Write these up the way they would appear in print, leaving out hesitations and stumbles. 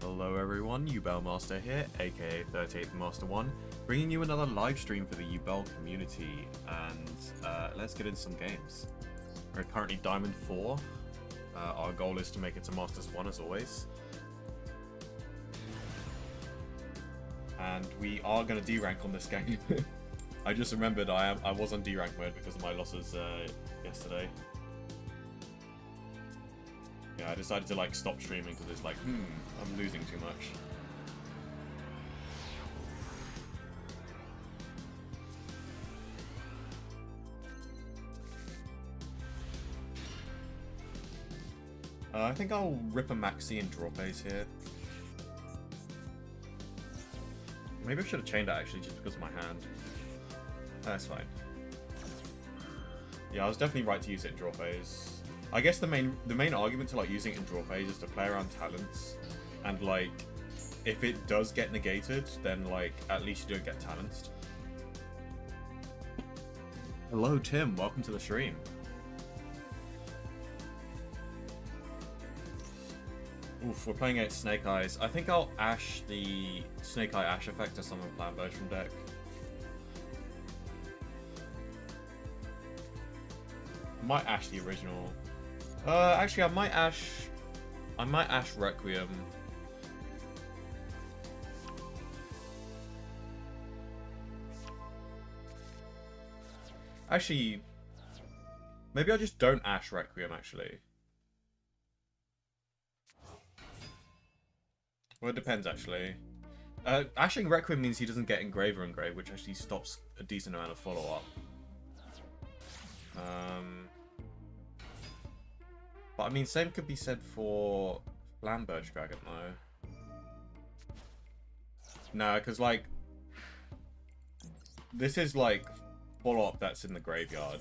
Hello everyone, Yubel Master here, aka 38th Master 1, bringing you another live stream for the Yubel community, and let's get into some games. We're currently Diamond 4, our goal is to make it to Masters 1 as always. And we are going to D-rank on this game. I just remembered I was on D-rank mode because of my losses yesterday. Yeah, I decided to like stop streaming because it's like, I'm losing too much. I think I'll rip a maxi and draw phase here. Maybe I should have chained that actually just because of my hand. That's fine. Yeah, I was definitely right to use it in draw phase. I guess the main argument to like using it in draw phase is to play around talents, and like if it does get negated, then like at least you don't get talents. Hello Tim, welcome to the stream. Oof, we're playing against Snake Eyes. I think I'll Ash the Snake Eye Ash effect to summon Plan Birch from deck. Might Ash the original. Actually, I might Ash Requiem. Actually, maybe I just don't Ash Requiem, actually. Well, it depends, actually. Ashing Requiem means he doesn't get Engraver Engrave, which actually stops a decent amount of follow-up. But I mean, same could be said for Flamberge Dragon, though. No, because, like, this is, like, follow-up that's in the graveyard.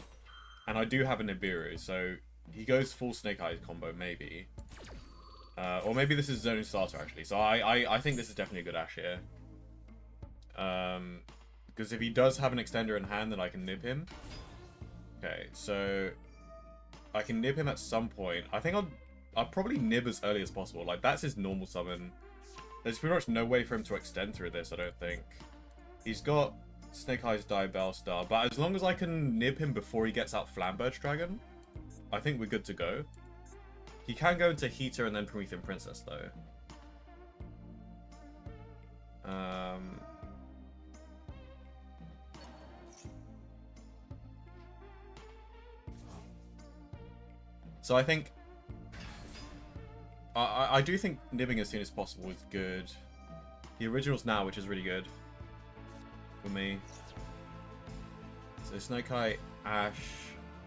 And I do have a Nibiru, so he goes full Snake Eyes combo, maybe. Or maybe this is Zone Starter, actually. So I think this is definitely a good Ash here. Because if he does have an Extender in hand, then I can nib him. Okay, so I can nib him at some point. I think I'll probably nib as early as possible. Like, that's his normal summon. There's pretty much no way for him to extend through this, I don't think. He's got Snake Eyes Diabell Star, but as long as I can nib him before he gets out Flamberge Dragon, I think we're good to go. He can go into Heater and then Promethean Princess, though. So I think... I do think nibbing as soon as possible is good. The original's now, which is really good. For me. So Snake Eye Ash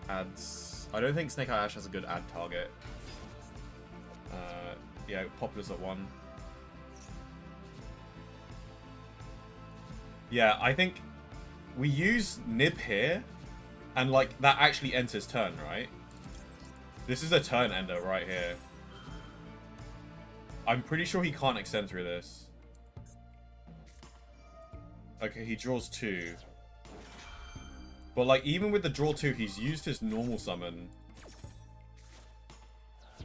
adds... I don't think Snake Eye Ash has a good add target. Yeah, Poplar's at 1. Yeah, I think we use Nib here, and like that actually ends his turn, right? This is a turn ender right here. I'm pretty sure he can't extend through this. Okay, he draws 2. But like even with the draw 2, he's used his normal summon.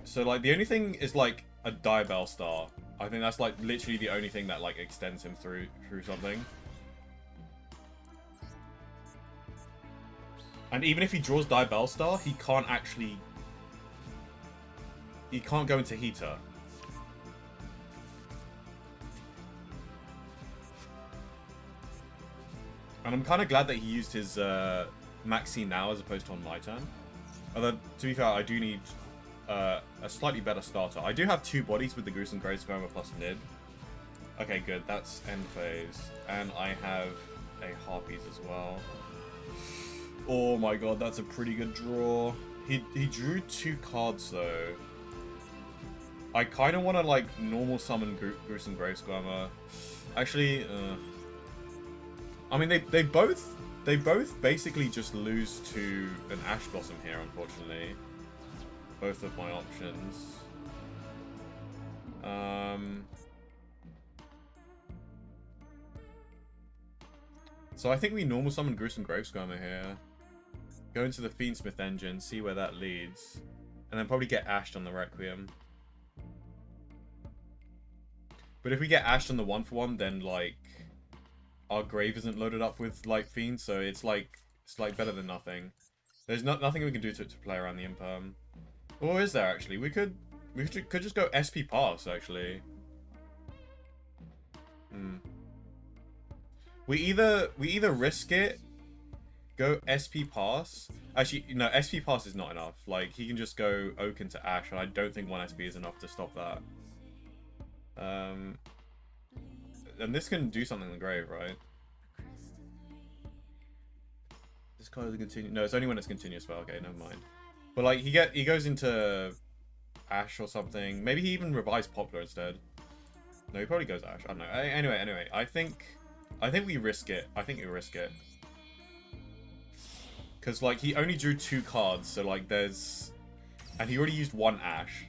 So like the only thing is like a Diabell Star. I think that's like literally the only thing that like extends him through something. And even if he draws Diabell Star, he can't actually... He can't go into Heater. And I'm kind of glad that he used his Maxi now as opposed to on my turn. Although, to be fair, I do need a slightly better starter. I do have 2 bodies with the Gruesome Grave Squirmer plus Nib. Okay, good. That's end phase. And I have a Harpies as well. Oh my god, that's a pretty good draw. He drew 2 cards, though. I kind of want to, like, normal summon Gruesome Grave Squirmer. Actually, I mean, they both basically just lose to an Ash Blossom here, unfortunately. Both of my options. So I think we normal summon Gruesome Grave Squirmer here. Go into the Fiendsmith engine, see where that leads. And then probably get Ashed on the Requiem. But if we get Ashed on the 1-for-1, then like our grave isn't loaded up with like Fiends, so it's like better than nothing. There's nothing we can do to play around the Imperm. Or is there actually? We could just go SP pass actually. We either risk it, go SP pass. Actually, no, SP pass is not enough. Like he can just go Oak into Ash, and I don't think 1 SP is enough to stop that. And this can do something in the grave, right? This card is continue. No, it's only when it's continuous spell. Okay, never mind. But like he goes into Ash or something. Maybe he even revives Poplar instead. No, he probably goes Ash. I don't know. Anyway, I think we risk it. I think we risk it. Because like he only drew 2 cards, so like there's, and he already used 1 Ash.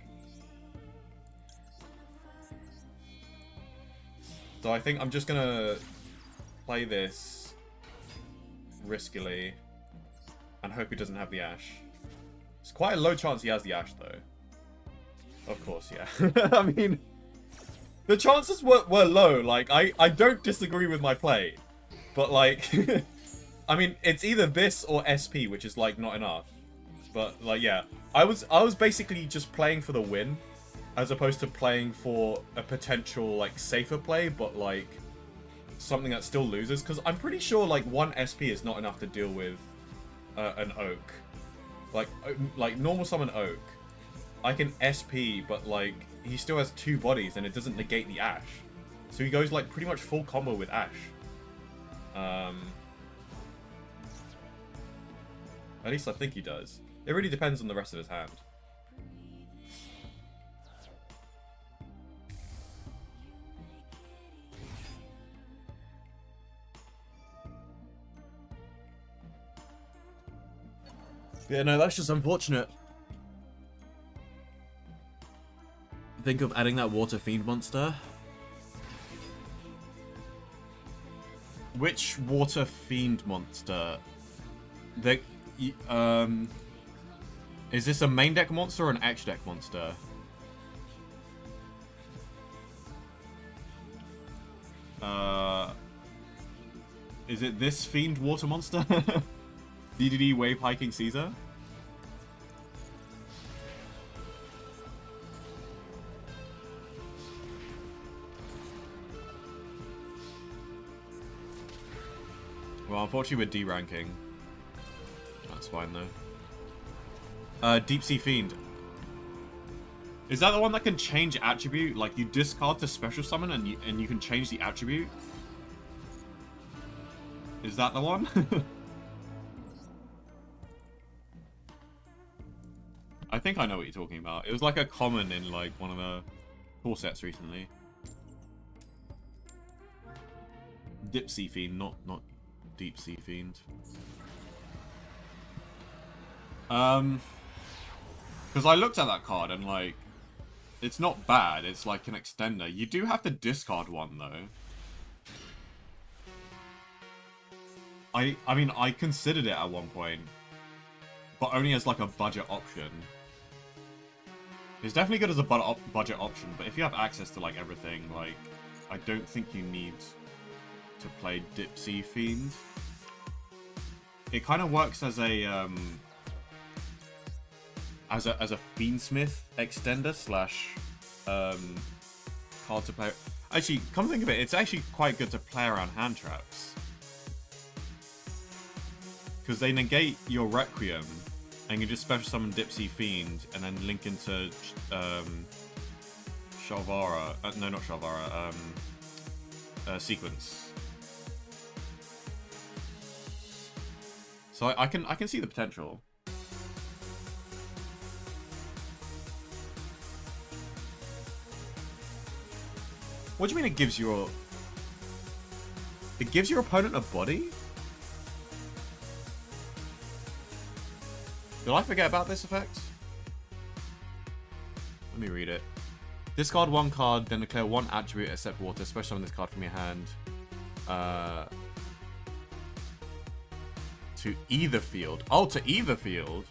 So I think I'm just gonna play this riskily and hope he doesn't have the Ash. It's quite a low chance he has the Ash though. Of course, yeah. I mean, the chances were low. Like I don't disagree with my play, but like, I mean, it's either this or SP, which is like not enough. But like, yeah, I was basically just playing for the win, as opposed to playing for a potential like safer play, but like something that still loses. Because I'm pretty sure like 1 SP is not enough to deal with an Oak. Like normal summon Oak, I can SP, but like he still has 2 bodies and it doesn't negate the Ash. So he goes like pretty much full combo with Ash. At least I think he does. It really depends on the rest of his hand. Yeah, no, that's just unfortunate. Think of adding that Water Fiend monster. Which Water Fiend monster? Is this a main deck monster or an X deck monster? Is it this Fiend Water monster? DDD Wave Hiking Caesar? Well, unfortunately we're D-ranking. That's fine though. Deep Sea Fiend. Is that the one that can change attribute? Like you discard to special summon and you can change the attribute? Is that the one? I think I know what you're talking about. It was like a common in like one of the core sets recently. Deep Sea Fiend, not Deep Sea Fiend. Because I looked at that card and like, it's not bad. It's like an extender. You do have to discard one though. I mean, I considered it at one point, but only as like a budget option. It's definitely good as a budget option, but if you have access to like everything, like, I don't think you need to play Deep Sea Fiend. It kind of works as a Fiendsmith extender slash card to play. Actually, come to think of it, it's actually quite good to play around hand traps, because they negate your Requiem, and you just special summon Deep Sea Fiend and then link into Shalvara. No, not Shalvara. Sequence. So I can see the potential. What do you mean it gives your... It gives your opponent a body? Did I forget about this effect? Let me read it. Discard 1 card, then declare 1 attribute except water. Special summon this card from your hand. To either field. Oh, to either field.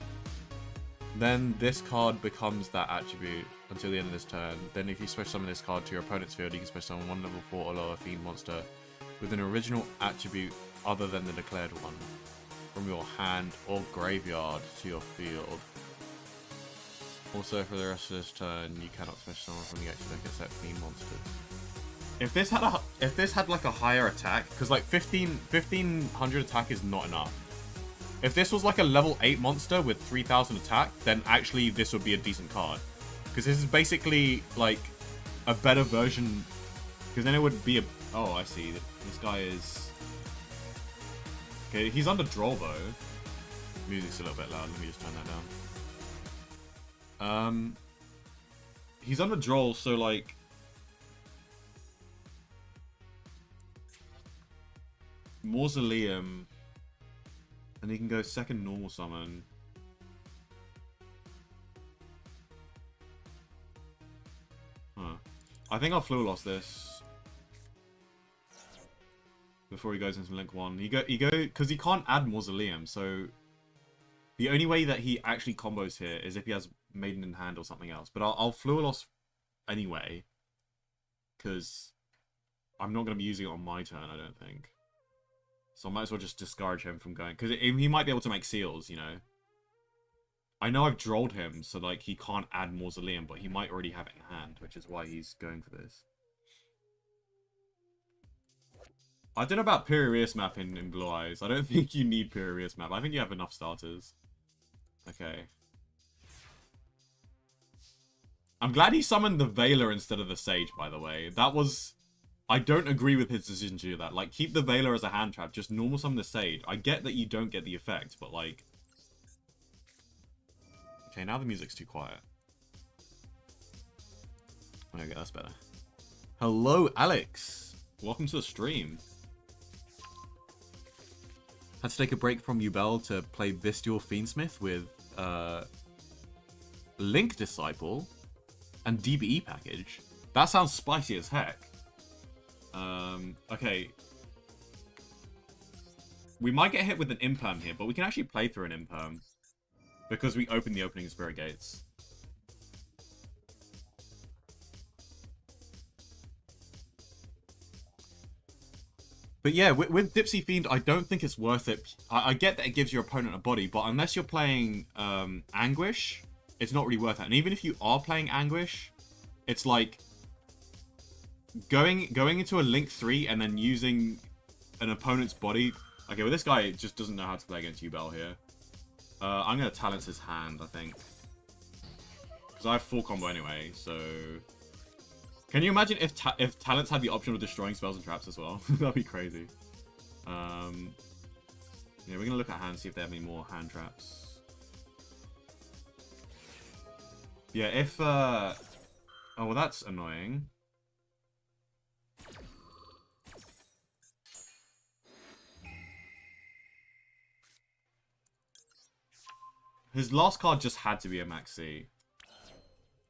Then this card becomes that attribute until the end of this turn. Then if you special summon this card to your opponent's field, you can special summon one level 4 or lower Fiend monster with an original attribute other than the declared one from your hand or graveyard to your field. Also, for the rest of this turn, you cannot special summon from the extra deck except Fiend monsters. If this had like a higher attack, because like 1500 attack is not enough. If this was like a level 8 monster with 3000 attack, then actually this would be a decent card. Because this is basically like a better version. Because then it would be a... Oh, I see. This guy is... Okay, he's under draw though. Music's a little bit loud. Let me just turn that down. He's under draw, so like... Mausoleum... And he can go second normal summon. Huh. I think I'll Fluid Loss this. Before he goes into Link 1. Because he can't add Mausoleum, so... The only way that he actually combos here is if he has Maiden in hand or something else. But I'll Fluid Loss anyway. Because I'm not going to be using it on my turn, I don't think. So I might as well just discourage him from going. Because he might be able to make seals, you know. I know I've drolled him, so like he can't add Mausoleum, but he might already have it in hand, which is why he's going for this. I don't know about Pyrrhius map in Blue Eyes. I don't think you need Pyrrhius map. I think you have enough starters. Okay. I'm glad he summoned the Veiler instead of the Sage, by the way. That was... I don't agree with his decision to do that. Like, keep the Veiler as a hand trap. Just normal summon the Sage. I get that you don't get the effect, but like... Okay, now the music's too quiet. Okay, that's better. Hello, Alex. Welcome to the stream. Had to take a break from Yubel to play Bestial Fiendsmith with Link Disciple and DBE package. That sounds spicy as heck. Okay. We might get hit with an Imperm here, but we can actually play through an Imperm. Because we opened the opening Spirit Gates. But yeah, with Dipsy Fiend, I don't think it's worth it. I get that it gives your opponent a body, but unless you're playing Anguish, it's not really worth it. And even if you are playing Anguish, it's like... Going into a Link 3 and then using an opponent's body... Okay, well this guy just doesn't know how to play against Yubel here. I'm going to Talents his hand, I think. Because I have full combo anyway, so... Can you imagine if Talents had the option of destroying spells and traps as well? That'd be crazy. Yeah, we're going to look at hand, see if they have any more hand traps. Yeah, if... Oh, well that's annoying. His last card just had to be a Maxi.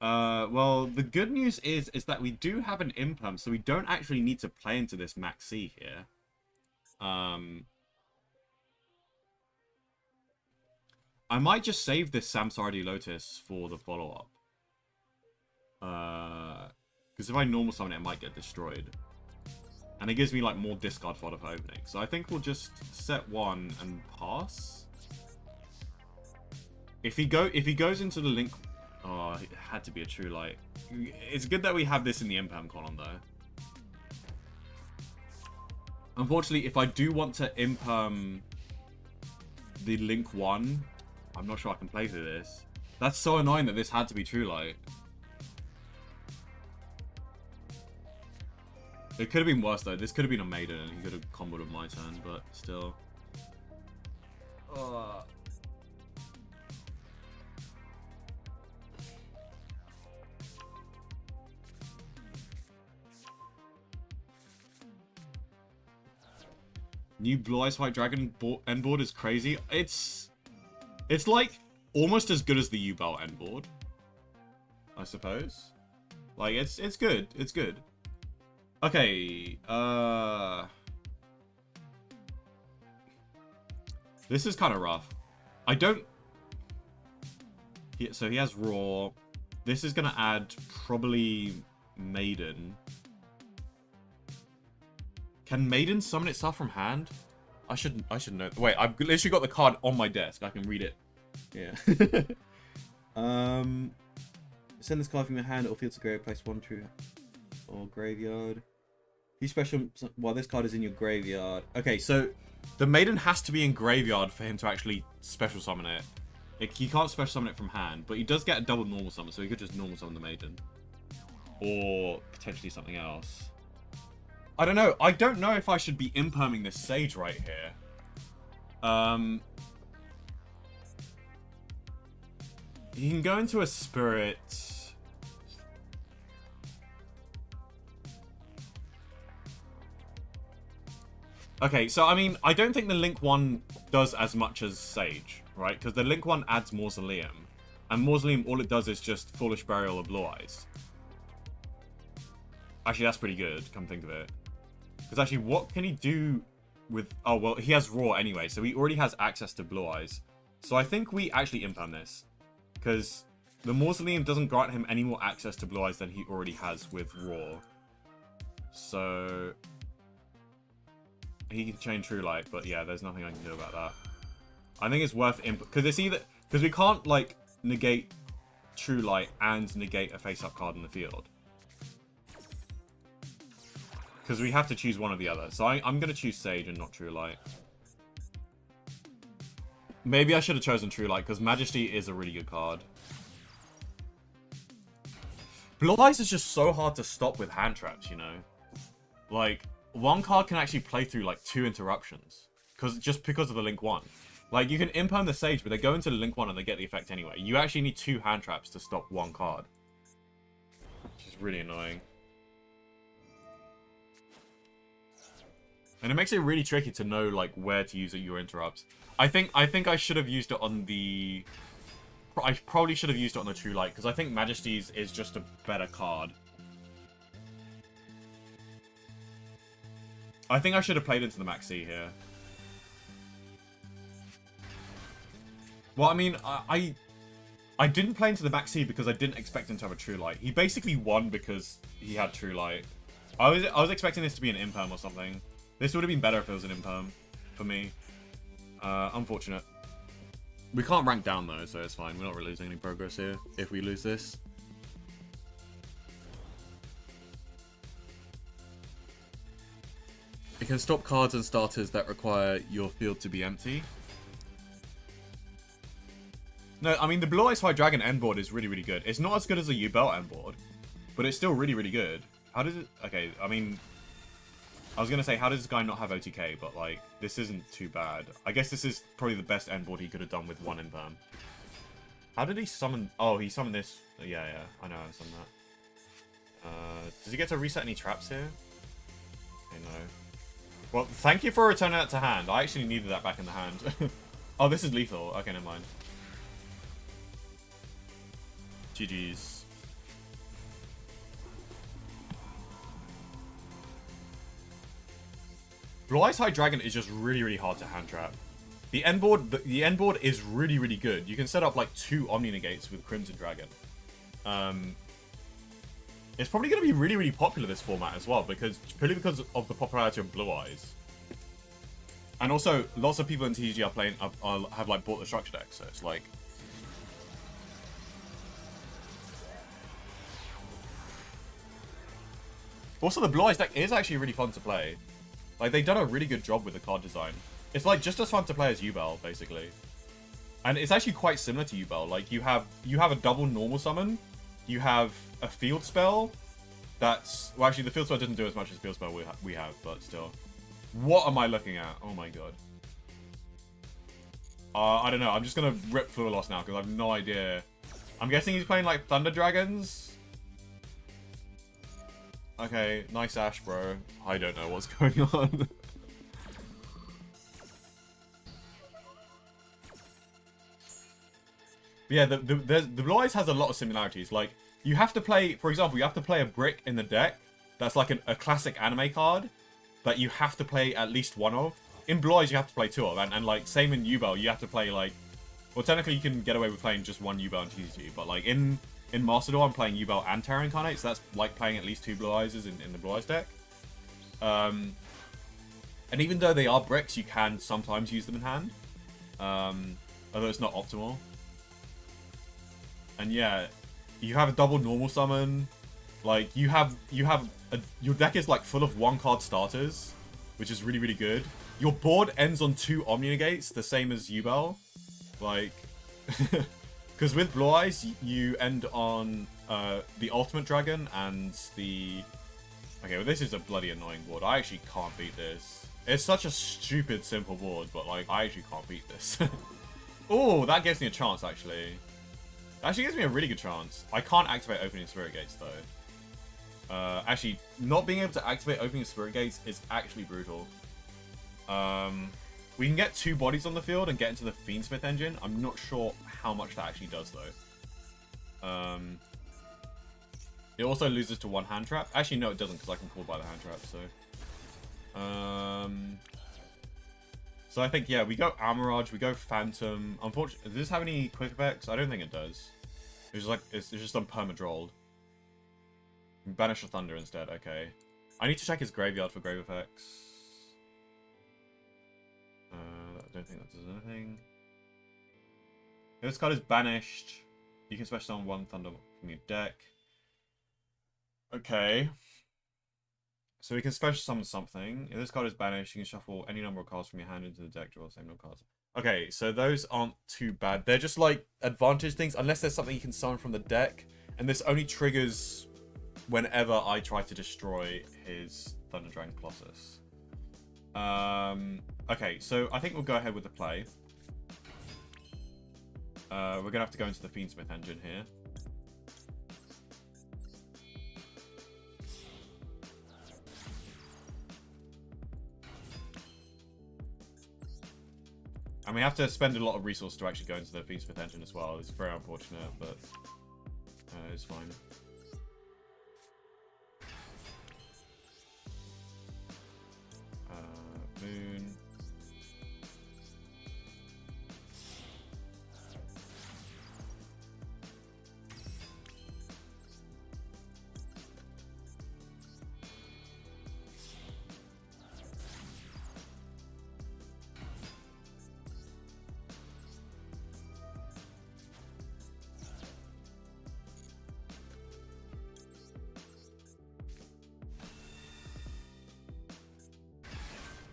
Well, the good news is that we do have an Imperm, so we don't actually need to play into this Maxi here. I might just save this Samsardi Lotus for the follow-up. Because if I normal summon it, it might get destroyed. And it gives me, like, more discard fodder for opening. So I think we'll just set one and pass. If he goes into the Link... Oh, it had to be a True Light. It's good that we have this in the Imperm column, though. Unfortunately, if I do want to Imperm the Link 1, I'm not sure I can play through this. That's so annoying that this had to be True Light. It could have been worse, though. This could have been a Maiden, and he could have comboed with my turn, but still. New Blue Eyes White Dragon end board is crazy. It's like almost as good as the Yubel end board, I suppose. Like it's good. It's good. Okay. This is kind of rough. I don't. So he has Raw. This is gonna add probably Maiden. Can Maiden summon itself from hand? I should know. Wait, I've literally got the card on my desk. I can read it. Yeah. Send this card from your hand or field to grave. Place 1 true or graveyard. You special while this card is in your graveyard. Okay, so the Maiden has to be in graveyard for him to actually special summon it. He can't special summon it from hand, but he does get a double normal summon, so he could just normal summon the Maiden. Or potentially something else. I don't know. I don't know if I should be imperming this Sage right here. He can go into a Spirit. Okay, so I mean, I don't think the Link 1 does as much as Sage, right? Because the Link 1 adds Mausoleum. And Mausoleum, all it does is just Foolish Burial or Blue Eyes. Actually, that's pretty good, come think of it. Because actually, what can he do with... Oh, well, he has Raw anyway, so he already has access to Blue Eyes. So I think we actually imperm this. Because the Mausoleum doesn't grant him any more access to Blue Eyes than he already has with Raw. So... he can chain True Light, but yeah, there's nothing I can do about that. I think it's worth because it's either... because we can't, like, negate True Light and negate a face-up card in the field. Because we have to choose one or the other. So I'm going to choose Sage and not True Light. Maybe I should have chosen True Light, because Majesty is a really good card. Blue Eyes is just so hard to stop with hand traps, you know? Like, one card can actually play through, like, 2 interruptions. Just because of the Link 1. Like, you can imperm the Sage, but they go into the Link 1 and they get the effect anyway. You actually need 2 hand traps to stop one card. Which is really annoying. And it makes it really tricky to know, like, where to use your interrupts. I think I should have used it on the... I probably should have used it on the True Light, because I think Majesty's is just a better card. I think I should have played into the Maxi here. Well, I mean, I didn't play into the Maxi because I didn't expect him to have a True Light. He basically won because he had True Light. I was expecting this to be an imperm or something. This would have been better if it was an imperm for me. Unfortunate. We can't rank down though, so it's fine. We're not really losing any progress here if we lose this. It can stop cards and starters that require your field to be empty. No, I mean, the Blue Eyes White Dragon end board is really, really good. It's not as good as a Yubel end board, but it's still really, really good. How does it... Okay, I mean... I was going to say, how does this guy not have OTK? But, like, this isn't too bad. I guess this is probably the best end board he could have done with 1 imperm. How did he summon... Oh, he summoned this. Yeah, I know I summoned that. Does he get to reset any traps here? Okay, no. Well, thank you for returning that to hand. I actually needed that back in the hand. Oh, this is lethal. Okay, never mind. GG's. Blue Eyes High Dragon is just really, really hard to hand trap. The end board is really, really good. You can set up like 2 Omni Negates with Crimson Dragon. It's probably going to be really, really popular this format as well, purely because of the popularity of Blue Eyes. And also, lots of people in TG are playing have like bought the structure deck, so it's like... Also, the Blue Eyes deck is actually really fun to play. Like, they've done a really good job with the card design. It's, like, just as fun to play as Yubel, basically. And it's actually quite similar to Yubel. Like, you have a double normal summon. You have a field spell. That's... Well, actually, the field spell doesn't do as much as field spell we have, but still. What am I looking at? Oh, my God. I don't know. I'm just going to rip Fleur Loss now, because I have no idea. I'm guessing he's playing, like, Thunder Dragons? Okay, nice Ash, bro. I don't know what's going on. But yeah, the Blue Eyes has a lot of similarities. Like, you have to play, for example, you have to play a brick in the deck that's like a classic anime card that you have to play at least 1 of. In Blue Eyes, you have to play 2 of. And like, same in Yubel, you have to play, like, Well, technically you can get away with playing just one Yubel and TCG, but like in Master Duel, I'm playing Yubel and Terra Incarnate, so that's like playing at least 2 Blue Eyes in the Blue Eyes deck. And even though they are bricks, you can sometimes use them in hand. Although it's not optimal. And yeah, you have a double normal summon. Like, your deck is like full of 1-card starters, which is really, really good. Your board ends on 2 Omni Negates, the same as Yubel. Like, because with Blue Eyes, you end on the Ultimate Dragon and the... Okay, well, this is a bloody annoying board. I actually can't beat this. It's such a stupid, simple board, but, like, I actually can't beat this. Oh, that gives me a chance, actually. That actually gives me a really good chance. I can't activate Opening Spirit Gates, though. Actually, not being able to activate Opening Spirit Gates is actually brutal. We can get 2 bodies on the field and get into the Fiendsmith engine. I'm not sure how much that actually does, though. It also loses to 1 hand trap. Actually, no, it doesn't, because I can call by the hand trap, so... So I think, yeah, we go Amirage, we go Phantom. Unfortunately, does this have any quick effects? I don't think it does. It's just like, it's just on perma-drolled. Banish the Thunder instead, okay. I need to check his graveyard for grave effects. I don't think that does anything. If this card is banished, you can special summon 1 Thunder from your deck. Okay. So we can special summon something. If this card is banished, you can shuffle any number of cards from your hand into the deck, draw the same number of cards. Okay, so those aren't too bad. They're just like advantage things, unless there's something you can summon from the deck. And this only triggers whenever I try to destroy his Thunder Dragon Colossus. Okay, so I think we'll go ahead with the play. We're going to have to go into the Fiendsmith engine here. And we have to spend a lot of resources to actually go into the Fiendsmith engine as well. It's very unfortunate, but it's fine. Moon.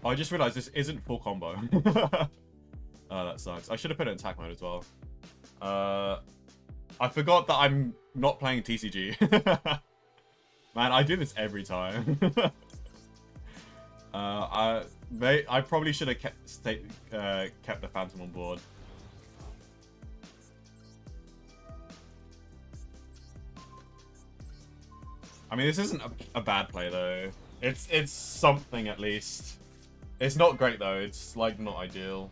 Oh, I just realized this isn't full combo. Oh, that sucks. I should have put it in attack mode as well. I forgot that I'm not playing TCG. Man, I do this every time. I probably should have kept the Phantom on board. I mean, this isn't a bad play though. It's something at least. It's not great though. It's like not ideal.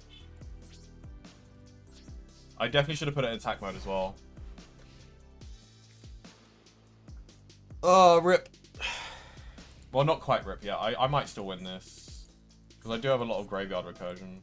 I definitely should have put it in attack mode as well. Oh, rip. Well, not quite rip yet. I might still win this. Because I do have a lot of graveyard recursion.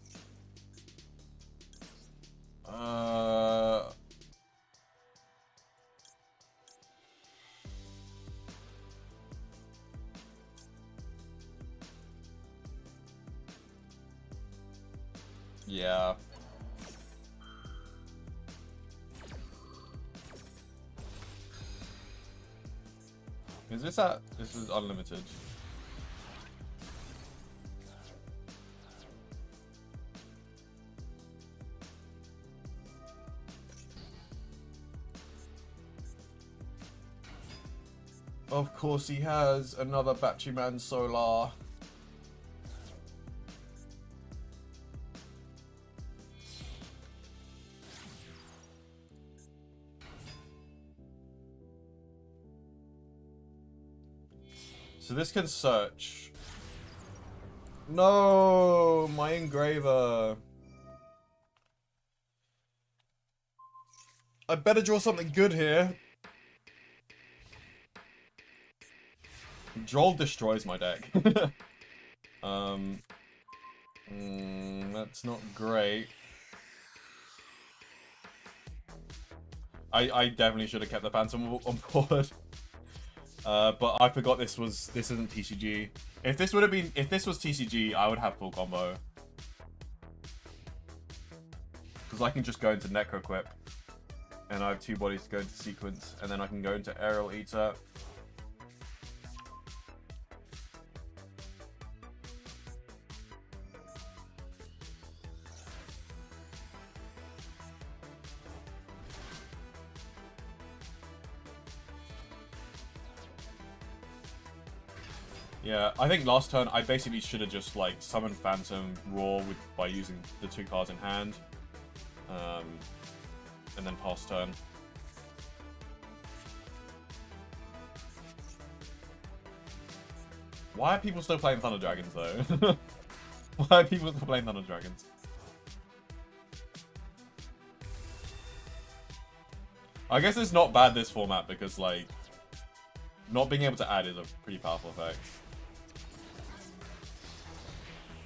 Yeah. Is this at? This is unlimited. Of course he has another Batman Solar. So this can search. No, my engraver. I better draw something good here. Droll destroys my deck. That's not great. I definitely should have kept the Phantom on board. But I forgot this isn't TCG. If this was TCG, I would have full combo. Because I can just go into Necro Equip. And I have 2 bodies to go into sequence. And then I can go into Aerial Eater. Yeah, I think last turn I basically should have just like summoned Phantom Raw by using the 2 cards in hand. And then pass turn. Why are people still playing Thunder Dragons though? Why are people still playing Thunder Dragons? I guess it's not bad this format because like not being able to add is a pretty powerful effect.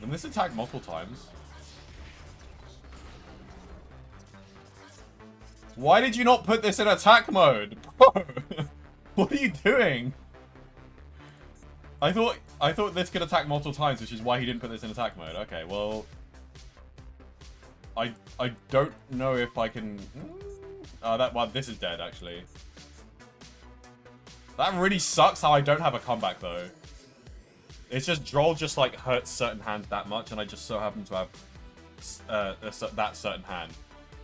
And this attacked multiple times. Why did you not put this in attack mode? Bro, what are you doing? I thought this could attack multiple times, which is why he didn't put this in attack mode. Okay, well, I don't know if I can. Well, this is dead actually. That really sucks how I don't have a comeback though. It's just Droll just like hurts certain hands that much, and I just so happen to have that certain hand.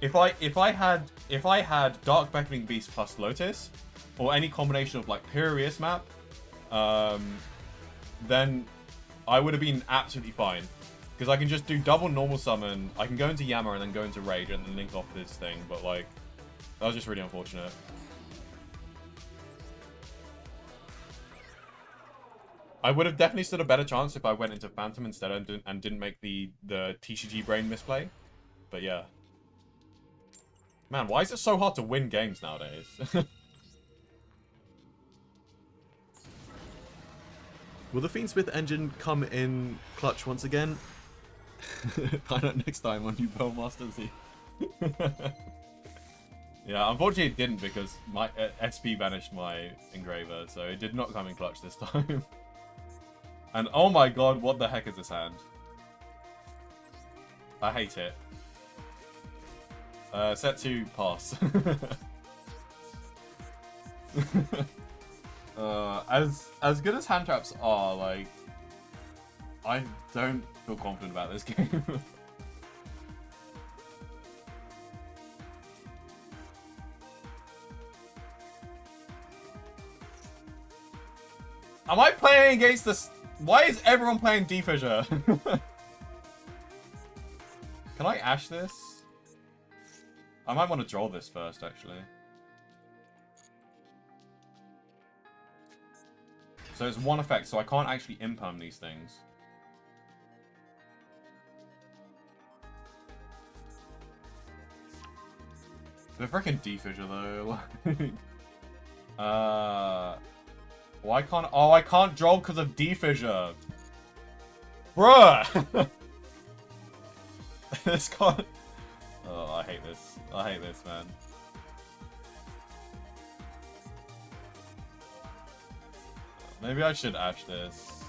If I had Dark Beckoning Beast plus Lotus, or any combination of like Pyrrhius map, then I would have been absolutely fine. Because I can just do double normal summon, I can go into Yammer and then go into Rage and then link off this thing, but like, that was just really unfortunate. I would have definitely stood a better chance if I went into Phantom instead and didn't make the TCG brain misplay. But yeah. Man, why is it so hard to win games nowadays? Will the Fiendsmith engine come in clutch once again? Find out next time on Yubel Master Z. Yeah, unfortunately it didn't because my SP banished my Engraver, so it did not come in clutch this time. And oh my god, what the heck is this hand? I hate it. Set to pass. As good as hand traps are, like, I don't feel confident about this game. Am I playing against this? Why is everyone playing D-Fissure? Can I Ash this? I might want to draw this first, actually. So it's 1 effect, so I can't actually imperm these things. The freaking D-Fissure, though. Why can't... Oh, I can't draw because of D-Fissure. Bruh! This can't... Oh, I hate this. I hate this, man. Maybe I should Ash this.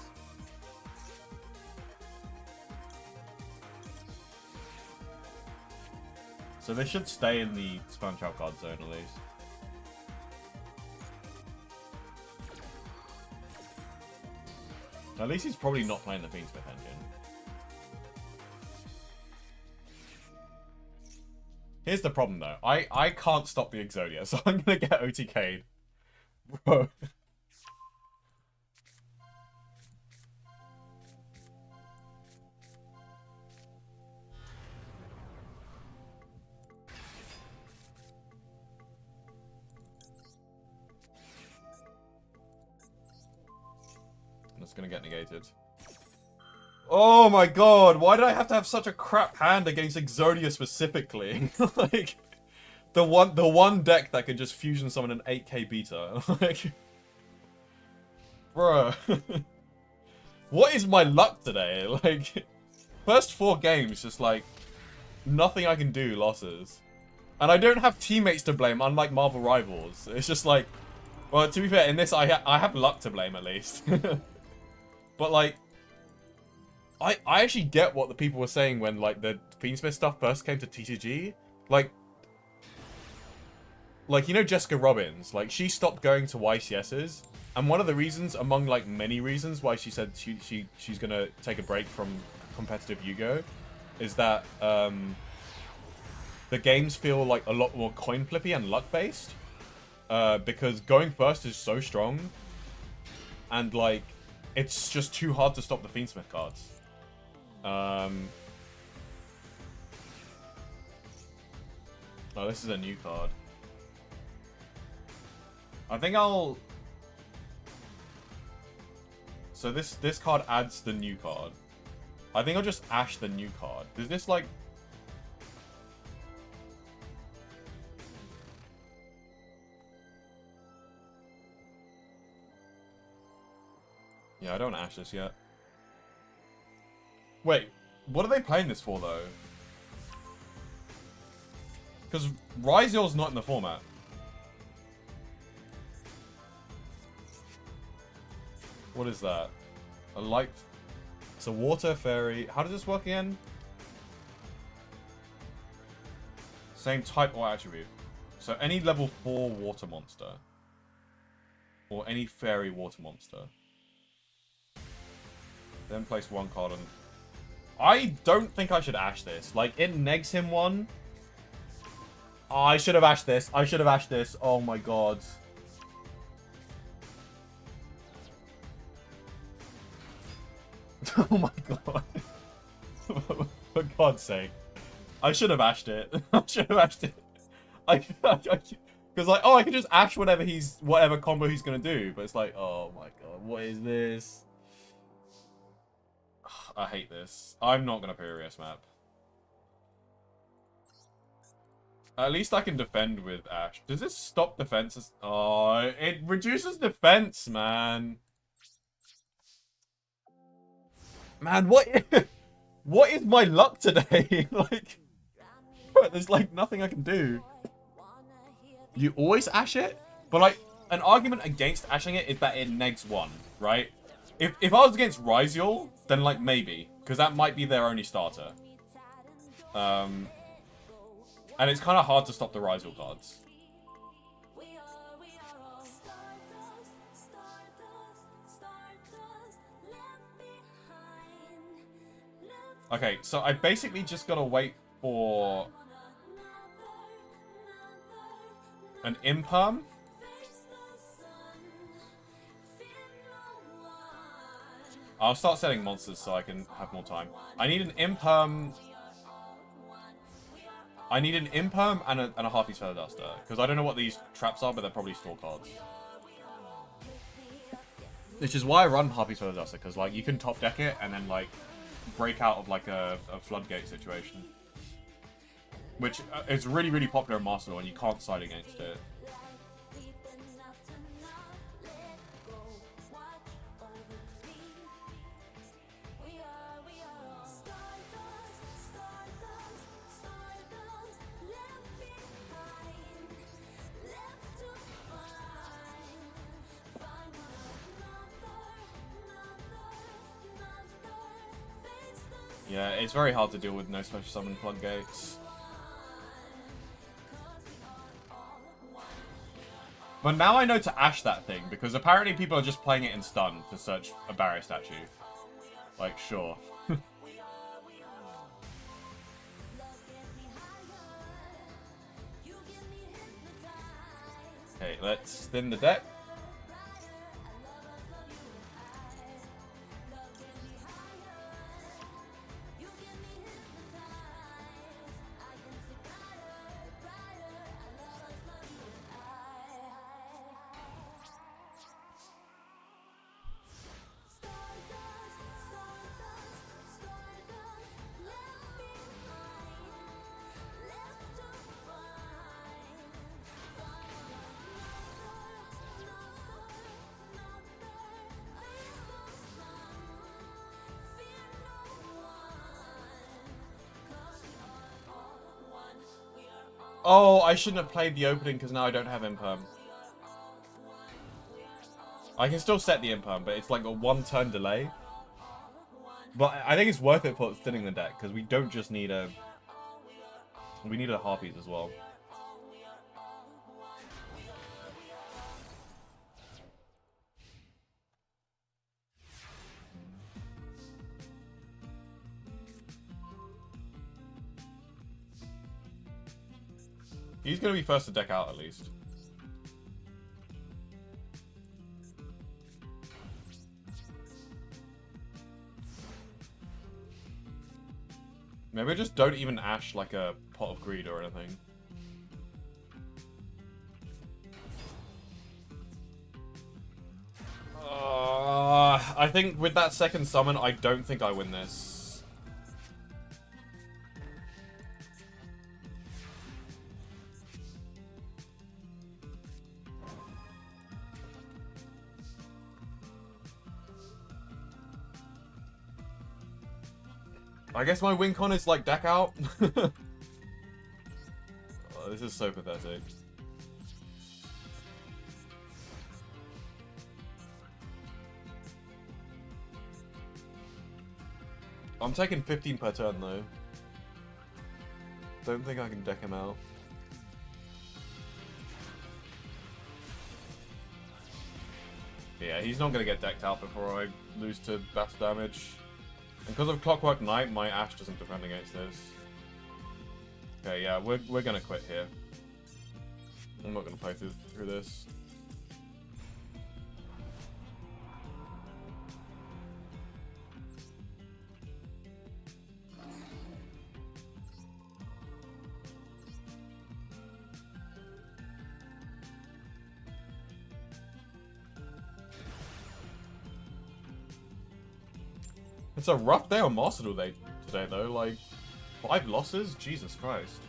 So they should stay in the Spun-Trap card zone at least. At least he's probably not playing the Fiendsmith engine. Here's the problem though. I can't stop the Exodia, so I'm gonna get OTK'd. Bro. It's gonna get negated. Oh my god, why did I have to have such a crap hand against Exodia specifically? Like, the one deck that can just fusion summon an 8k beta. Like, bruh. What is my luck today? Like, first 4 games, just like, nothing I can do, losses. And I don't have teammates to blame, unlike Marvel Rivals. It's just like, well, to be fair, in this I have luck to blame at least. But like, I actually get what the people were saying when like the Fiendsmith stuff first came to TCG. Like you know Jessica Robbins, like she stopped going to YCSs, and one of the reasons, among like many reasons why she said she's gonna take a break from competitive Yu-Gi-Oh, is that the games feel like a lot more coin flippy and luck based, because going first is so strong, and like it's just too hard to stop the Fiendsmith cards. Oh, this is a new card. I think I'll... So this card adds the new card. I think I'll just Ash the new card. Does this like... Yeah, I don't Ash this yet. Wait, what are they playing this for though? Because Ryziel's not in the format. What is that? A light... It's a water fairy. How does this work again? Same type or attribute. So any level 4 water monster. Or any fairy water monster. Then place one card on... I don't think I should Ash this. Like, it negs him one. Oh, I should have Ashed this. I should have Ashed this. Oh my god. Oh my god. For God's sake. I should have Ashed it. I should have Ashed it. Because like, oh, I can just Ash whatever combo he's gonna do. But it's like, oh my god, what is this? I hate this. I'm not gonna Pirius map. At least I can defend with Ash. Does this stop defenses? Oh, it reduces defense, man. Man, what is my luck today? Like, there's like nothing I can do. You always Ash it? But like, an argument against Ashing it is that it negs one, right? If I was against Ryziel, then like maybe. Because that might be their only starter. And it's kind of hard to stop the Ryziel cards. Okay, so I basically just gotta wait for an imperm. I'll start setting monsters so I can have more time. I need an imperm. I need an imperm and a Harpy's Feather Duster. Because I don't know what these traps are, but they're probably store cards. Which is why I run Harpy's Feather Duster, because like you can top deck it and then like break out of like a floodgate situation. Which is really, really popular in Master Duel and you can't side against it. Yeah, it's very hard to deal with no special summon floodgates. But now I know to Ash that thing, because apparently people are just playing it in stun to search a barrier statue. Like, sure. Okay, let's thin the deck. Oh, I shouldn't have played the opening because now I don't have imperm. I can still set the imperm, but it's like a 1-turn delay. But I think it's worth it for thinning the deck because we don't just need a... We need a Harpies as well. He's going to be first to deck out, at least. Maybe I just don't even Ash like a Pot of Greed or anything. I think with that second summon, I don't think I win this. I guess my win con is like deck out. Oh, this is so pathetic. I'm taking 15 per turn though. Don't think I can deck him out. Yeah, he's not gonna get decked out before I lose to battle damage. And because of Clockwork Knight, my Ash doesn't defend against this. Okay, yeah, we're gonna quit here. I'm not gonna play through this. It's a rough day on Master Duel day today, though. Like, 5 losses? Jesus Christ.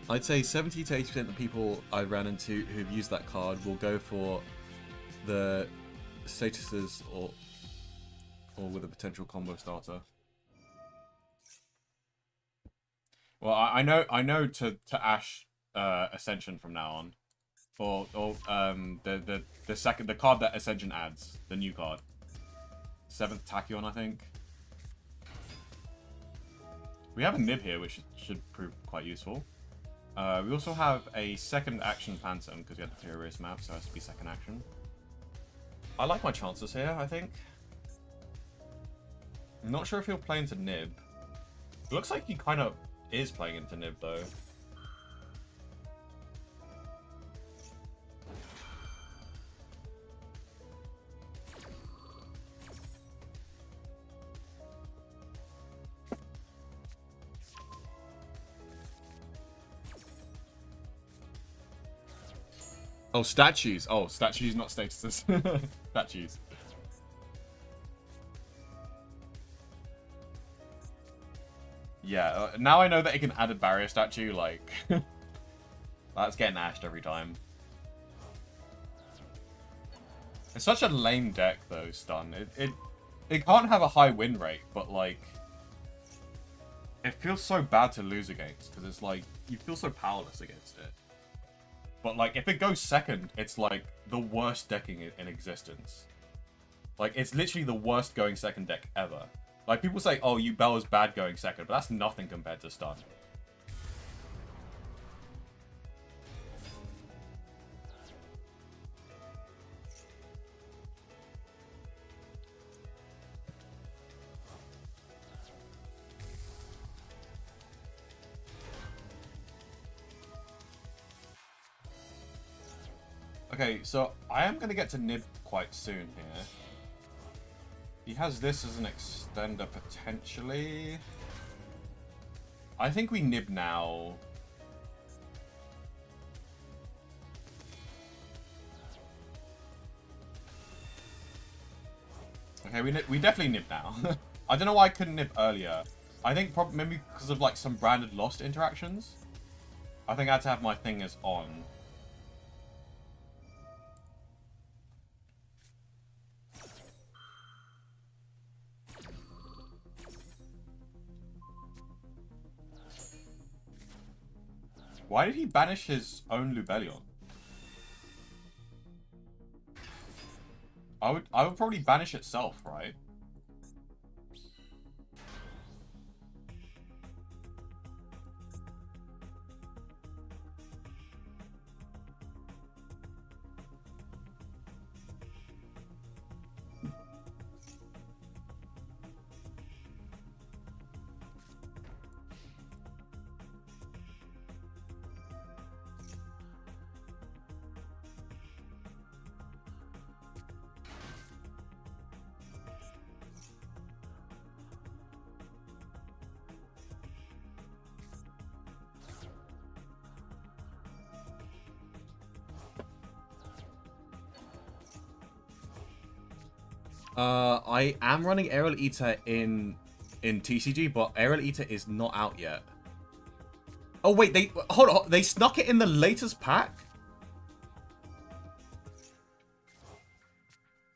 I'd say 70 to 80% of people I ran into who've used that card will go for the statuses or with a potential combo starter. Well, I know to Ash Ascension from now on, or the card that Ascension adds, the new card, 7th Tachyon, I think. We have a Nib here, which should prove quite useful. We also have a second action Phantom because we had the Terrorist map, so it has to be second action. I like my chances here, I think. I'm not sure if he'll play into Nib. It looks like he kind of is playing into Nib, though. Oh, statues. Oh, statues, not statuses. Statues. Yeah, now I know that it can add a barrier statue, like... That's getting ashed every time. It's such a lame deck, though, Stun. It can't have a high win rate, but, like... It feels so bad to lose against, because it's like, you feel so powerless against it. But, like, if it goes second, it's, like, the worst decking in existence. Like, it's literally the worst going second deck ever. Like, people say, oh, Yubel is bad going second, but that's nothing compared to Stun. Okay, so I am going to get to Nib quite soon here. He has this as an extender, potentially. I think we Nib now. Okay, we definitely Nib now. I don't know why I couldn't Nib earlier. I think probably maybe because of like some branded lost interactions. I think I had to have my thing as on. Why did he banish his own Lubellion? I would probably banish itself, right? I am running Aerial Eater in TCG, but Aerial Eater is not out yet. Oh wait, hold on, they snuck it in the latest pack?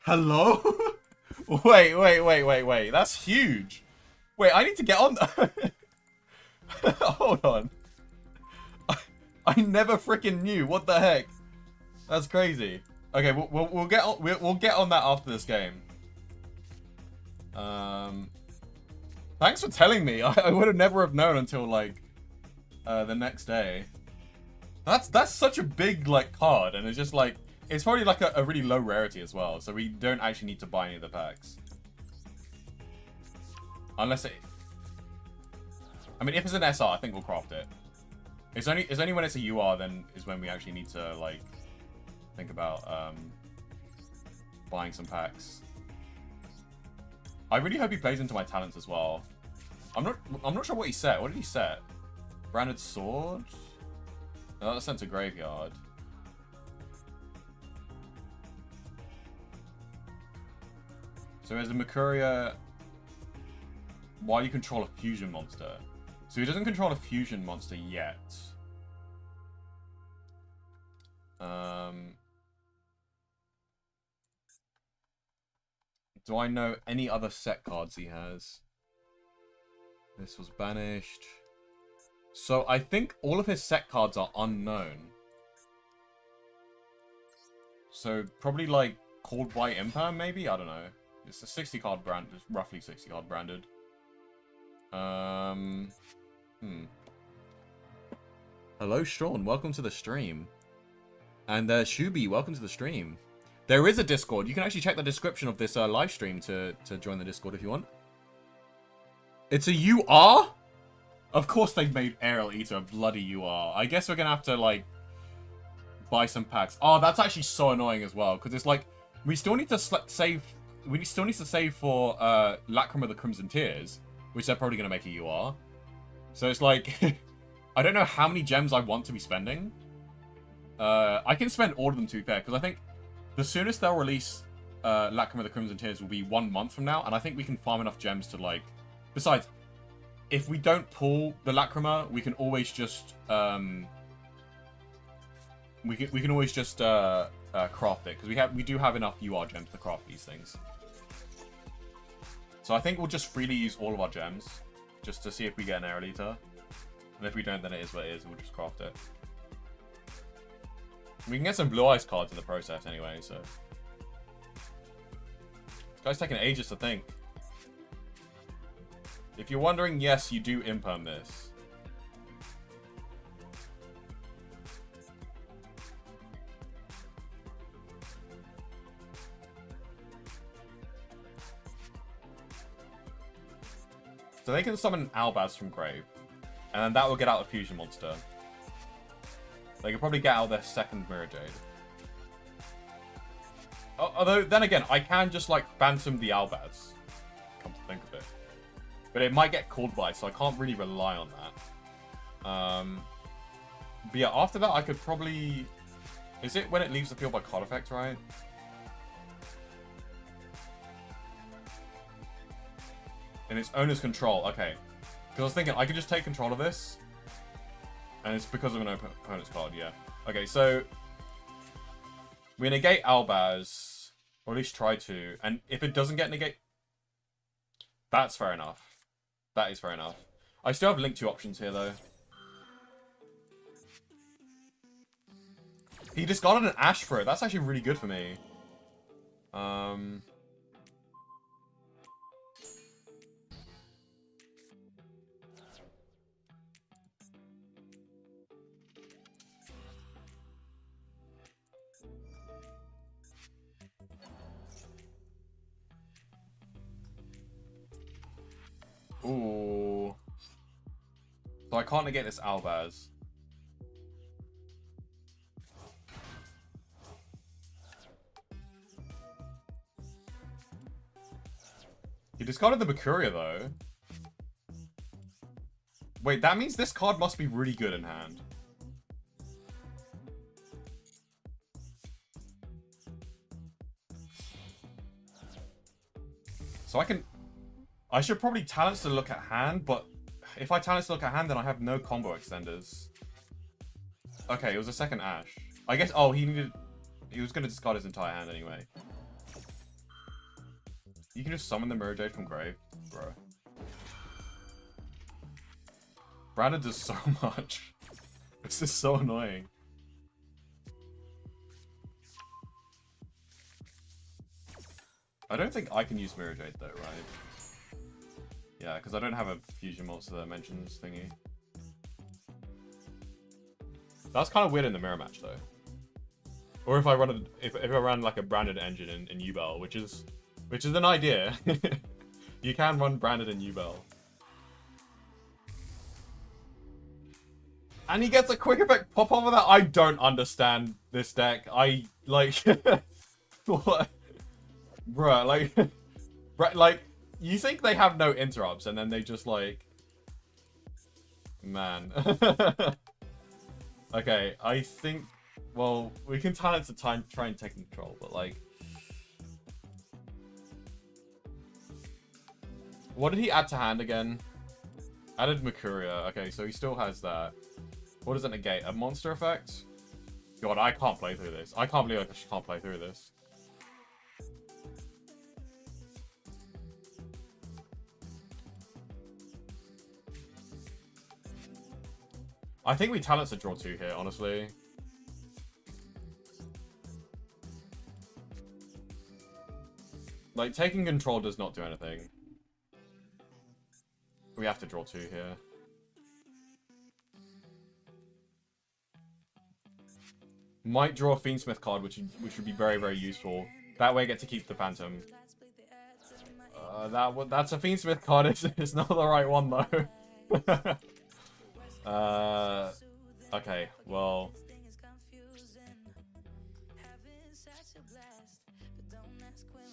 Hello? wait, that's huge. Wait, I need to get on. Hold on. I never freaking knew. What the heck? That's crazy. Okay, we'll get on, we'll get on that after this game. Thanks for telling me. I would have never have known until like the next day. That's such a big like card, and it's just like it's probably like a really low rarity as well. So we don't actually need to buy any of the packs, unless it. I mean, if it's an SR, I think we'll craft it. It's only when it's a UR then is when we actually need to like think about buying some packs. I really hope he plays into my talents as well. I'm not sure what he set. What did he set? Branded sword? No, that's sent to graveyard. So as a Mercuria, while you control a fusion monster. So he doesn't control a fusion monster yet. Do I know any other set cards he has? This was banished. So I think all of his set cards are unknown. So probably like Called by Imperm, maybe? I don't know. It's a 60 card brand, it's roughly 60 card branded. Hello Sean, welcome to the stream. And Shubi, welcome to the stream. There is a Discord. You can actually check the description of this live stream to join the Discord if you want. It's a UR? Of course they've made Aerial Eater a bloody UR. I guess we're going to have to, like, buy some packs. Oh, that's actually so annoying as well. Because it's like, we still need to save... We still need to save for Lacrima the Crimson Tears, which they're probably going to make a UR. So it's like... I don't know how many gems I want to be spending. I can spend all of them, to be fair, because I think... The soonest they'll release Lacrima the Crimson Tears will be 1 month from now, and I think we can farm enough gems to, like... Besides, if we don't pull the Lacrima, we can always just... We can always just craft it, because we do have enough UR gems to craft these things. So I think we'll just freely use all of our gems, just to see if we get an Aerial Eater. And if we don't, then it is what it is, and we'll just craft it. We can get some Blue Eyes cards in the process anyway, so... This guy's taking ages to think. If you're wondering, yes, you do imperm this. So they can summon Albaz from grave. And then that will get out a fusion monster. They could probably get out their second Mirror Jade. Although, then again, I can just, like, Phantom the Albaz. Come to think of it. But it might get called by, so I can't really rely on that. But yeah, after that, I could probably... Is it when it leaves the field by card effect, right? In its owner's control, okay. Because I was thinking, I could just take control of this. And it's because of an opponent's card, yeah. Okay, so... we negate Albaz. Or at least try to. And if it doesn't get negate... that's fair enough. That is fair enough. I still have Link 2 options here, though. He discarded an Ash for it. That's actually really good for me. Ooh. So I can't negate this Albaz. He discarded the Bakuria, though. Wait, that means this card must be really good in hand. So I should probably Talents to look at hand, but if I Talents to look at hand, then I have no combo extenders. Okay, it was a second Ash. I guess, oh, he was going to discard his entire hand anyway. You can just summon the Mirror Jade from grave, bro. Brandon does so much. This is so annoying. I don't think I can use Mirror Jade though, right? Yeah, because I don't have a Fusion Monster Dimensions thingy. That's kind of weird in the mirror match though. Or if I run if I run like a branded engine in Yubel, which is an idea. You can run branded in Yubel. And he gets a quick effect pop over that. I don't understand this deck. I like what? Bruh, like you think they have no interrupts and then they just like man. Okay, I think well, we can talent to try and take control, but like what did he add to hand again? Added Makuria. Okay, so he still has that. What does it negate? A monster effect? God, I can't play through this. I can't believe I can't play through this. I think we talents to draw 2 here, honestly. Like, taking control does not do anything. We have to draw 2 here. Might draw a Fiendsmith card, which would be very, very useful. That way I get to keep the Phantom. That's a Fiendsmith card. It's not the right one, though. Okay, well...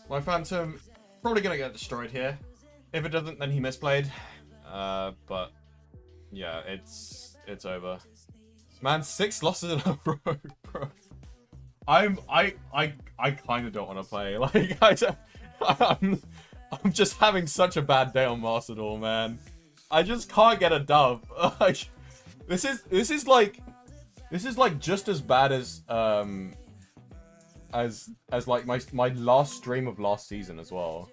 my Phantom probably gonna get destroyed here. If it doesn't, then he misplayed. But yeah, it's over. Man, 6 losses in a row, bro. I kind of don't want to play. Like I'm just having such a bad day on Master Duel, man. I just can't get a dub. Like this is like just as bad as like my last stream of last season as well.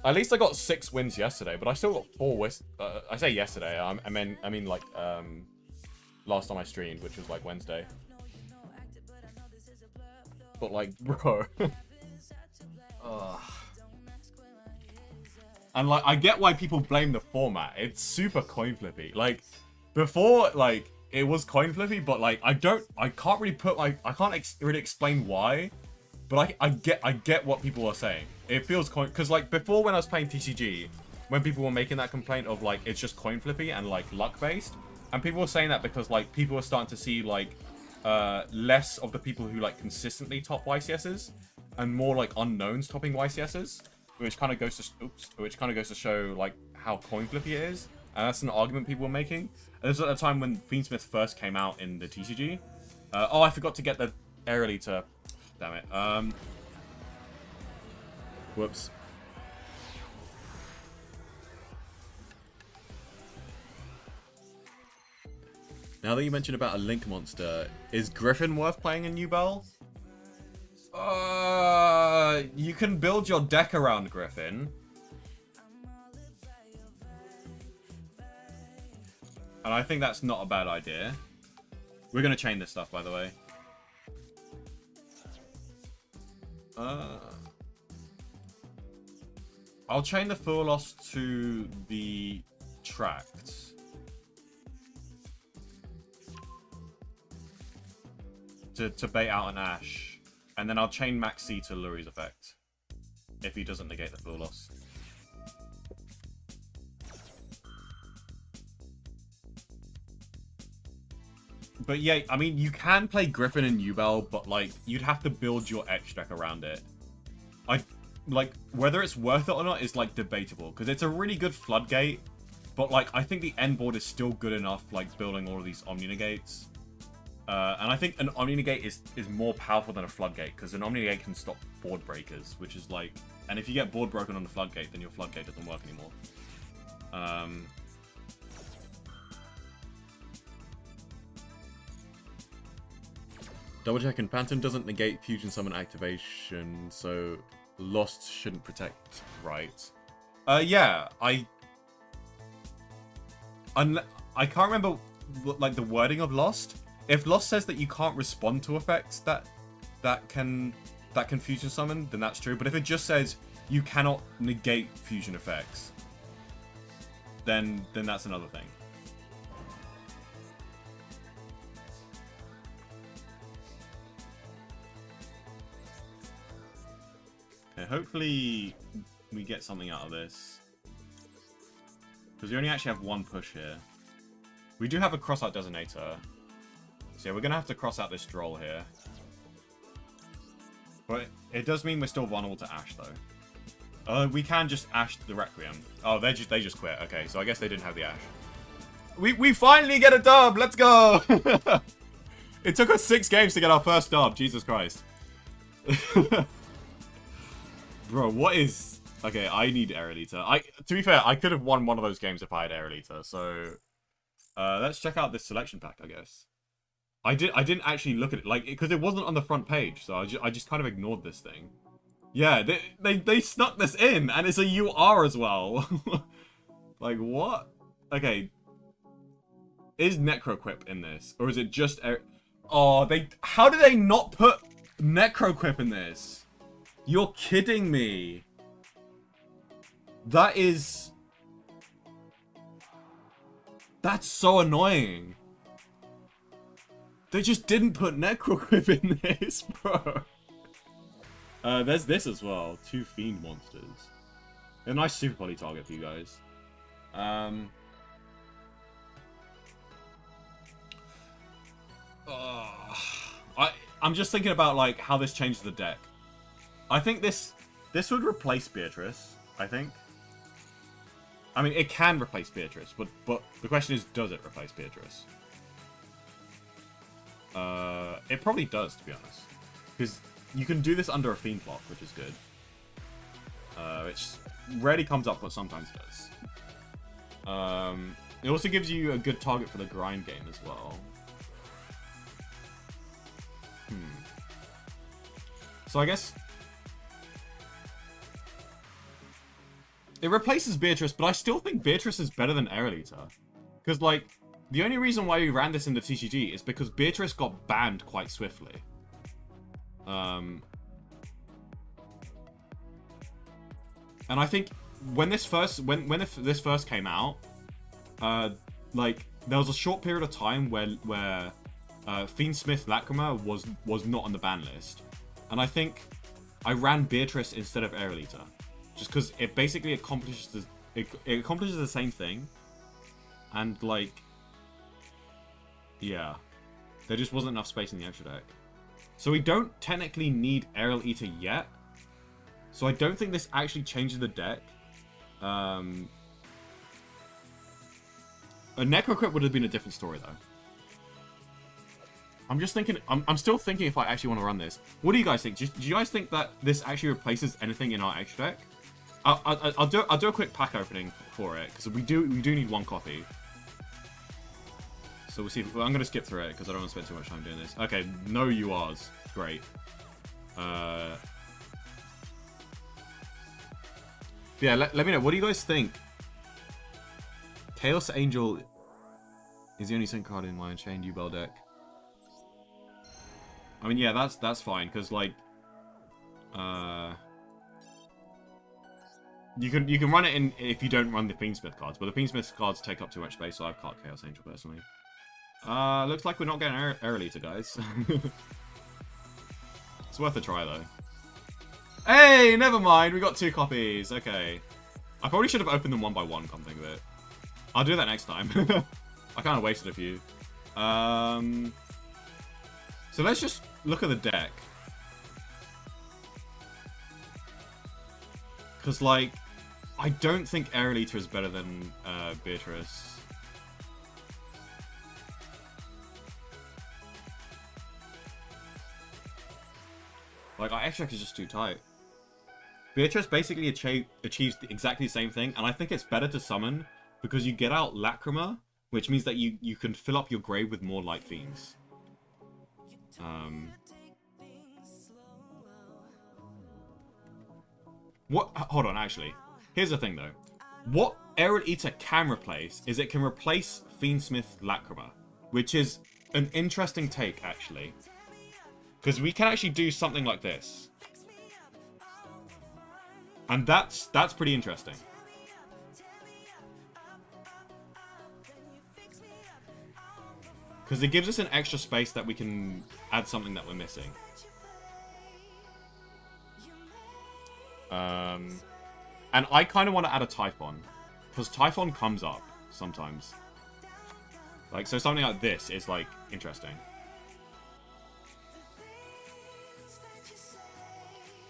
At least I got 6 wins yesterday, but I still got 4 wins. I say yesterday. I mean like last time I streamed, which was like Wednesday. But like, bro. And like, I get why people blame the format. It's super coin flippy. Like, before, like, it was coin flippy, but like, I can't really put like, I can't really explain why. But I get what people are saying. It feels coin, because like before when I was playing TCG, when people were making that complaint of like it's just coin flippy and like luck based, and people were saying that because like people were starting to see like less of the people who like consistently top YCSs and more like unknowns topping YCSs, which kind of goes to show like how coin flippy it is, and that's an argument people were making. And this was at a time when Fiendsmith first came out in the TCG. Oh, I forgot to get the aerially to. Damn it. Whoops. Now that you mentioned about a Link monster, is Griffin worth playing in Yubel? You can build your deck around Griffin. And I think that's not a bad idea. We're going to chain this stuff, by the way. I'll chain the Full Lost to the Tract. To bait out an Ash. And then I'll chain Maxi to Lurie's effect. If he doesn't negate the Full Lost. But yeah, I mean, you can play Griffin and Yubel, but like, you'd have to build your X deck around it. Like, whether it's worth it or not is like debatable, because it's a really good Floodgate, but like, I think the end board is still good enough, like, building all of these Omni Negates. And I think an Omni Negate is more powerful than a Floodgate, because an Omni Negate can stop board breakers, which is like, and if you get board broken on the Floodgate, then your Floodgate doesn't work anymore. Double checking, Phantom doesn't negate Fusion Summon activation, so Lost shouldn't protect, right? Yeah, I can't remember like the wording of Lost. If Lost says that you can't respond to effects that can Fusion Summon, then that's true. But if it just says you cannot negate fusion effects, then that's another thing. Okay, hopefully we get something out of this. Because we only actually have one push here. We do have a cross-out designator. So yeah, we're going to have to cross out this Droll here. But it does mean we're still vulnerable to Ash, though. We can just Ash the Requiem. Oh, they just quit. Okay, so I guess they didn't have the Ash. We finally get a dub! Let's go! It took us 6 games to get our first dub. Jesus Christ. Bro, what is... Okay, I need Aerolita. To be fair, I could have won one of those games if I had Aerolita, so... let's check out this selection pack, I guess. I didn't actually look at it, like, because it wasn't on the front page, so I just kind of ignored this thing. Yeah, they snuck this in, and it's a UR as well. Like, what? Okay. Is Necroquip in this? Or is it just... Oh, how did they not put Necroquip in this? You're kidding me. That's so annoying. They just didn't put Necroquip in this, bro. There's this as well. 2 Fiend monsters. A nice super poly target for you guys. I'm just thinking about like how this changes the deck. I think this would replace Beatrice, I think. I mean, it can replace Beatrice, but the question is, does it replace Beatrice? It probably does, to be honest. Because you can do this under a Fiend block, which is good. Which rarely comes up, but sometimes does. It also gives you a good target for the grind game as well. So I guess... It replaces Beatrice, but I still think Beatrice is better than Aerolita. Because, like, the only reason why we ran this into TCG is because Beatrice got banned quite swiftly. And I think when this first came out, like, there was a short period of time where Fiendsmith Lacrima was not on the ban list. And I think I ran Beatrice instead of Aerolita. Just because it basically accomplishes the same thing. And, like... Yeah. There just wasn't enough space in the extra deck. So we don't technically need Aerolita yet. So I don't think this actually changes the deck. A Necroquip would have been a different story, though. I'm just thinking... I'm still thinking if I actually want to run this. What do you guys think? Do you guys think that this actually replaces anything in our extra deck? I'll do a quick pack opening for it, because we do need one copy. So we'll see. I'm going to skip through it because I don't want to spend too much time doing this. Okay, no URs. Great. Yeah, let me know. What do you guys think? Chaos Angel is the only sync card in my Unchained Yubel deck. I mean, yeah, that's fine because like, you can run it in if you don't run the Fiendsmith cards, but the Fiendsmith cards take up too much space, so I've cut Chaos Angel personally. Looks like we're not getting early to guys. It's worth a try though. Hey, never mind. We got 2 copies. Okay. I probably should have opened them one by one, come think of it. I'll do that next time. I kind of wasted a few. So let's just look at the deck. Because, like, I don't think Aerolita is better than Beatrice. Like, our extract is just too tight. Beatrice basically achieves exactly the same thing, and I think it's better to summon because you get out Lacrima, which means that you can fill up your grave with more Light Fiends. What? Hold on, actually. Here's the thing, though. What Aerolita can replace is it can replace Fiendsmith Lacrima, which is an interesting take, actually. Because we can actually do something like this. And that's pretty interesting. Because it gives us an extra space that we can add something that we're missing. And I kind of want to add a Typhon. Because Typhon comes up sometimes. Like, so something like this is, like, interesting.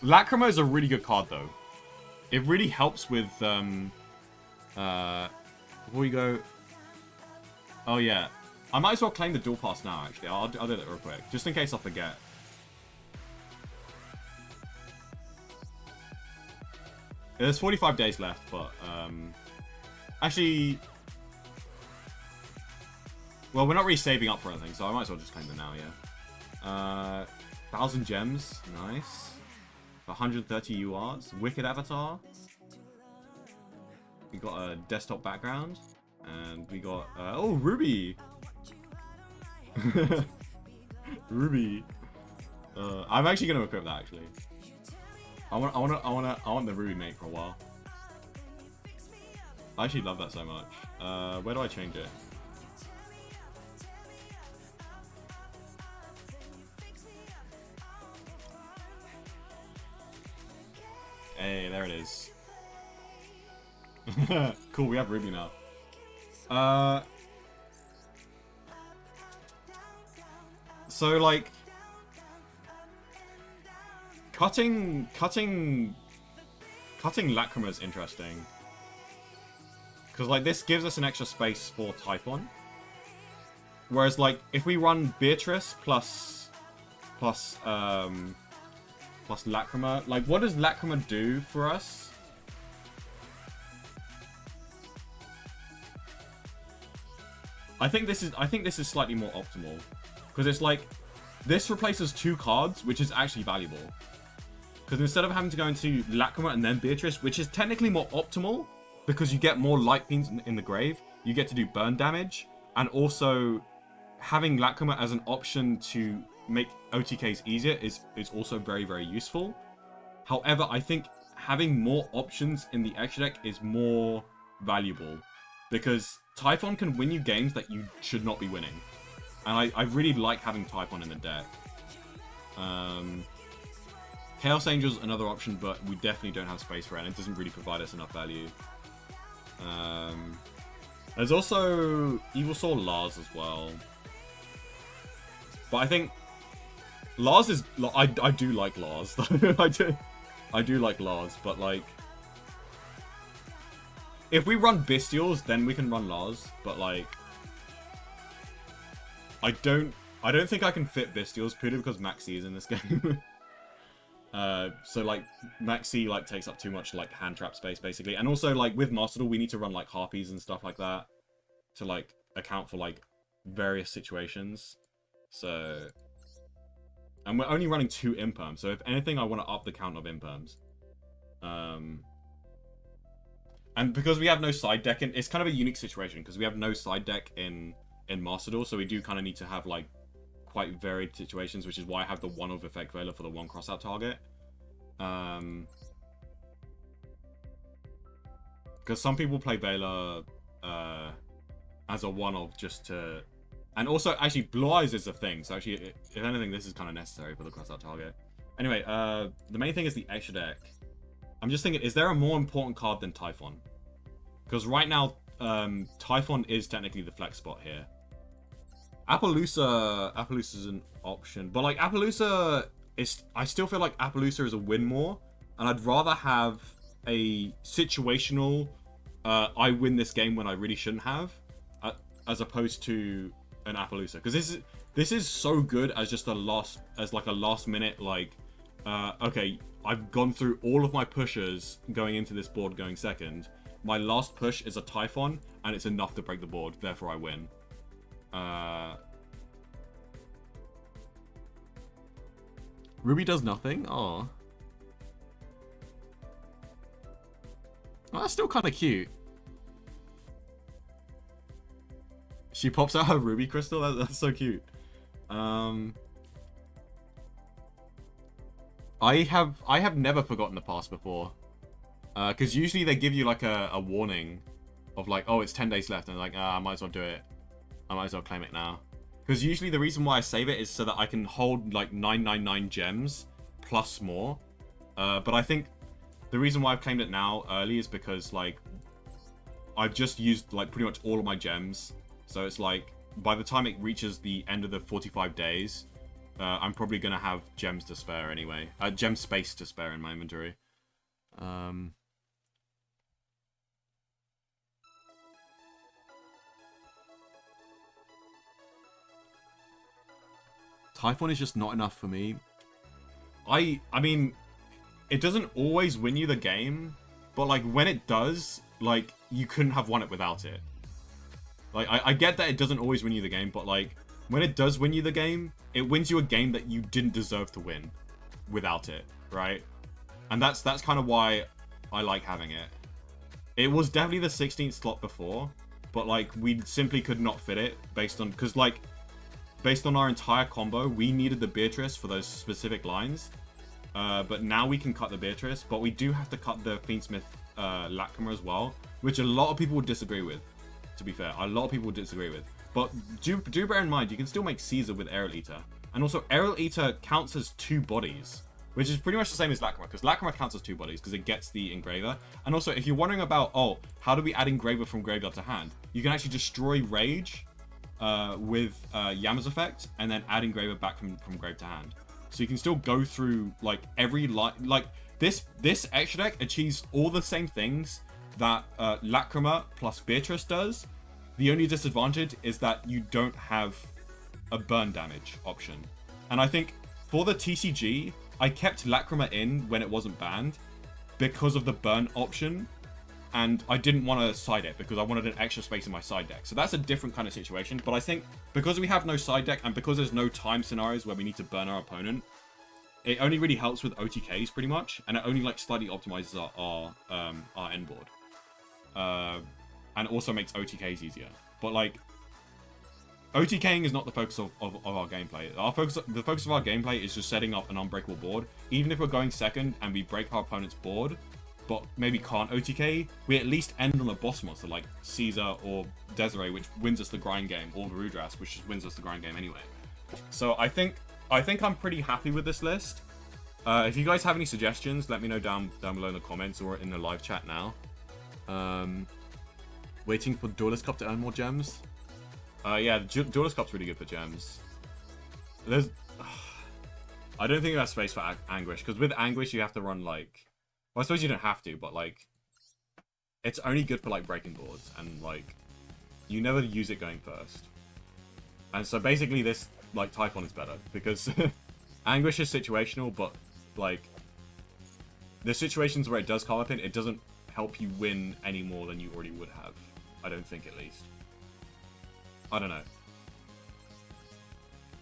Lacrima is a really good card, though. It really helps with, before we go... Oh, yeah. I might as well claim the dual pass now, actually. I'll do that real quick, just in case I forget. There's 45 days left, but, actually... Well, we're not really saving up for anything, so I might as well just claim them now, yeah. 1,000 gems. Nice. 130 URs. Wicked Avatar. We got a desktop background. And we got... oh, Ruby! Ruby. I'm actually going to equip that, actually. I want the Ruby mate for a while. I actually love that so much. Where do I change it? Hey, there it is. Cool, we have Ruby now. So, like... Cutting Lacrima is interesting. Because, like, this gives us an extra space for Typhon. Whereas, like, if we run Beatrice plus Lacrima, like, what does Lacrima do for us? I think this is slightly more optimal. Because it's like, this replaces 2 cards, which is actually valuable. Because instead of having to go into Lacrima and then Beatrice, which is technically more optimal, because you get more Light Fiends in the grave, you get to do burn damage, and also having Lacrima as an option to make OTKs easier is also very, very useful. However, I think having more options in the extra deck is more valuable, because Typhon can win you games that you should not be winning. And I really like having Typhon in the deck. Chaos Angel's another option, but we definitely don't have space for it, and it doesn't really provide us enough value. There's also Evil Soul Lars as well. But I think Lars is... I do like Lars. I do like Lars, but like... If we run Bestials, then we can run Lars, but like... I don't think I can fit Bestials, purely because Maxi is in this game. So like, Maxi like takes up too much like hand trap space, basically. And also like with Master Duel, we need to run like Harpies and stuff like that to like account for like various situations. So, and we're only running 2 imperms. So if anything, I want to up the count of imperms. And because we have no side deck, it's kind of a unique situation because we have no side deck in Master Duel, so we do kind of need to have like quite varied situations, which is why I have the 1-off effect Veiler for the 1 crossout target. Because some people play Veiler as a 1-off just to... And also, actually, Blue Eyes is a thing, so actually, if anything, this is kind of necessary for the crossout target. Anyway, the main thing is the extra deck. I'm just thinking, is there a more important card than Typhon? Because right now, Typhon is technically the flex spot here. Appaloosa's an option, but like Appaloosa is, I still feel like Appaloosa is a win more, and I'd rather have a situational, I win this game when I really shouldn't have, as opposed to an Appaloosa, because this is so good as just a last minute like, okay, I've gone through all of my pushes going into this board going second. My last push is a Typhon, and it's enough to break the board, therefore I win. Ruby does nothing? Oh. Well, that's still kind of cute. She pops out her ruby crystal? That's so cute. I have never forgotten the past before. Because usually they give you like a warning of like, oh, it's 10 days left, and like, I might as well do it. I might as well claim it now. Because usually the reason why I save it is so that I can hold like 999 gems plus more. But I think the reason why I've claimed it now early is because like I've just used like pretty much all of my gems. So it's like by the time it reaches the end of the 45 days, I'm probably going to have gems to spare anyway. Gem space to spare in my inventory. Typhon is just not enough for me. I mean, it doesn't always win you the game, but like when it does, like you couldn't have won it without it. Like I get that it doesn't always win you the game, but like when it does win you the game, it wins you a game that you didn't deserve to win without it, right? And that's kind of why I like having it. It was definitely the 16th slot before, but like we simply could not fit it based on, because like based on our entire combo, we needed the Beatrice for those specific lines. But now we can cut the Beatrice, but we do have to cut the Fiendsmith Lacrima as well, which a lot of people would disagree with, to be fair. A lot of people would disagree with. But do bear in mind, you can still make Caesar with Aerial Eater. And also, Aerial Eater counts as 2 bodies, which is pretty much the same as Lacrima, because Lacrima counts as 2 bodies, because it gets the Engraver. And also, if you're wondering about, oh, how do we add Engraver from graveyard to hand? You can actually destroy Rage with Yama's effect, and then add Engraver back from grave to hand. So you can still go through like every line. Like this extra deck achieves all the same things that Lacrima plus Beatrice does. The only disadvantage is that you don't have a burn damage option. And I think for the TCG, I kept Lacrima in when it wasn't banned because of the burn option. And I didn't want to side deck because I wanted an extra space in my side deck. So that's a different kind of situation. But I think because we have no side deck and because there's no time scenarios where we need to burn our opponent, it only really helps with OTKs pretty much. And it only like slightly optimizes our end board. And also makes OTKs easier. But like, OTKing is not the focus of our gameplay. The focus of our gameplay is just setting up an unbreakable board. Even if we're going second and we break our opponent's board, but maybe can't OTK, we at least end on a boss monster like Caesar or Desiree, which wins us the grind game, or Varudras, which wins us the grind game anyway. So I think I'm pretty happy with this list. If you guys have any suggestions, let me know down below in the comments or in the live chat now. Waiting for Duelist Cup to earn more gems. Yeah, the Duelist Cup's really good for gems. There's, I don't think there's space for Anguish, because with Anguish you have to run like, well, I suppose you don't have to, but like, it's only good for like breaking boards, and like, you never use it going first. And so basically this, like, Typhon is better, because Anguish is situational, but like, the situations where it does come up in, it doesn't help you win any more than you already would have. I don't think, at least. I don't know.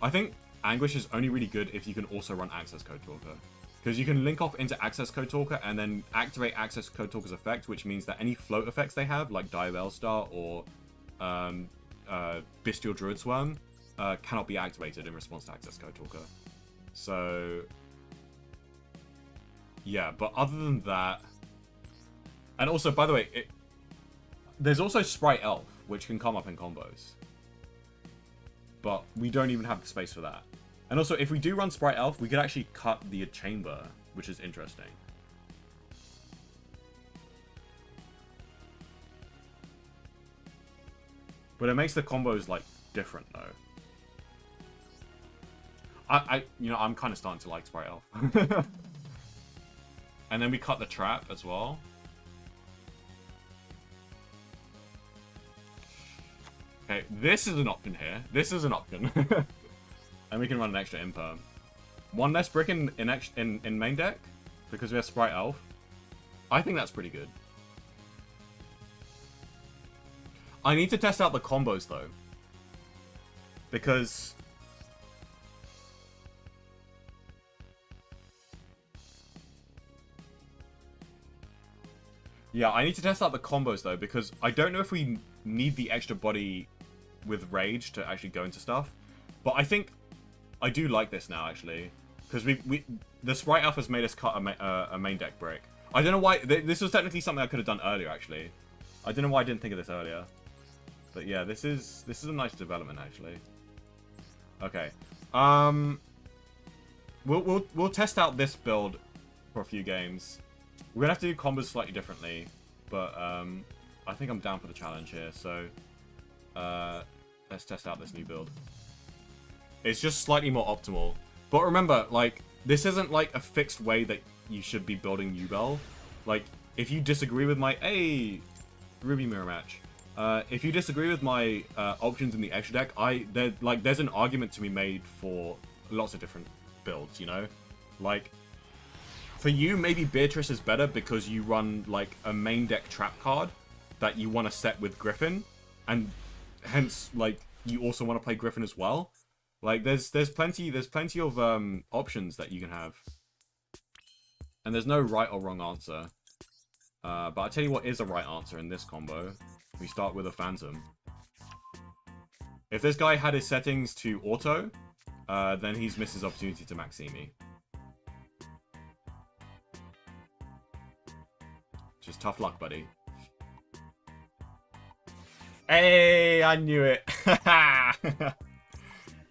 I think Anguish is only really good if you can also run Access Code Talker. Because you can link off into Access Code Talker and then activate Access Code Talker's effect, which means that any float effects they have, like Diabell Star or Bestial Druid Swarm, cannot be activated in response to Access Code Talker. So, yeah, but other than that... And also, by the way, there's also Sprite Elf, which can come up in combos. But we don't even have the space for that. And also, if we do run Sprite Elf, we could actually cut the chamber, which is interesting. But it makes the combos, like, different, though. I'm kind of starting to like Sprite Elf. And then we cut the trap as well. Okay, this is an option here. This is an option. And we can run an extra imperm. One less brick in main deck because we have Sprite Elf. I think that's pretty good. I need to test out the combos though. Because... Yeah, I need to test out the combos though, because I don't know if we need the extra body with Rage to actually go into stuff. But I think I do like this now, actually. Because the Sprite Elf has made us cut a main deck brick. I don't know why... This was technically something I could have done earlier, actually. I don't know why I didn't think of this earlier. But yeah, this is a nice development, actually. Okay. We'll test out this build for a few games. We're gonna have to do combos slightly differently, but I think I'm down for the challenge here. So let's test out this new build. It's just slightly more optimal. But remember, like, this isn't like a fixed way that you should be building Yubel. Like, if you disagree with my Ruby Mirror Match. If you disagree with my options in the extra deck, there's an argument to be made for lots of different builds, you know? Like, for you, maybe Beatrice is better because you run, like, a main deck trap card that you want to set with Griffin, and hence, like, you also want to play Griffin as well. Like, there's plenty of options that you can have. And there's no right or wrong answer. But I'll tell you what is a right answer in this combo. We start with a Phantom. If this guy had his settings to auto, then he's missed his opportunity to Maximi. Just tough luck, buddy. Hey, I knew it.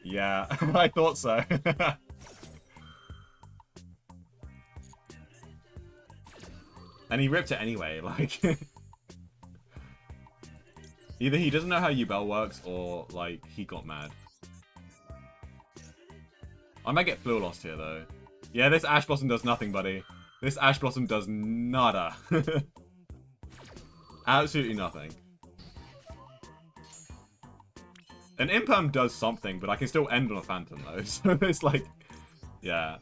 Yeah, I thought so. And he ripped it anyway, like... Either he doesn't know how Yubel works, or, like, he got mad. I might get Fluor lost here, though. Yeah, this Ash Blossom does nothing, buddy. This Ash Blossom does nada. Absolutely nothing. An Imperm does something, but I can still end on a Phantom, though. So it's like... Yeah.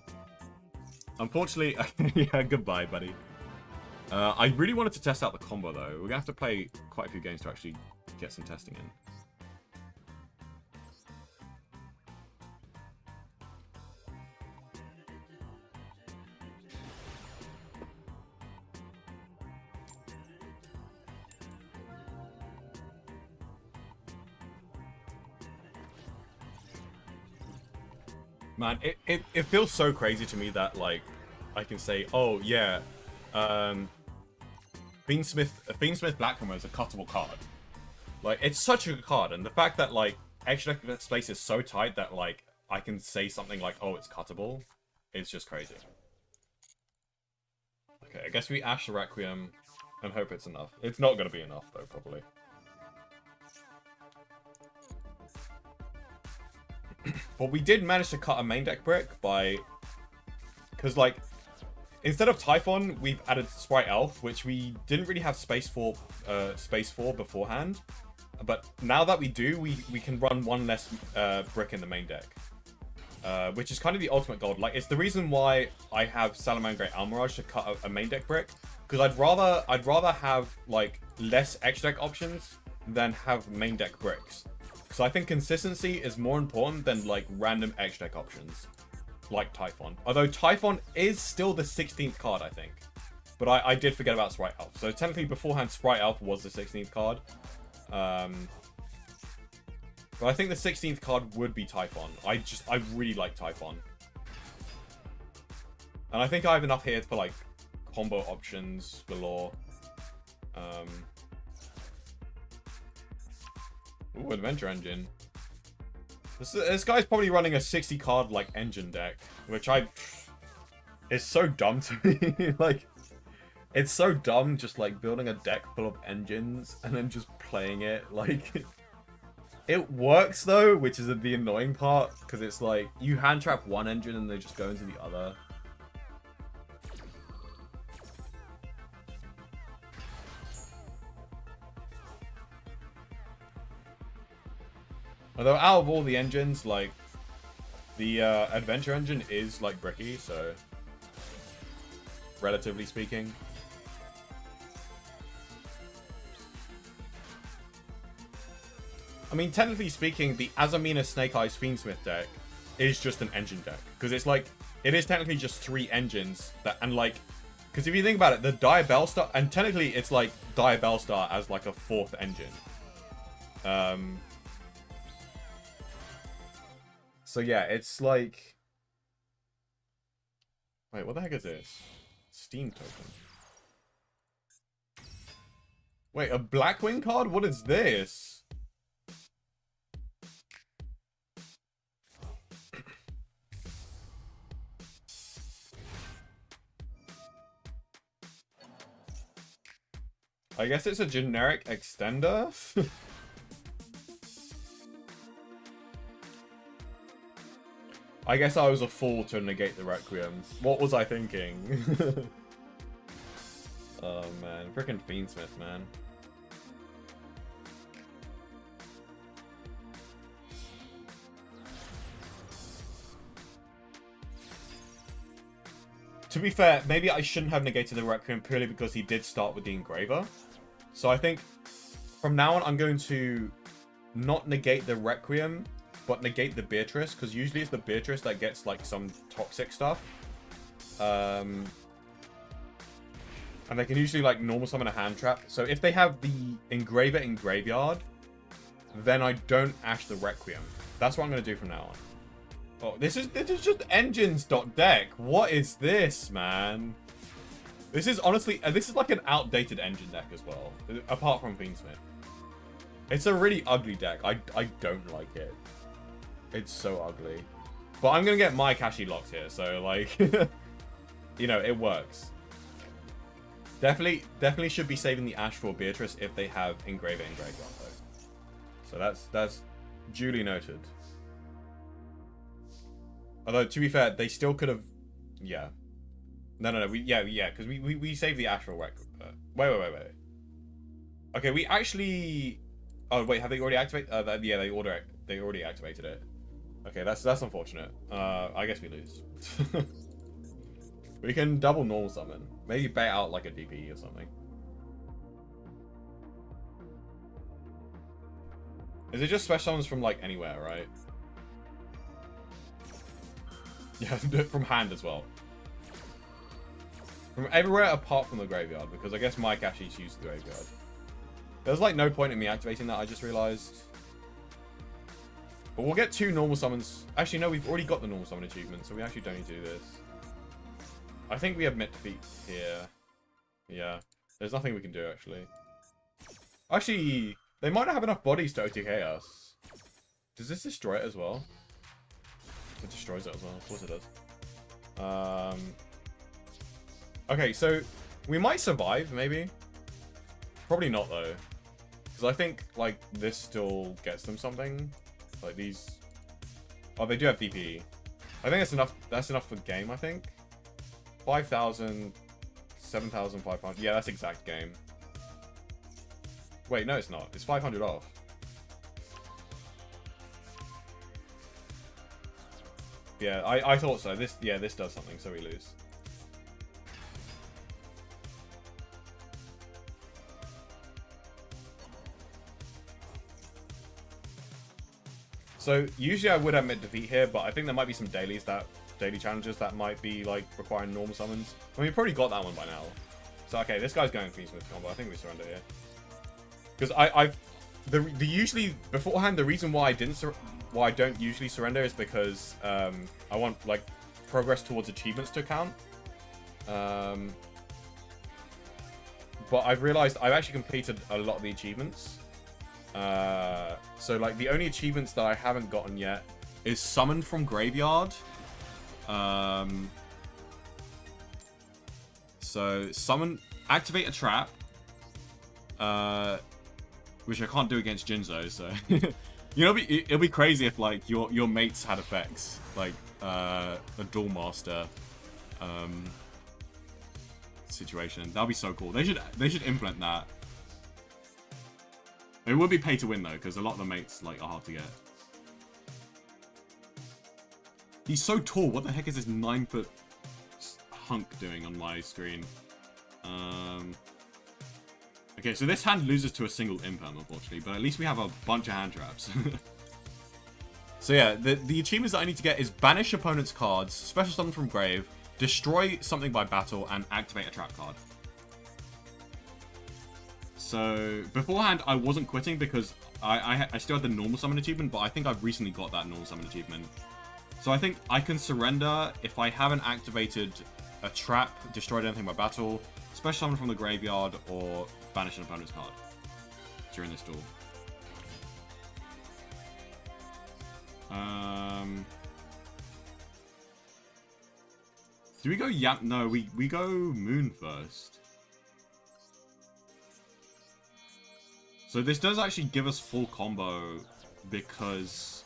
Unfortunately... Yeah, goodbye, buddy. I really wanted to test out the combo, though. We're going to have to play quite a few games to actually get some testing in. Man, it feels so crazy to me that, like, I can say, oh, yeah, Fiendsmith Black Hammer is a cuttable card. Like, it's such a good card, and the fact that, like, extra deck space is so tight that, like, I can say something like, oh, it's cuttable, it's just crazy. Okay, I guess we Ash the Requiem and hope it's enough. It's not going to be enough, though, probably. But we did manage to cut a main deck brick by... Because, like, instead of Typhon, we've added Sprite Elf, which we didn't really have space for beforehand. But now that we do, we can run one less brick in the main deck. Which is kind of the ultimate goal. Like, it's the reason why I have Salamangreat Almirage to cut a main deck brick. Because I'd rather have, like, less extra deck options than have main deck bricks. Because I think consistency is more important than, like, random edge deck options. Like Typhon. Although Typhon is still the 16th card, I think. But I did forget about Sprite Elf. So technically beforehand, Sprite Elf was the 16th card. But I think the 16th card would be Typhon. I really like Typhon. And I think I have enough here for, like, combo options galore. Ooh, Adventure Engine. This guy's probably running a 60 card, like, engine deck. Which it's so dumb to me. Like, it's so dumb just, like, building a deck full of engines and then just playing it. Like, it works, though, which is the annoying part. Because it's like, you hand trap one engine and they just go into the other. Although out of all the engines, like, the Adventure Engine is, like, bricky, so relatively speaking. I mean, technically speaking, the Azamina Snake Eyes Fiendsmith deck is just an engine deck. Because it's like, it is technically just 3 engines that, and like, because if you think about it, the Dire Bellstar, and technically it's like Dire Bellstar as like a 4th engine. So yeah, it's like... Wait, what the heck is this? Steam token. Wait, a Blackwing card? What is this? I guess it's a generic extender? I guess I was a fool to negate the Requiem. What was I thinking? Oh man, frickin' Fiendsmith, man. To be fair, maybe I shouldn't have negated the Requiem purely because he did start with the Engraver. So I think from now on I'm going to not negate the Requiem, but negate the Beatrice, because usually it's the Beatrice that gets like some toxic stuff. And they can usually like normal summon a hand trap. So if they have the Engraver in graveyard, then I don't Ash the Requiem. That's what I'm going to do from now on. Oh, this is just engines.deck. What is this, man? This is honestly, this is like an outdated engine deck as well, apart from Fiendsmith. It's a really ugly deck. I don't like it. It's so ugly. But I'm going to get my Kashi locked here, so like, you know, it works. Definitely should be saving the Ash for Beatrice if they have Engraver in graveyard though. So that's duly noted. Although, to be fair, they still could have... Yeah. No. Because we saved the Ash for Requiem. Wait. Okay, we actually... Oh, wait, have they already activated... yeah, they already activated it. Okay, that's unfortunate. I guess we lose. We can double normal summon. Maybe bait out like a DP or something. Is it just special summons from like anywhere, right? Yeah, from hand as well. From everywhere apart from the graveyard, because I guess my Kashi's used the graveyard. There's like no point in me activating that, I just realized. But we'll get 2 normal summons. Actually, no, we've already got the normal summon achievement, so we actually don't need to do this. I think we have Myth Defeat here. Yeah. There's nothing we can do, actually. Actually, they might not have enough bodies to OTK us. Does this destroy it as well? It destroys it as well. Of course it does. Okay, so we might survive, maybe. Probably not, though. Because I think, like, this still gets them something. Like, these... Oh, they do have DP. I think that's enough. That's enough for game, I think. 5,000... 7,500. Yeah, that's exact game. Wait, no, it's not. It's 500 off. Yeah, I thought so. This does something, so we lose. So usually I would admit defeat here, but I think there might be some daily challenges that might be like requiring normal summons. I mean, we probably got that one by now. So okay, this guy's going Fiends with combo. I think we surrender here. Because the usually beforehand the reason why I don't usually surrender is because I want like progress towards achievements to count. But I've realized I've actually completed a lot of the achievements. So like the only achievements that I haven't gotten yet is Summon from Graveyard. So activate a trap. Which I can't do against Jinzo, so you know it'll be crazy if like your mates had effects like a Duel Master situation. That'd be so cool. They should implement that. It would be pay to win though, because a lot of the mates like are hard to get. He's so tall. What the heck is this 9-foot hunk doing on my screen? Okay, so this hand loses to a single imperm, unfortunately, but at least we have a bunch of hand traps. So yeah, the achievements that I need to get is banish opponent's cards, special summon from grave, destroy something by battle, and activate a trap card. So beforehand, I wasn't quitting because I still had the normal summon achievement, but I think I've recently got that normal summon achievement. So I think I can surrender if I haven't activated a trap, destroyed anything by battle, special summon from the graveyard, or banish an opponent's card during this duel. Do we go No, we go Moon first. So this does actually give us full combo because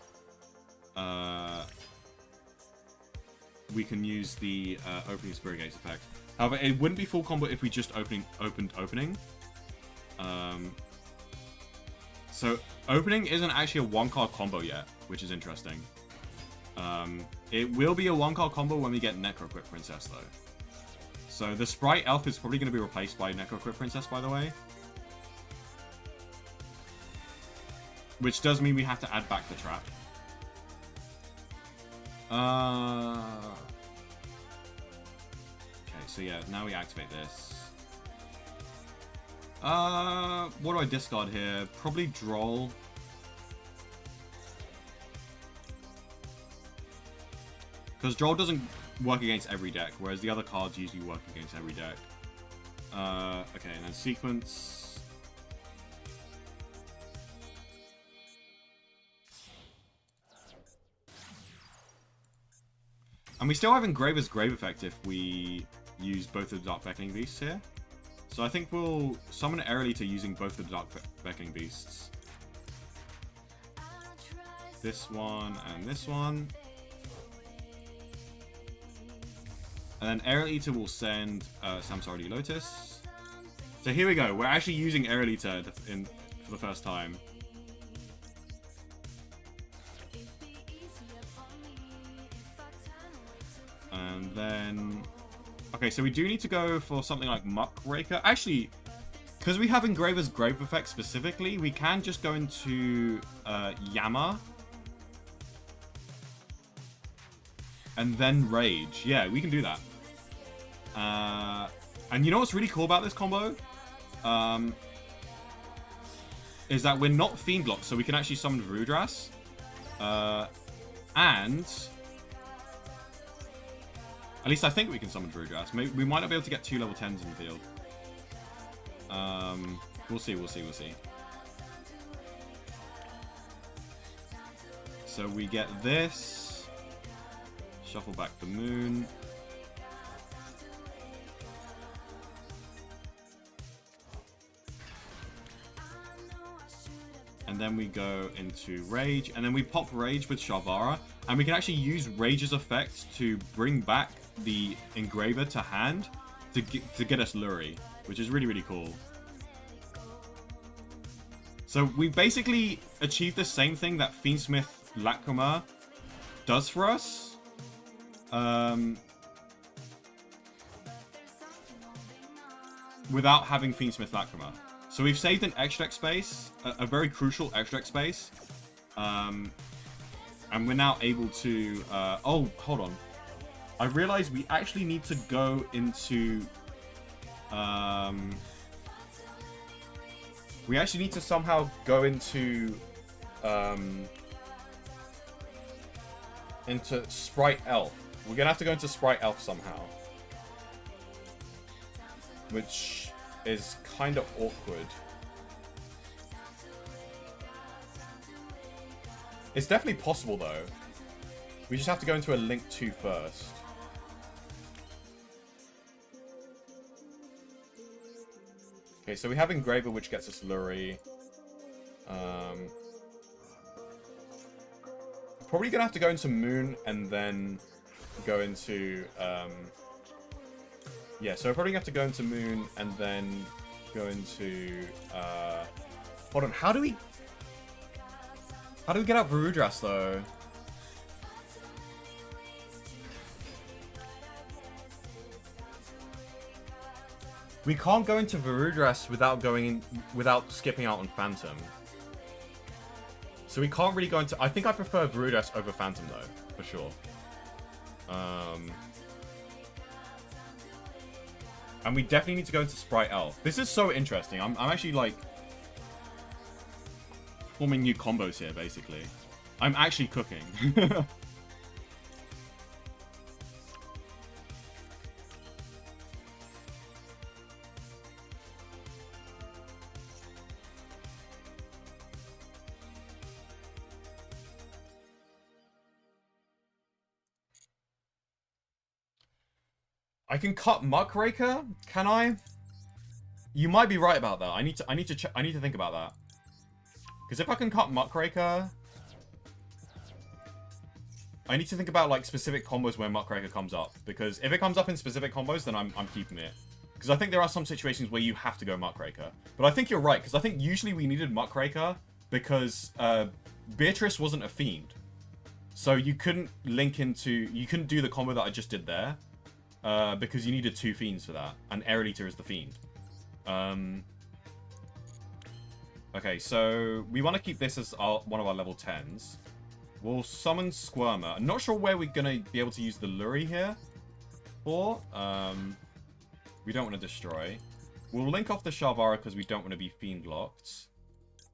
we can use the opening Spirit Gates effect. However, it wouldn't be full combo if we just opened opening. So opening isn't actually a 1-card combo yet, which is interesting. It will be a 1-card combo when we get Necro Crypt Princess though. So the Sprite Elf is probably going to be replaced by Necro Crypt Princess, by the way. Which does mean we have to add back the trap. Okay, so yeah, now we activate this. What do I discard here? Probably Droll. Because Droll doesn't work against every deck, whereas the other cards usually work against every deck. Okay, and then Sequence. And we still have Engraver's Grave effect if we use both of the Dark Beckoning Beasts here. So I think we'll summon Aerolita using both of the Dark Beckoning Beasts. This one and this one. And then Aerolita will send Samsardi Lotus. So here we go. We're actually using Aerolita for the first time. And then... Okay, so we do need to go for something like Muckraker. Actually, because we have Engraver's Grave effect specifically, we can just go into Yama. And then Rage. Yeah, we can do that. And you know what's really cool about this combo? Is that we're not Fiend locked, so we can actually summon Rudras. And... At least I think we can summon Rudras. We might not be able to get 2 level 10s in the field. We'll see. So we get this. Shuffle back the Moon. And then we go into Rage. And then we pop Rage with Sharvara. And we can actually use Rage's effect to bring back the Engraver to hand to get us Luri, which is really, really cool. So we basically achieved the same thing that Fiendsmith Lacrima does for us. Without having Fiendsmith Lacrima. So we've saved an extra deck space, a very crucial extra deck space. And we're now able to... oh, hold on. I realized we actually need to go into... we actually need to somehow go into Sprite Elf. We're gonna have to go into Sprite Elf somehow. Which is kind of awkward. It's definitely possible though. We just have to go into a Link 2 first. Okay, so we have Engraver, which gets us Lurie. Probably gonna have to go into Moon and then go into... yeah, so we're probably gonna have to go into Moon and then go into... hold on, how do we get out Varudras though? We can't go into Varudras without skipping out on Phantom. So we can't really go into... I think I prefer Varudras over Phantom though, for sure. And we definitely need to go into Sprite Elf. This is so interesting. I'm actually like forming new combos here, basically. I'm actually cooking. I can cut Muckraker, can I? You might be right about that. I need to think about that. Because if I can cut Muckraker, I need to think about like specific combos where Muckraker comes up. Because if it comes up in specific combos, then I'm keeping it. Because I think there are some situations where you have to go Muckraker. But I think you're right, because I think usually we needed Muckraker because Beatrice wasn't a Fiend. So you couldn't you couldn't do the combo that I just did there. Because you needed 2 Fiends for that. And Aerolita is the Fiend. Okay, so we want to keep this as one of our level 10s. We'll summon Squirmer. I'm not sure where we're going to be able to use the Lurie here for. We don't want to destroy. We'll link off the Sharvara because we don't want to be Fiend locked.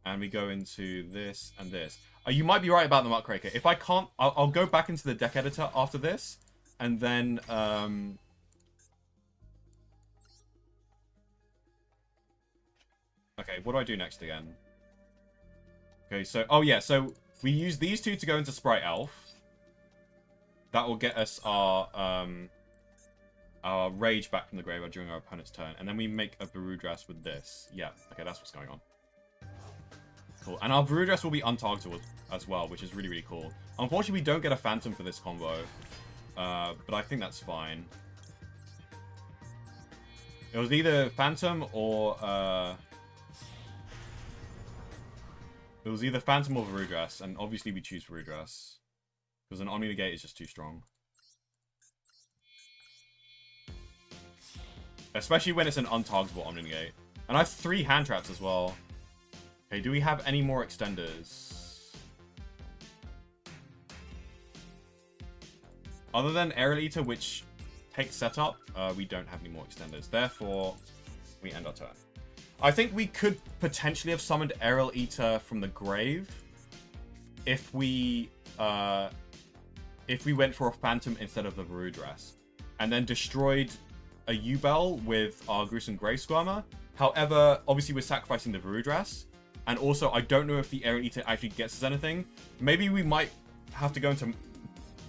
And we go into this and this. You might be right about the Muckraker. If I can't, I'll go back into the deck editor after this. And then, okay, what do I do next again? Okay, so, oh yeah, so we use these 2 to go into Sprite Elf. That will get us our Rage back from the graveyard during our opponent's turn. And then we make a Varudras with this. Yeah, okay, that's what's going on. Cool, and our Varudras will be untargetable as well, which is really, really cool. Unfortunately, we don't get a Phantom for this combo. But I think that's fine. It was either Phantom or it was either Phantom or Varudras, and obviously we choose Varudras because an Omni Negate is just too strong, especially when it's an untargetable Omni Negate. And I have 3 hand traps as well. Okay, do we have any more extenders? Other than Aerolita, which takes setup, we don't have any more extenders. Therefore, we end our turn. I think we could potentially have summoned Aerolita from the grave if we went for a Phantom instead of the Varudras, and then destroyed a Yubel with our Gruesome Grave Squirmer. However, obviously we're sacrificing the Varudras, and also I don't know if the Aerolita actually gets us anything. Maybe we might have to go into...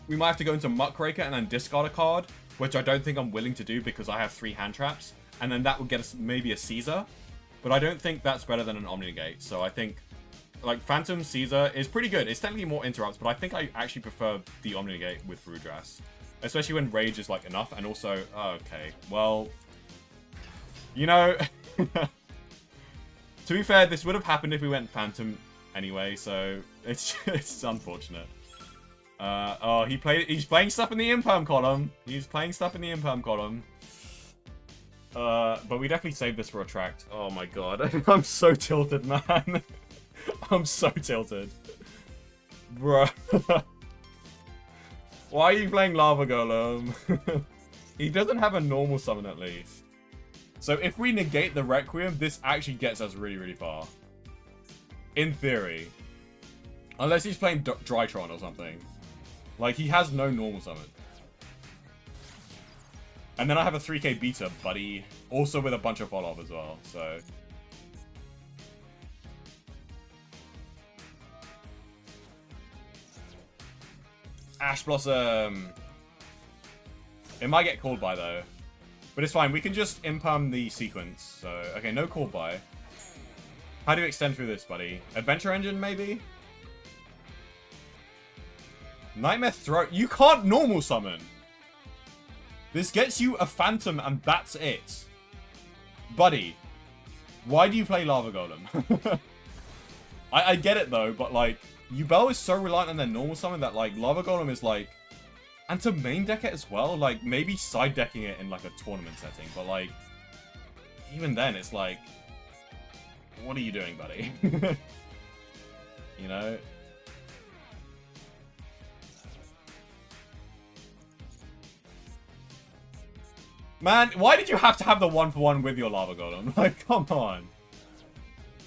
We might have to go into Muckraker and then discard a card, which I don't think I'm willing to do because I have 3 hand traps. And then that would get us maybe a Caesar. But I don't think that's better than an Omni Negate. So I think, like, Phantom Caesar is pretty good. It's technically more interrupts, but I think I actually prefer the Omni Negate with Varudras. Especially when Rage is, like, enough. And also, okay, well, you know, to be fair, this would have happened if we went Phantom anyway. So it's unfortunate. Oh, he's playing stuff in the Imperm column. He's playing stuff in the Imperm column. But we definitely saved this for Attract. Oh my god. I'm so tilted, man. I'm so tilted. Bruh. Why are you playing Lava Golem? He doesn't have a normal summon at least. So if we negate the Requiem, this actually gets us really, really far. In theory. Unless he's playing Drytron or something. Like, he has no normal summon. And then I have a 3k beta, buddy. Also with a bunch of follow-up as well, so... Ash Blossom! It might get called by, though. But it's fine, we can just imperm the sequence. So, okay, no call by. How do you extend through this, buddy? Adventure Engine, maybe? Nightmare Throat. You can't normal summon! This gets you a Phantom and that's it. Buddy, why do you play Lava Golem? I get it though, but like, Yubel is so reliant on their normal summon that like, Lava Golem is like... And to main deck it as well, like, maybe side decking it in like a tournament setting, but like... Even then, it's like... What are you doing, buddy? You know? Man, why did you have to have the 1-for-1 with your Lava Golem? Like, come on.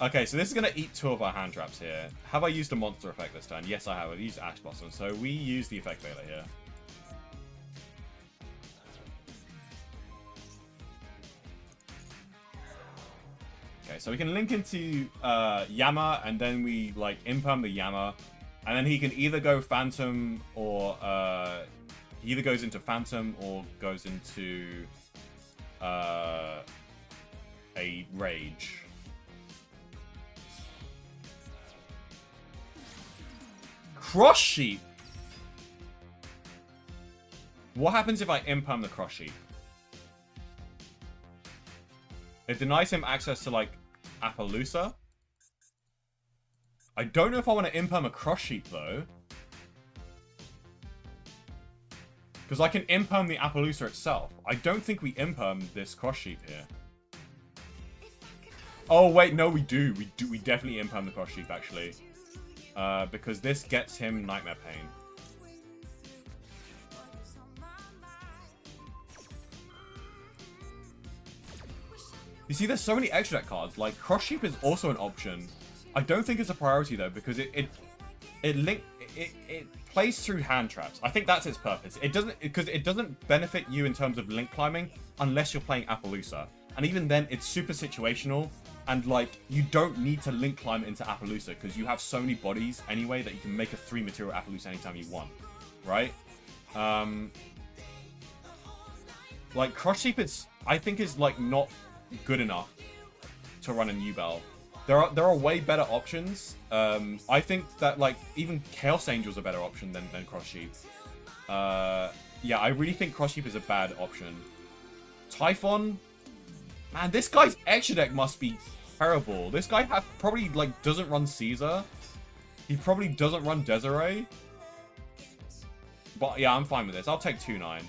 Okay, so this is going to eat 2 of our hand traps here. Have I used a monster effect this turn? Yes, I have. I've used Ash Blossom. So we use the effect failure here. Okay, so we can link into Yama, and then we, like, imperm the Yama. And then he can either go Phantom or... he either goes into Phantom or goes into... a Rage. Cross Sheep? What happens if I imperm the Cross Sheep? It denies him access to, like, Appaloosa. I don't know if I want to imperm a Cross Sheep, though. Because I can imperm the Appaloosa itself. I don't think we imperm this Cross Sheep here. Oh, wait, no, we do. We definitely imperm the Cross Sheep, actually. Because this gets him Nightmare Pain. You see, there's so many extra deck cards. Like, Cross Sheep is also an option. I don't think it's a priority, though, because it plays through hand traps. I think that's its purpose. It doesn't, because it doesn't benefit you in terms of link climbing unless you're playing Appaloosa. And even then, it's super situational. And, like, you don't need to link climb into Appaloosa because you have so many bodies anyway that you can make a 3-material Appaloosa anytime you want. Right? Like, Cross Sheep I think is, like, not good enough to run in Yubel. There are way better options. I think that, like, even Chaos Angel's a better option than Cross Sheep. Yeah, I really think Cross Sheep is a bad option. Typhon? Man, this guy's extra deck must be terrible. This guy probably, like, doesn't run Caesar. He probably doesn't run Desiree. But, yeah, I'm fine with this. I'll take 2-9.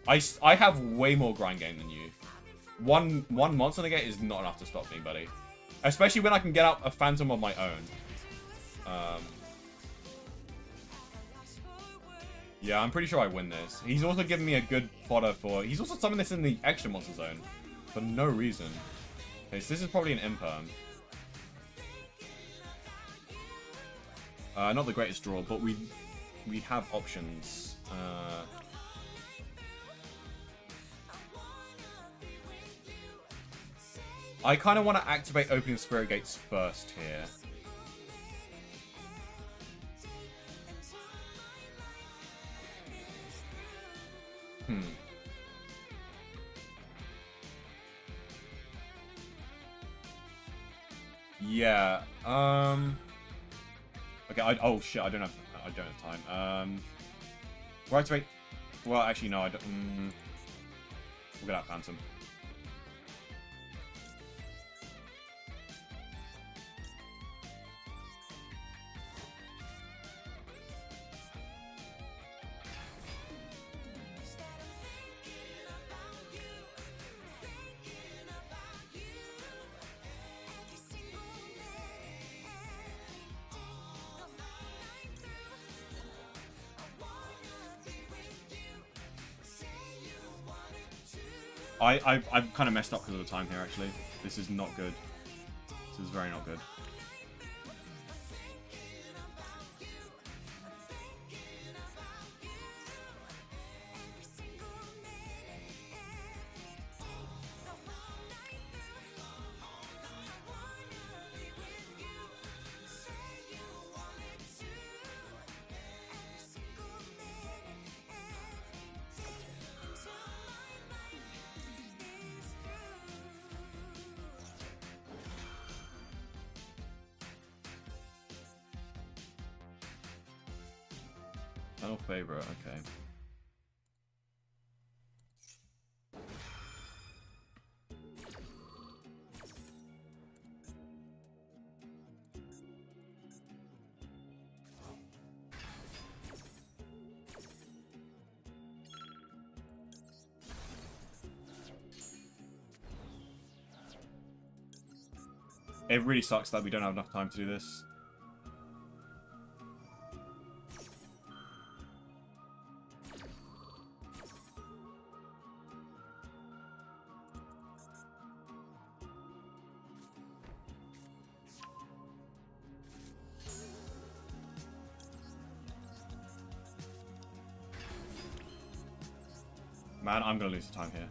I have way more grind game than you. One monster negate is not enough to stop me, buddy. Especially when I can get out a Phantom of my own. Yeah, I'm pretty sure I win this. He's also given me a good fodder for... He's also summoned this in the extra monster zone. For no reason. Okay, so this is probably an imperm. Not the greatest draw, but we have options. I kind of want to activate Opening Spirit Gates first here. Yeah. Okay. Oh shit! I don't have time. We'll activate. Well, actually, no. I don't. We'll get out Phantom. I've kind of messed up because of the time here, actually. This is not good. This is very not good. No favorite, okay. It really sucks that we don't have enough time to do this. Man, I'm gonna lose the time here.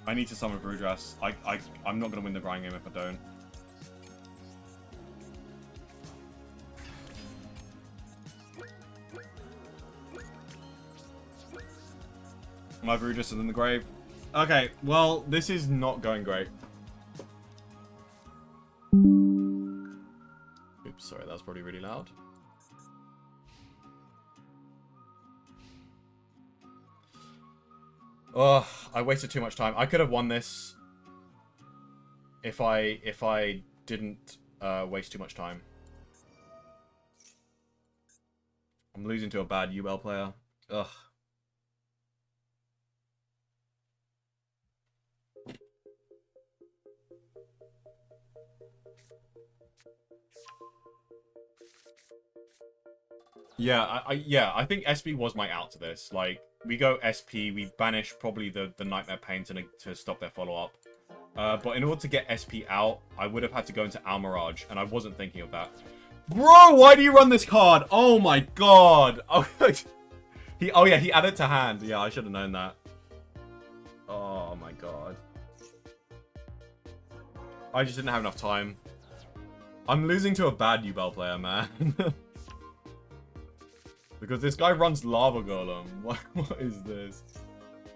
I need to summon Brewdress. I'm not gonna win the grind game if I don't. My Brewdress is in the grave. Okay, well, this is not going great. Oops, sorry, that was probably really loud. Oh, I wasted too much time. I could have won this if I didn't waste too much time. I'm losing to a bad Yubel player. Ugh. Yeah, I think SP was my out to this. Like, we go SP, we banish probably the Nightmare Pain to stop their follow-up. But in order to get SP out, I would have had to go into Almirage, and I wasn't thinking of that. Bro, why do you run this card? Oh my god! Oh, oh yeah, he added to hand. Yeah, I should have known that. Oh my god. I just didn't have enough time. I'm losing to a bad Yubel player, man. Because this guy runs Lava Golem. What is this?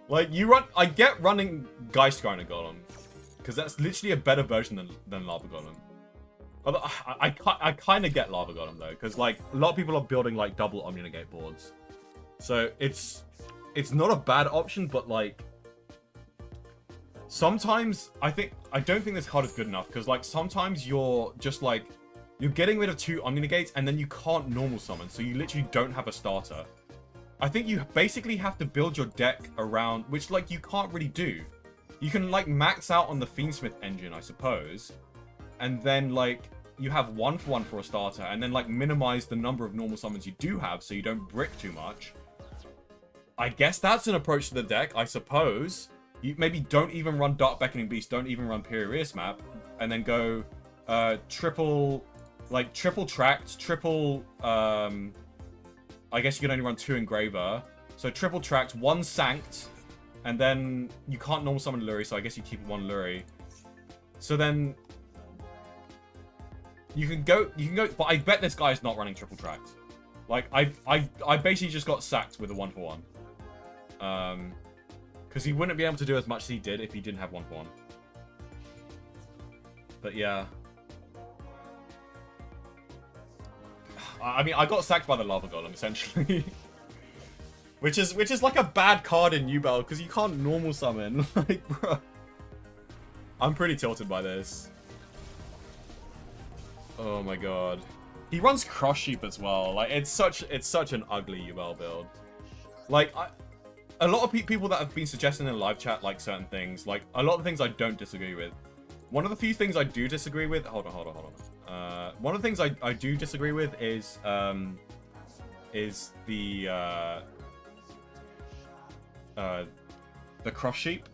Like, you run... I get running Geistgrinder Golem. Because that's literally a better version than Lava Golem. Although, I kind of get Lava Golem, though. Because, like, a lot of people are building, like, double Omni-Negate boards. So, it's not a bad option, but, like... Sometimes, I don't think this card is good enough. Because, like, sometimes you're just, like... You're getting rid of 2 Omni-Negates, and then you can't normal summon, so you literally don't have a starter. I think you basically have to build your deck around, which, like, you can't really do. You can, like, max out on the Fiendsmith engine, I suppose, and then, like, you have 1-for-1 for a starter, and then, like, minimize the number of normal summons you do have, so you don't brick too much. I guess that's an approach to the deck, I suppose. You maybe don't even run Dark Beckoning Beast, don't even run Pyrrheus map, and then go, triple tracked, triple, I guess you can only run 2 Engraver. So triple tracked, 1 Sanct, and then you can't normal summon Luri, so I guess you keep 1 Luri. So then you can go, but I bet this guy's not running triple tracked. Like, I basically just got sacked with a 1-for-1. Because he wouldn't be able to do as much as he did if he didn't have 1-for-1. But yeah. I mean, I got sacked by the Lava Golem, essentially. which is like a bad card in Yubel, because you can't normal summon. Like, bro. I'm pretty tilted by this. Oh my god. He runs Cross Sheep as well. Like, it's such an ugly Yubel build. Like, a lot of people that have been suggesting in live chat, like, certain things, like, a lot of things I don't disagree with. One of the few things I do disagree with... Hold on. One of the things I do disagree with is the Cross Sheep.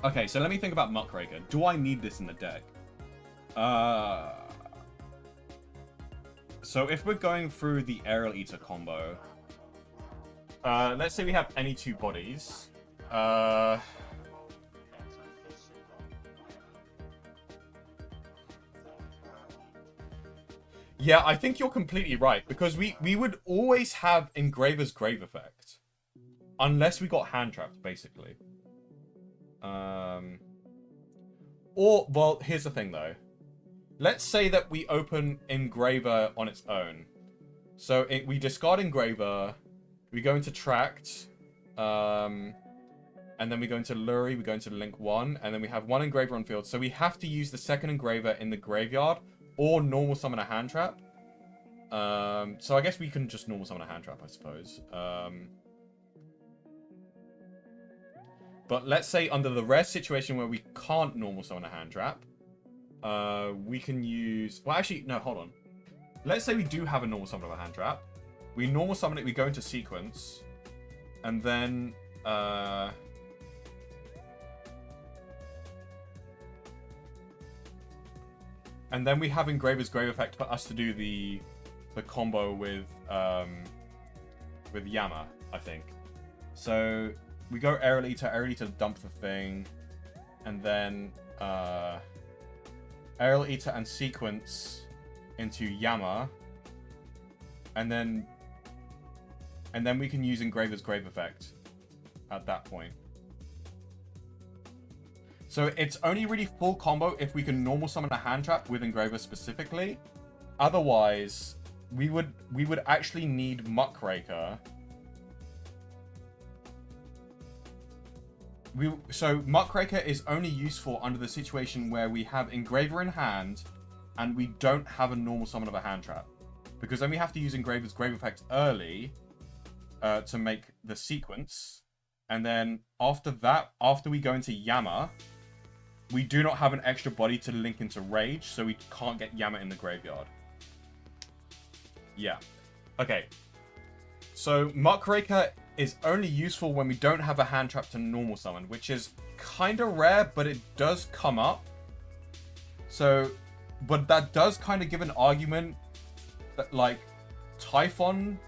Okay, so let me think about Muckraker. Do I need this in the deck? So if we're going through the Aerial Eater combo, let's say we have any two bodies. Yeah, I think you're completely right, because we would always have Engraver's Grave effect. Unless we got hand trapped, basically. Or, well, here's the thing, though. Let's say that we open Engraver on its own. So we discard Engraver, we go into Tract, and then we go into Lurie, we go into Link 1, and then we have one Engraver on field. So we have to use the second Engraver in the graveyard, or normal summon a hand trap. So I guess we can just normal summon a hand trap, I suppose. But let's say under the rare situation where we can't normal summon a hand trap, we can use... Well, actually, no, hold on. Let's say we do have a normal summon of a hand trap. We normal summon it, we go into sequence, and then... And then we have Engraver's Grave effect for us to do the combo with Yama, I think. So we go Aerial Eater dump the thing, and then Aerial Eater and sequence into Yama, and then we can use Engraver's Grave effect at that point. So it's only really full combo if we can normal summon a hand trap with Engraver specifically. Otherwise, we would actually need Muckraker. So Muckraker is only useful under the situation where we have Engraver in hand and we don't have a normal summon of a hand trap. Because then we have to use Engraver's Grave effect early to make the sequence. And then after that, after we go into Yama, we do not have an extra body to link into Rage, so we can't get Yama in the graveyard. Yeah. Okay. So Muckraker is only useful when we don't have a hand trap to normal summon, which is kind of rare, but it does come up. So, but that does kind of give an argument that, like, Typhon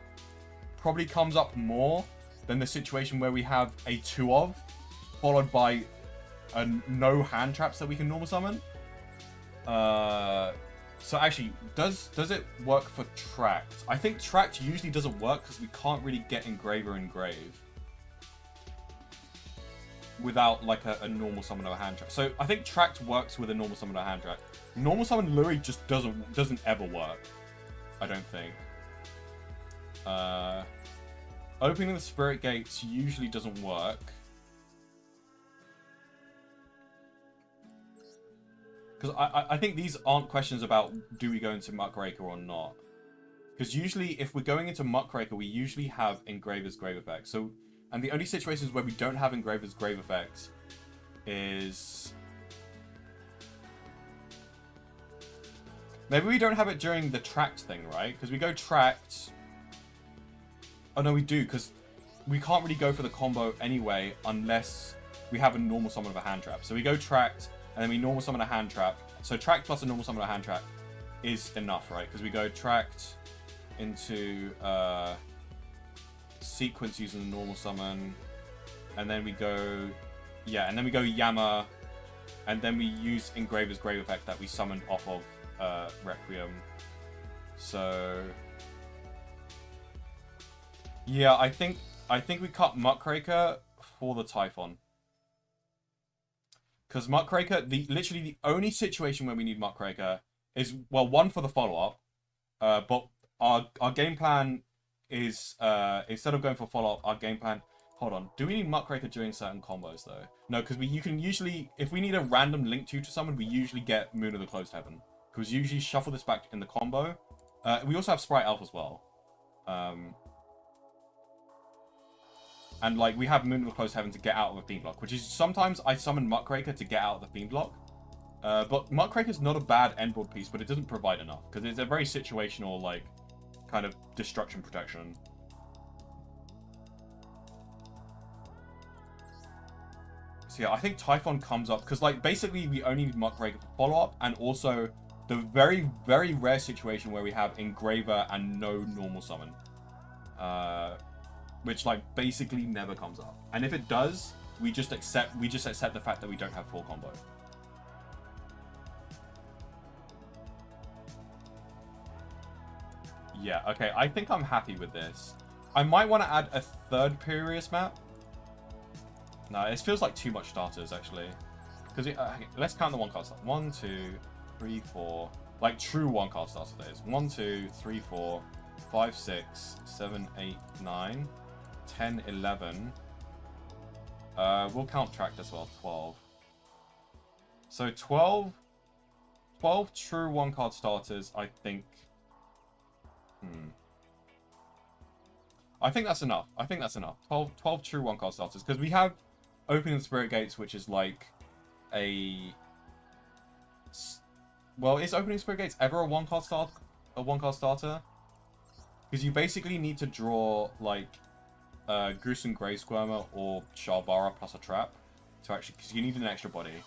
probably comes up more than the situation where we have a 2 of, followed by no hand traps that we can normal summon. So actually, does it work for Tract? I think Tract usually doesn't work because we can't really get Engraver Engrave without like a normal summon of a hand trap. So I think Tract works with a normal summon of a hand trap. Normal summon Lurie just doesn't ever work. I don't think. Opening the Spirit Gates usually doesn't work. Because I think these aren't questions about do we go into Muckraker or not. Because usually if we're going into Muckraker, we usually have Engraver's Grave effect. So, and the only situations where we don't have Engraver's Grave effect is... Maybe we don't have it during the Tract thing, right? Because we go Tract... Oh no, we do, because we can't really go for the combo anyway unless we have a normal summon of a hand trap. So we go Tract, and then we normal summon a hand trap. So Tract plus a normal summon of a hand trap is enough, right? Because we go Tract into sequence using the normal summon, and then we go... Yeah, and then we go Yama, and then we use Engraver's Grave effect that we summoned off of Requiem. So... Yeah, I think we cut Muckraker for the Typhon. Because Muckraker, literally the only situation where we need Muckraker is, well, one for the follow-up. But our game plan is, instead of going for follow-up, our game plan... Hold on. Do we need Muckraker during certain combos, though? No, because you can usually... If we need a random link to someone, we usually get Moon of the Closed Heaven. Because we usually shuffle this back in the combo. We also have Sprite Elf as well. And, like, we have Moon of the Closed Heaven to get out of a Fiend block. Which is, sometimes I summon Muckraker to get out of the Fiend block. But Muckraker's not a bad endboard piece, but it doesn't provide enough. Because it's a very situational, like, kind of destruction protection. So yeah, I think Typhon comes up. Because, like, basically we only need Muckraker for follow-up. And also the very, very rare situation where we have Engraver and no normal summon. Which, like, basically never comes up. And if it does, we just accept the fact that we don't have full combo. Yeah, okay, I think I'm happy with this. I might want to add a third Purius map. No, it feels like too much starters, actually. Because let's count the one-card starters. 1, 2, 3, 4. Like, true one-card starters, that is. 1, 2, 3, 4, 5, 6, 7, 8, 9, 10, 11. We'll count tracked as well, 12. So 12 true one-card starters, I think. I think that's enough. 12 true one-card starters. Because we have Opening Spirit Gates, which is like a... Well, is Opening Spirit Gates ever a one-card starter? Because you basically need to draw, like, Gruesome Grey Squirmer or Sharbara plus a trap to actually... Because you need an extra body.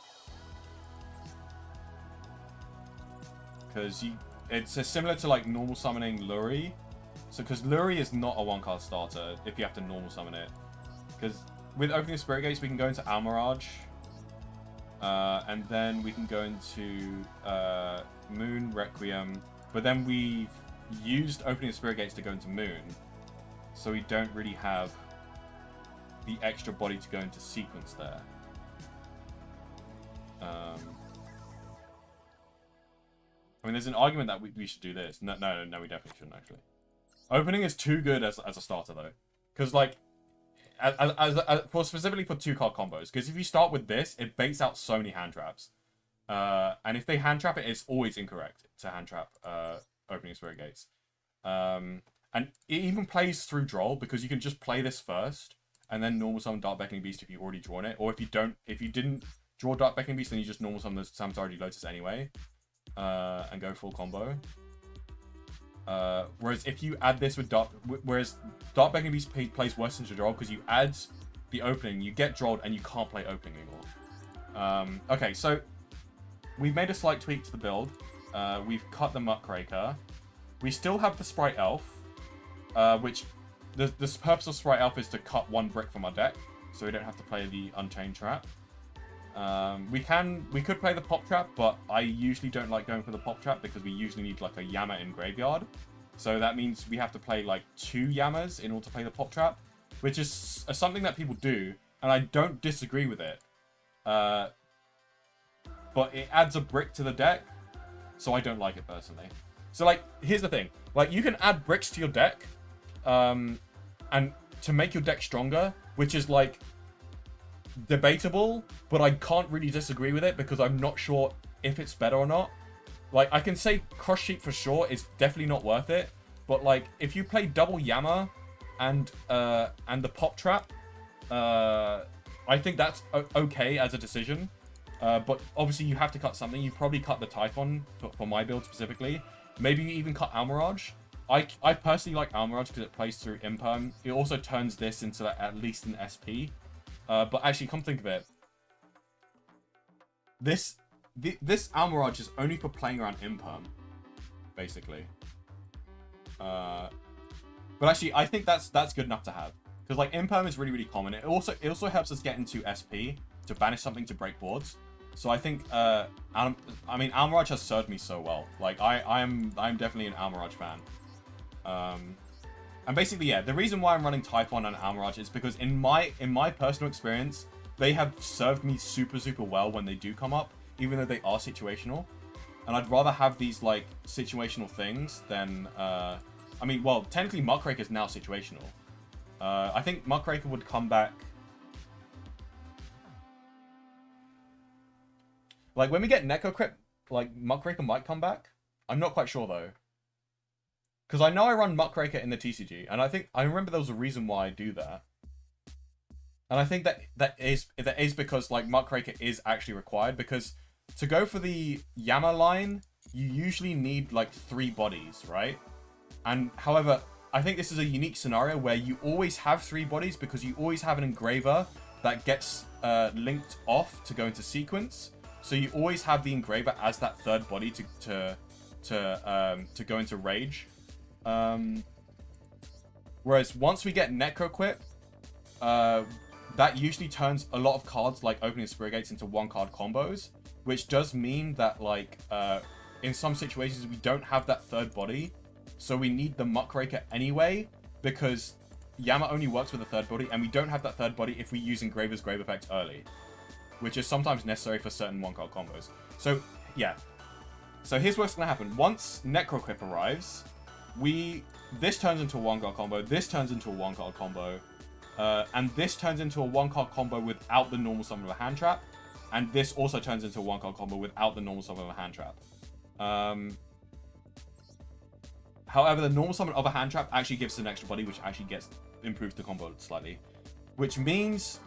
Because it's similar to, like, normal summoning Luri. So, because Luri is not a one-card starter if you have to normal summon it. Because with Opening Spirit Gates, we can go into Almirage. And then we can go into Moon, Requiem. But then we've used Opening Spirit Gates to go into Moon. So we don't really have the extra body to go into Sequence there. I mean, there's an argument that we should do this. No, we definitely shouldn't, actually. Opening is too good as a starter, though. Because, like, specifically for 2-card combos. Because if you start with this, it baits out so many hand traps. And if they hand trap it, it's always incorrect to hand trap Opening Spirit Gates. And it even plays through Droll, because you can just play this first, and then normal summon Dark Beckoning Beast if you've already drawn it. Or if you didn't draw Dark Beckoning Beast, then you just normal summon the Samsara Lotus anyway. And go full combo. Whereas if you add this with Dark Beckoning Beast plays worse into Droll, because you add the opening, you get Drolled, and you can't play opening anymore. Okay, so we've made a slight tweak to the build. We've cut the Muckraker. We still have the Sprite Elf, which the purpose of Sprite Elf is to cut 1 brick from our deck, so we don't have to play the Unchained Trap. We could play the Pop Trap, but I usually don't like going for the Pop Trap because we usually need like a Yama in graveyard. So that means we have to play like 2 Yamas in order to play the Pop Trap, which is something that people do, and I don't disagree with it. But it adds a brick to the deck, so I don't like it personally. So, like, here's the thing. Like, you can add bricks to your deck, and to make your deck stronger, which is, like, debatable, but I can't really disagree with it because I'm not sure if it's better or not. Like, I can say Cross Sheep for sure is definitely not worth it, but, like, if you play double Yama and the Pop Trap, I think that's okay as a decision. But obviously you have to cut something. You probably cut the Typhon for my build specifically. Maybe you even cut Almirage. I personally like Almirage because it plays through Imperm. It also turns this into at least an SP. But actually, come think of it. This Almirage is only for playing around Imperm, basically. But actually, I think that's good enough to have. Because like Imperm is really, really common. It also helps us get into SP to banish something to break boards. So I think Almirage has served me so well. Like I'm definitely an Almirage fan. And basically, yeah, the reason why I'm running Typhon and Almirage is because in my personal experience, they have served me super, super well when they do come up, even though they are situational. And I'd rather have these, like, situational things than, I mean, well, technically Muckraker is now situational. I think Muckraker would come back... Like, when we get Neko Crypt, like, Muckraker might come back. I'm not quite sure, though. Because I know I run Muckraker in the TCG, and I remember there was a reason why I do that. And I think that is because, like, Muckraker is actually required, because to go for the Yama line, you usually need, like, 3 bodies, right? And, however, I think this is a unique scenario where you always have 3 bodies because you always have an engraver that gets linked off to go into sequence. So you always have the engraver as that 3rd body to go into rage. Whereas once we get Necroquip, that usually turns a lot of cards like Opening Spirit Gates into 1-card combos, which does mean that, like, in some situations we don't have that 3rd body, so we need the Muckraker anyway, because Yama only works with a 3rd body, and we don't have that 3rd body if we use Engraver's Grave Effect early, which is sometimes necessary for certain 1-card combos. So, yeah. So here's what's going to happen. Once Necroquip arrives, this turns into a 1-card combo, this turns into a 1-card combo, and this turns into a 1-card combo without the normal summon of a hand trap, and this also turns into a 1-card combo without the normal summon of a hand trap. However, the normal summon of a hand trap actually gives an extra body, which actually improves the combo slightly. Which means,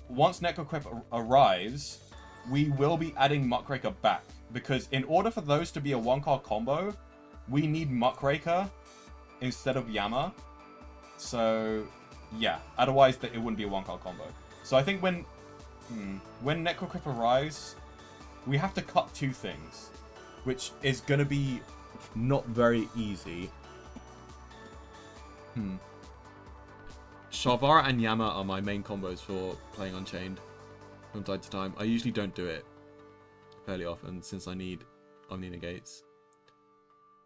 once Necroquip arrives, we will be adding Muckraker back. Because in order for those to be a 1-card combo, we need Muckraker instead of Yama. So, yeah. Otherwise, it wouldn't be a 1-card combo. So I think when Necroquip arrives, we have to cut 2 things. Which is going to be not very easy. Sharvara and Yama are my main combos for playing Unchained from time to time. I usually don't do it fairly often since I need Omni Negates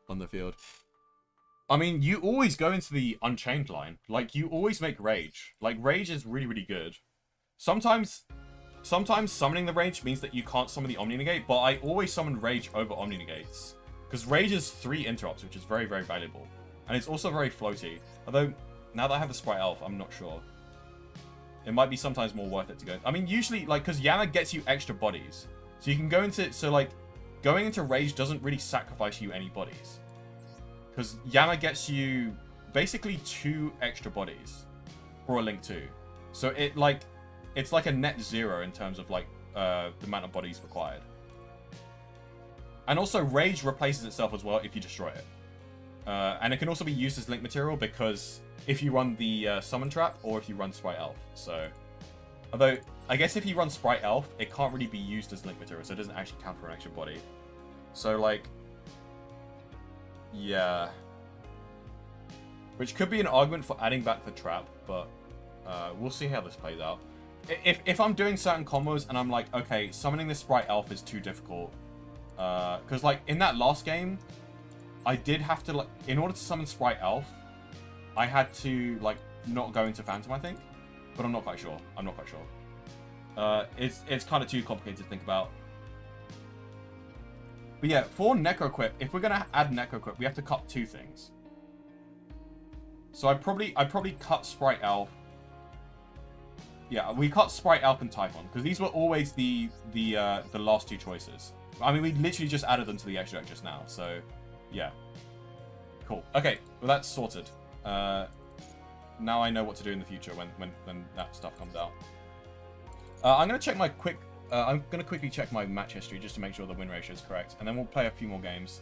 on the field. I mean, you always go into the Unchained line. Like, you always make Rage. Like, Rage is really, really good. Sometimes summoning the Rage means that you can't summon the Omni Negate, but I always summon Rage over Omni Negates. Because Rage is 3 interrupts, which is very, very valuable. And it's also very floaty. Although, now that I have the Sprite Elf, I'm not sure. It might be sometimes more worth it to go. I mean, usually, like, because Yama gets you extra bodies. So you can go into... So, like, going into Rage doesn't really sacrifice you any bodies. Because Yama gets you basically 2 extra bodies for a Link 2. So it's like a net 0 in terms of, like, the amount of bodies required. And also, Rage replaces itself as well if you destroy it. And it can also be used as Link material because if you run the Summon Trap or if you run Sprite Elf. So, although, I guess if you run Sprite Elf, it can't really be used as Link material, so it doesn't actually count for an extra body. So, like, yeah. Which could be an argument for adding back the trap, but we'll see how this plays out. If I'm doing certain combos and I'm like, okay, summoning the Sprite Elf is too difficult. Because, like, in that last game, I did have to, like, in order to summon Sprite Elf, I had to, like, not go into Phantom, I think. But I'm not quite sure. It's kind of too complicated to think about. But yeah, for Necroquip, if we're going to add Necroquip, we have to cut 2 things. So I'd probably cut Sprite Elf. Yeah, we cut Sprite Elf and Typhon, because these were always the last 2 choices. I mean, we literally just added them to the extra deck just now, so yeah. Cool. Okay, well that's sorted. Now I know what to do in the future when that stuff comes out. I'm gonna check my I'm gonna quickly check my match history just to make sure the win ratio is correct, and then we'll play a few more games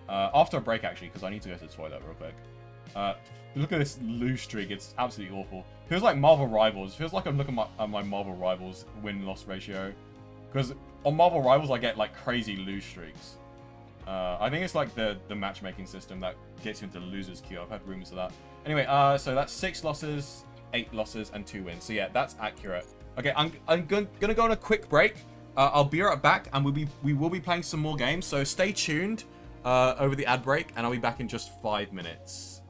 after a break actually, because I need to go to the toilet real quick. Look at this lose streak; it's absolutely awful. Feels like Marvel Rivals. Feels like I'm looking at my Marvel Rivals win-loss ratio, because on Marvel Rivals I get like crazy lose streaks. I think it's like the matchmaking system that gets you into the losers queue. I've heard rumors of that. Anyway, so that's 6 losses, 8 losses, and 2 wins. So yeah, that's accurate. Okay, I'm gonna go on a quick break. I'll be right back, and we will be playing some more games. So stay tuned over the ad break, and I'll be back in just 5 minutes.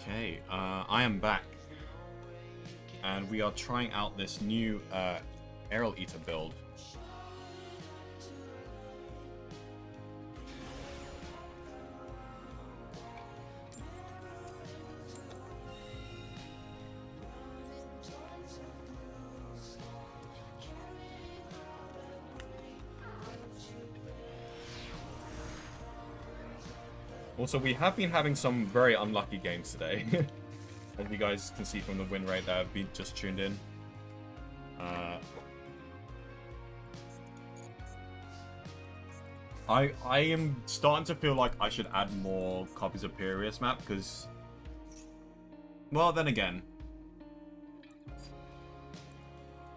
Okay, I am back. And we are trying out this new Aerial Eater build. Also, we have been having some very unlucky games today. As you guys can see from the win rate that have just tuned in. I am starting to feel like I should add more copies of Pirius map, because... Well, then again...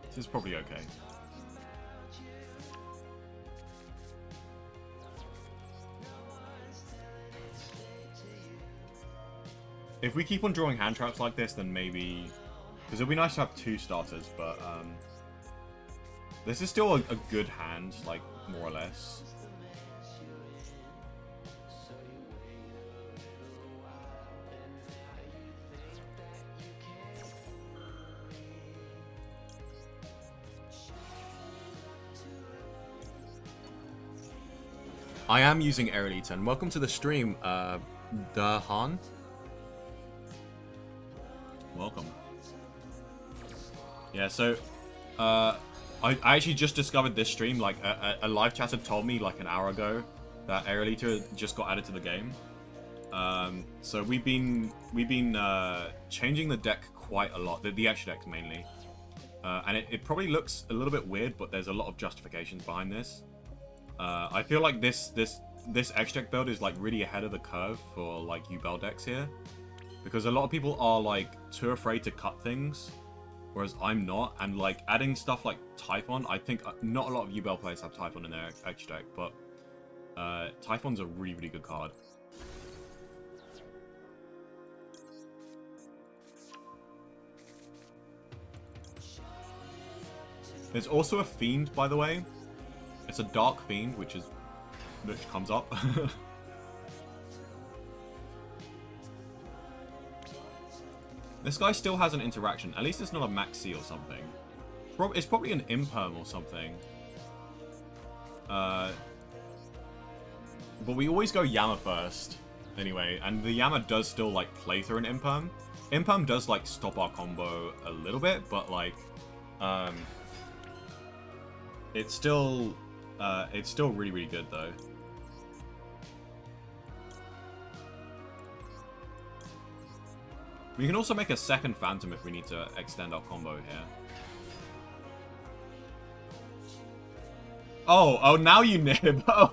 This is probably okay. If we keep on drawing hand traps like this, then maybe... Because it would be nice to have 2 starters, but... This is still a good hand, like, more or less. I am using Aerial Eater, and welcome to the stream, Dahan. Welcome. Yeah, so, I actually just discovered this stream, like, a live chat had told me, like, an hour ago, that Aerial Eater just got added to the game. So we've been changing the deck quite a lot, the extra deck mainly. And it probably looks a little bit weird, but there's a lot of justifications behind this. I feel like this extra deck build is, like, really ahead of the curve for, like, Yubel decks here. Because a lot of people are, like, too afraid to cut things, whereas I'm not. And, like, adding stuff like Typhon, I think not a lot of Yubel players have Typhon in their extra deck, but Typhon's a really, really good card. There's also a Fiend, by the way. It's a Dark Fiend, which comes up. This guy still has an interaction. At least it's not a Maxi or something. It's probably an Imperm or something. But we always go Yama first. Anyway, and the Yama does still, like, play through an Imperm. Imperm does, like, stop our combo a little bit, but, like, it's still really, really good, though. We can also make a second Phantom if we need to extend our combo here. Oh, now you nib. Oh.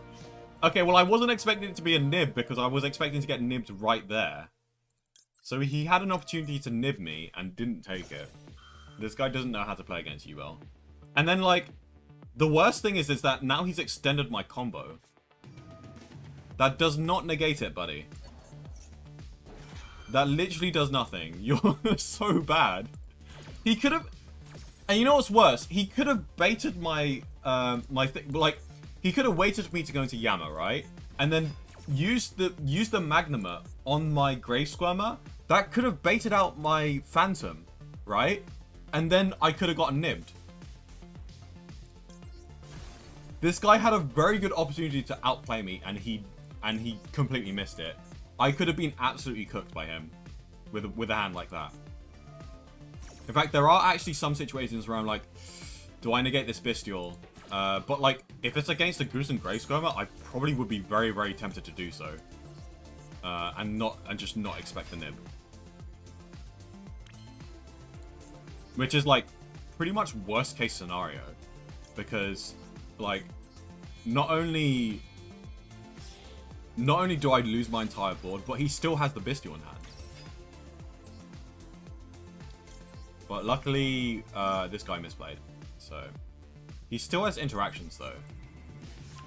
Okay, well, I wasn't expecting it to be a nib because I was expecting to get nibbed right there. So he had an opportunity to nib me and didn't take it. This guy doesn't know how to play against you well. And then, like, the worst thing is that now he's extended my combo. That does not negate it, buddy. That literally does nothing. You're so bad. He could have... And you know what's worse? He could have baited my... Like, he could have waited for me to go into Yama, right? And then used the Magnuma on my Grave Squirmer. That could have baited out my Phantom, right? And then I could have gotten nibbed. This guy had a very good opportunity to outplay me, and he completely missed it. I could have been absolutely cooked by him with a hand like that. In fact, there are actually some situations where I'm like, do I negate this Bestial? But, like, if it's against a Goose and Grey Skirmer, I probably would be very, very tempted to do so. And just not expect the nib. Which is, like, pretty much worst case scenario. Because, like, not only do I lose my entire board, but he still has the Bestial in hand. But luckily, this guy misplayed. So, he still has interactions, though.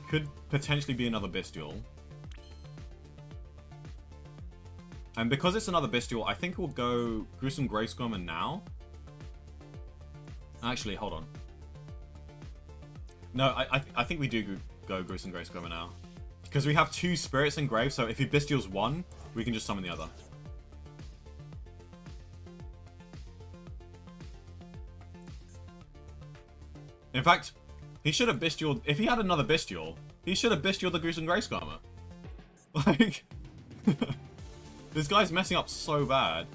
Could potentially be another Bestial. And because it's another Bestial, I think we'll go Gruesome Grey Skirmer now. Actually, hold on. No, I think we do go Gruesome Grey Skirmer now. Because we have 2 spirits in grave, so if he Bestials one, we can just summon the other. In fact, he should have bestialed... If he had another bestial, he should have bestialed the Gruesome Grace Karma. Like... This guy's messing up so bad.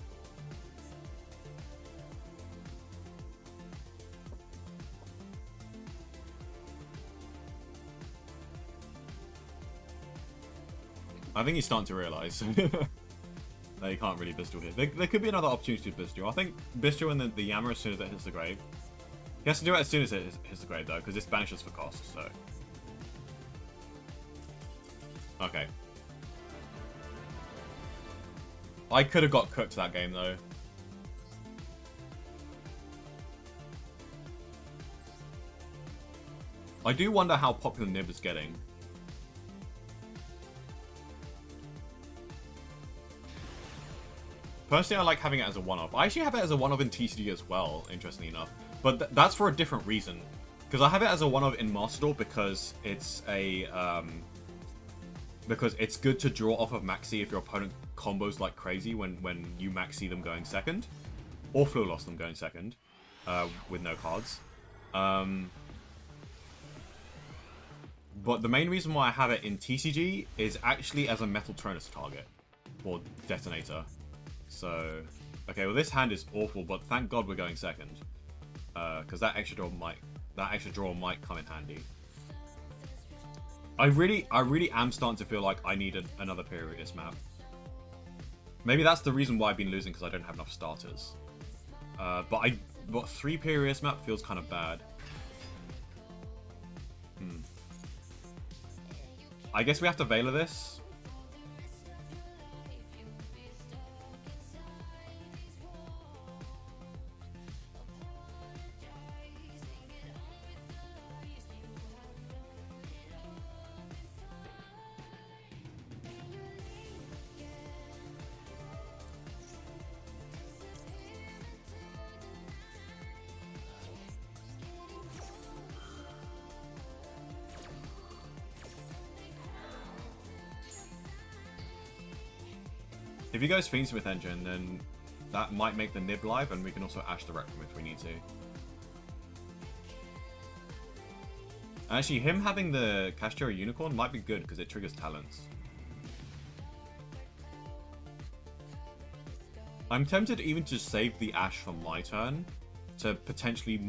I think he's starting to realise that he can't really bestial here. There could be another opportunity to bestial. I think bestial in the Yammer as soon as it hits the grave. He has to do it as soon as it hits the grave though, because this banishes for cost, so... Okay. I could have got cooked that game though. I do wonder how popular Nib is getting. Personally, I like having it as a one-off. I actually have it as a one-off in TCG as well, interestingly enough. But that's for a different reason. Because I have it as a one-off in Master Duel because it's a... because it's good to draw off of Maxi if your opponent combos like crazy when you Maxi them going second. Or Flow Loss them going second. With no cards. But the main reason why I have it in TCG is actually as a Metal Tronus target. Or Detonator. So, okay, well this hand is awful, but thank God we're going second, because that extra draw might come in handy. I really am starting to feel like I need another Perius map. Maybe that's the reason why I've been losing, because I don't have enough starters. But 3 Perius map feels kind of bad. I guess we have to Veiler this. If he goes Fiendsmith Engine, then that might make the Nib live, and we can also Ash the Requiem if we need to. Actually, him having the Castro Unicorn might be good, because it triggers talents. I'm tempted even to save the Ash for my turn, to potentially give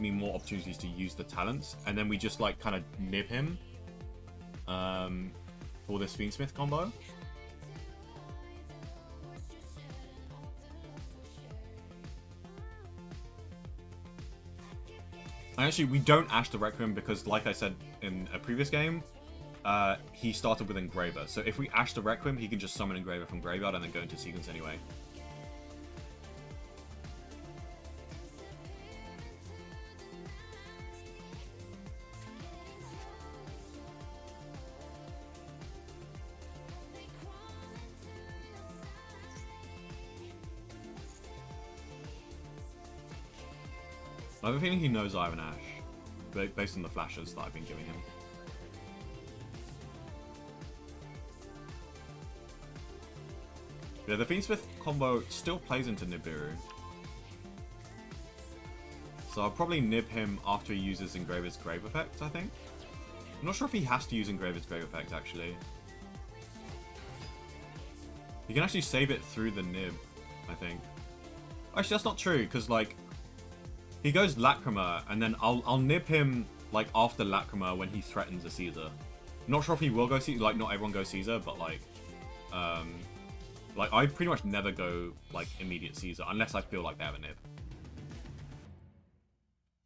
me more opportunities to use the talents, and then we just like kind of nib him. For this Fiendsmith combo. And actually, we don't Ash the Requiem because, like I said in a previous game, he started with Engraver. So if we Ash the Requiem, he can just summon Engraver from Graveyard and then go into sequence anyway. I have a feeling he knows I have an Ash, based on the flashes that I've been giving him. Yeah, the Fiendsmith combo still plays into Nibiru. So I'll probably nib him after he uses Engraver's Grave Effect, I think. I'm not sure if he has to use Engraver's Grave Effect, actually. You can actually save it through the nib, I think. Actually, that's not true, because, like, he goes Lacrima, and then I'll nib him, like, after Lacrima when he threatens a Caesar. Not sure if he will go Caesar, like, not everyone goes Caesar, but, like, I pretty much never go, like, immediate Caesar, unless I feel like they have a nib.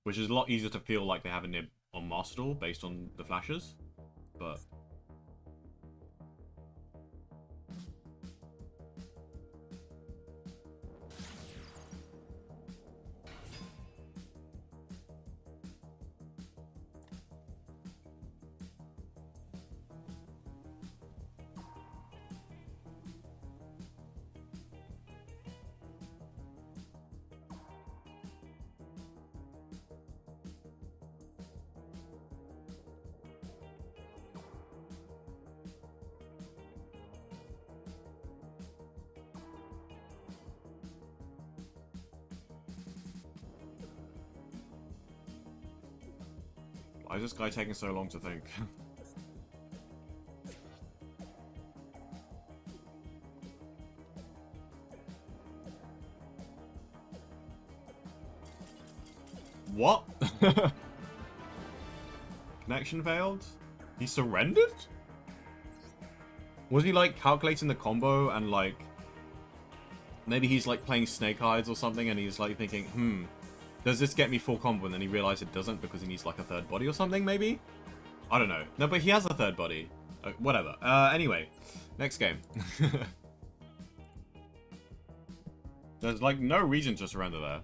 Which is a lot easier to feel like they have a nib on Master Duel, based on the flashes, but... Why is this guy taking so long to think? What? Connection failed? He surrendered? Was he like calculating the combo and like maybe he's like playing Snake Eyes or something and he's like thinking, does this get me full combo? And then he realized it doesn't because he needs like a third body or something maybe? I don't know. No, but he has a third body. Whatever. Anyway, next game. There's like no reason to surrender there.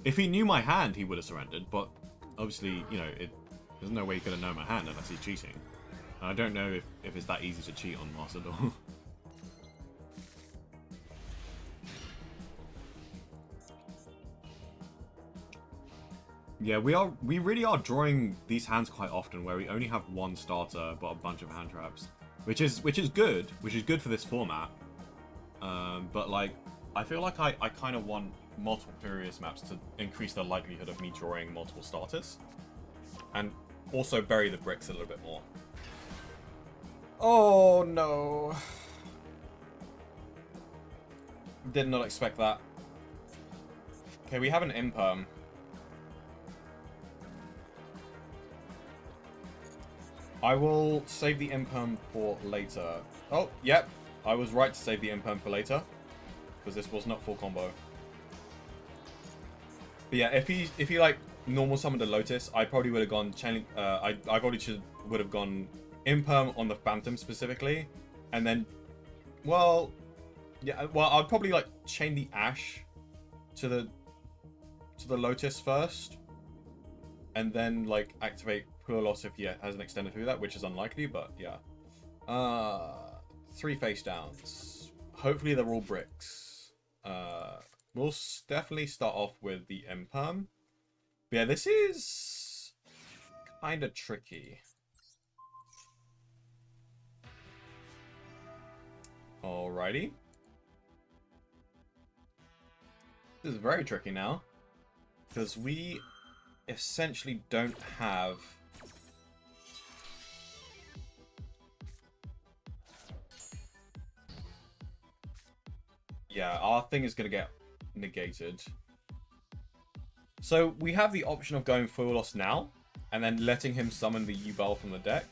If he knew my hand, he would have surrendered, but obviously, you know, there's no way he could have known my hand unless he's cheating. And I don't know if it's that easy to cheat on Master Duel. Yeah, we really are drawing these hands quite often where we only have one starter but a bunch of hand traps, which is good for this format. But like, I feel like I kind of want multiple Furious maps to increase the likelihood of me drawing multiple starters. And also bury the bricks a little bit more. Oh no. Did not expect that. Okay, we have an imperm. I will save the imperm for later. Oh, yep. I was right to save the imperm for later. Because this was not full combo. But yeah, if he like normal summoned a Lotus, I probably would have gone chaining. I probably would have gone imperm on the Phantom specifically, and then, well, yeah, well I'd probably like chain the Ash to the Lotus first, and then like activate Pure Loss if he has an extended through that, which is unlikely, but yeah. 3 face downs. Hopefully they're all bricks. We'll definitely start off with the imperm. But yeah, this is kind of tricky. Alrighty. This is very tricky now. Because we essentially don't have... Yeah, our thing is going to get negated. So we have the option of going full loss now, and then letting him summon the Yubel from the deck.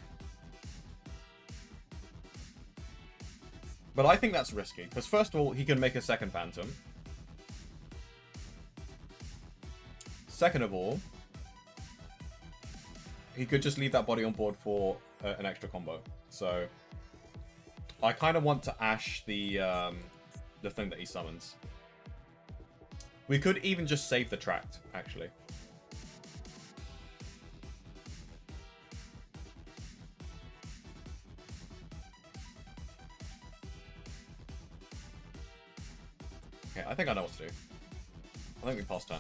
But I think that's risky, because first of all, he can make a second Phantom. Second of all, he could just leave that body on board for an extra combo. So I kind of want to Ash the thing that he summons. We could even just save the tract, actually. Okay, I think I know what to do. I think we pass turn.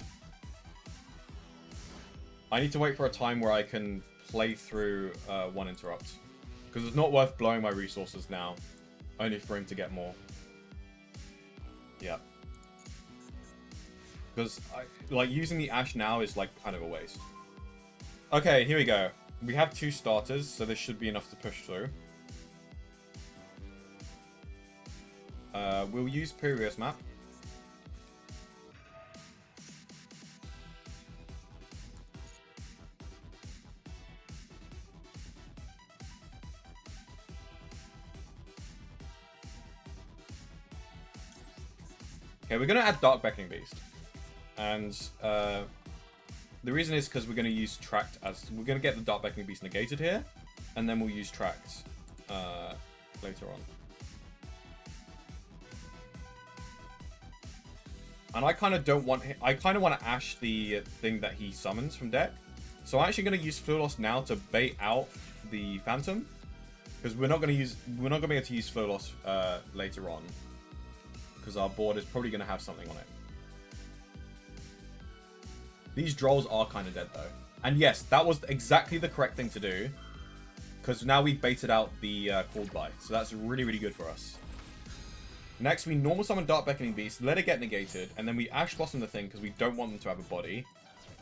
I need to wait for a time where I can play through one interrupt. Because it's not worth blowing my resources now, only for him to get more. Yeah. Because like using the Ash now is like kind of a waste. Okay, here we go. We have 2 starters, so this should be enough to push through. We'll use Furious map. Okay, we're going to add Dark Beckoning Beast. And the reason is because we're going to use Tract as... We're going to get the Dark Beckoning Beast negated here. And then we'll use Tract later on. And I kind of don't want... I kind of want to Ash the thing that he summons from deck. So I'm actually going to use Fleur Loss now to bait out the Phantom. Because we're not going to use... We're not going to be able to use Fleur Loss later on. Because our board is probably going to have something on it. These Drolls are kind of dead though. And yes, that was exactly the correct thing to do. Because now we've baited out the Called By. So that's really, really good for us. Next, we normal summon Dark Beckoning Beast, let it get negated, and then we Ash Blossom the thing because we don't want them to have a body.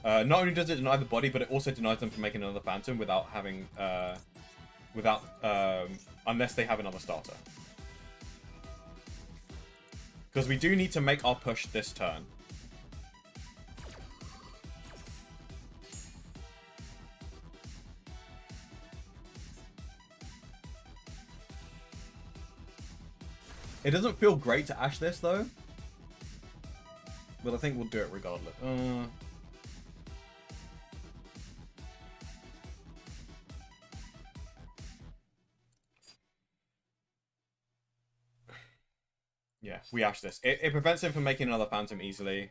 Not only does it deny the body, but it also denies them from making another Phantom without having, unless they have another starter. Because we do need to make our push this turn. It doesn't feel great to Ash this, though. But I think we'll do it regardless. Yeah, we Ash this. It prevents him from making another Phantom easily.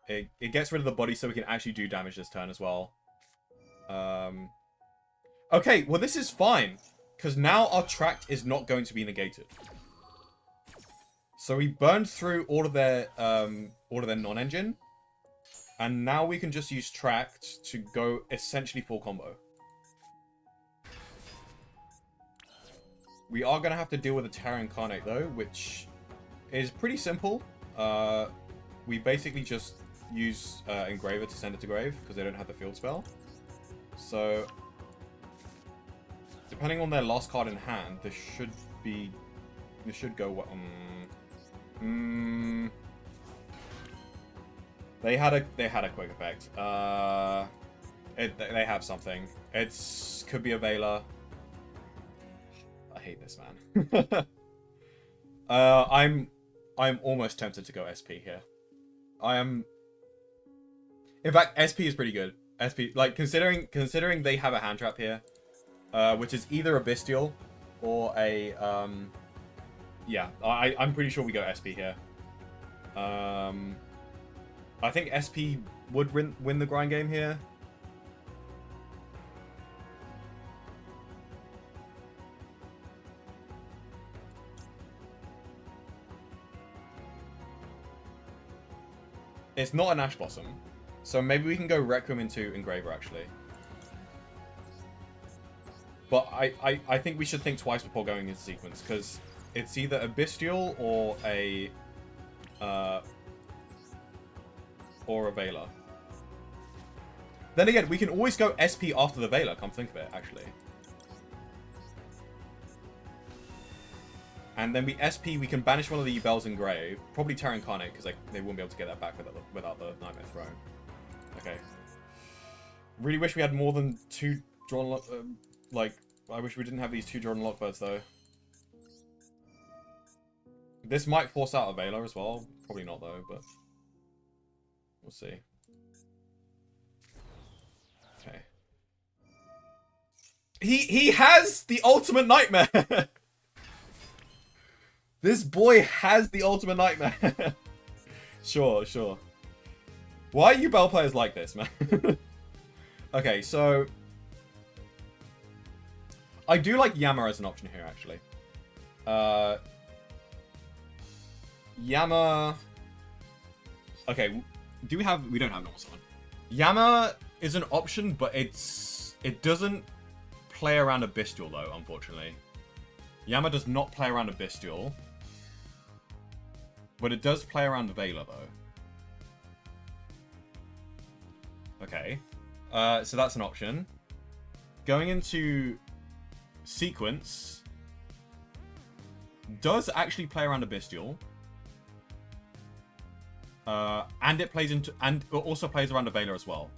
It gets rid of the body so we can actually do damage this turn as well. Okay, well this is fine. Because now our Tract is not going to be negated. So we burned through all of their non-engine. And now we can just use Tract to go essentially full combo. We are going to have to deal with a Terra Incarnate though, which is pretty simple. We basically just use Engraver to send it to grave because they don't have the field spell. So depending on their last card in hand, this should go well. They had a quick effect. They have something. Could be a Veiler. I hate this, man. I'm almost tempted to go SP here. In fact, SP is pretty good. SP, like considering they have a hand trap here. Which is either a Bestial or a, yeah, I'm pretty sure we go SP here. I think SP would win the grind game here. It's not an Ash Blossom, so maybe we can go Requiem into Engraver, actually. But I think we should think twice before going into sequence, because it's either a Bestial or a Veiler. Then again, we can always go SP after the Veiler, come think of it, actually. And then we SP, we can banish one of the Yubels in grave. Probably Terra Incarnate, because they won't be able to get that back without the Nightmare Throne. Okay. Really wish we had more than 2 drawn... like, I wish we didn't have these 2 Jordan Lockbirds, though. This might force out a Veiler as well. Probably not, though, but... we'll see. Okay. He has the ultimate nightmare! This boy has the ultimate nightmare! Sure. Why are you Bell players like this, man? Okay, so... I do like Yama as an option here, actually. Yama... Okay, we don't have normal summon. Yama is an option, but it doesn't play around a Bestial, though, unfortunately. Yama does not play around a Bestial. But it does play around the Veiler, though. Okay. So that's an option. Going into sequence does actually play around a Bestial. And it plays into, and it also plays around a Veiler as well.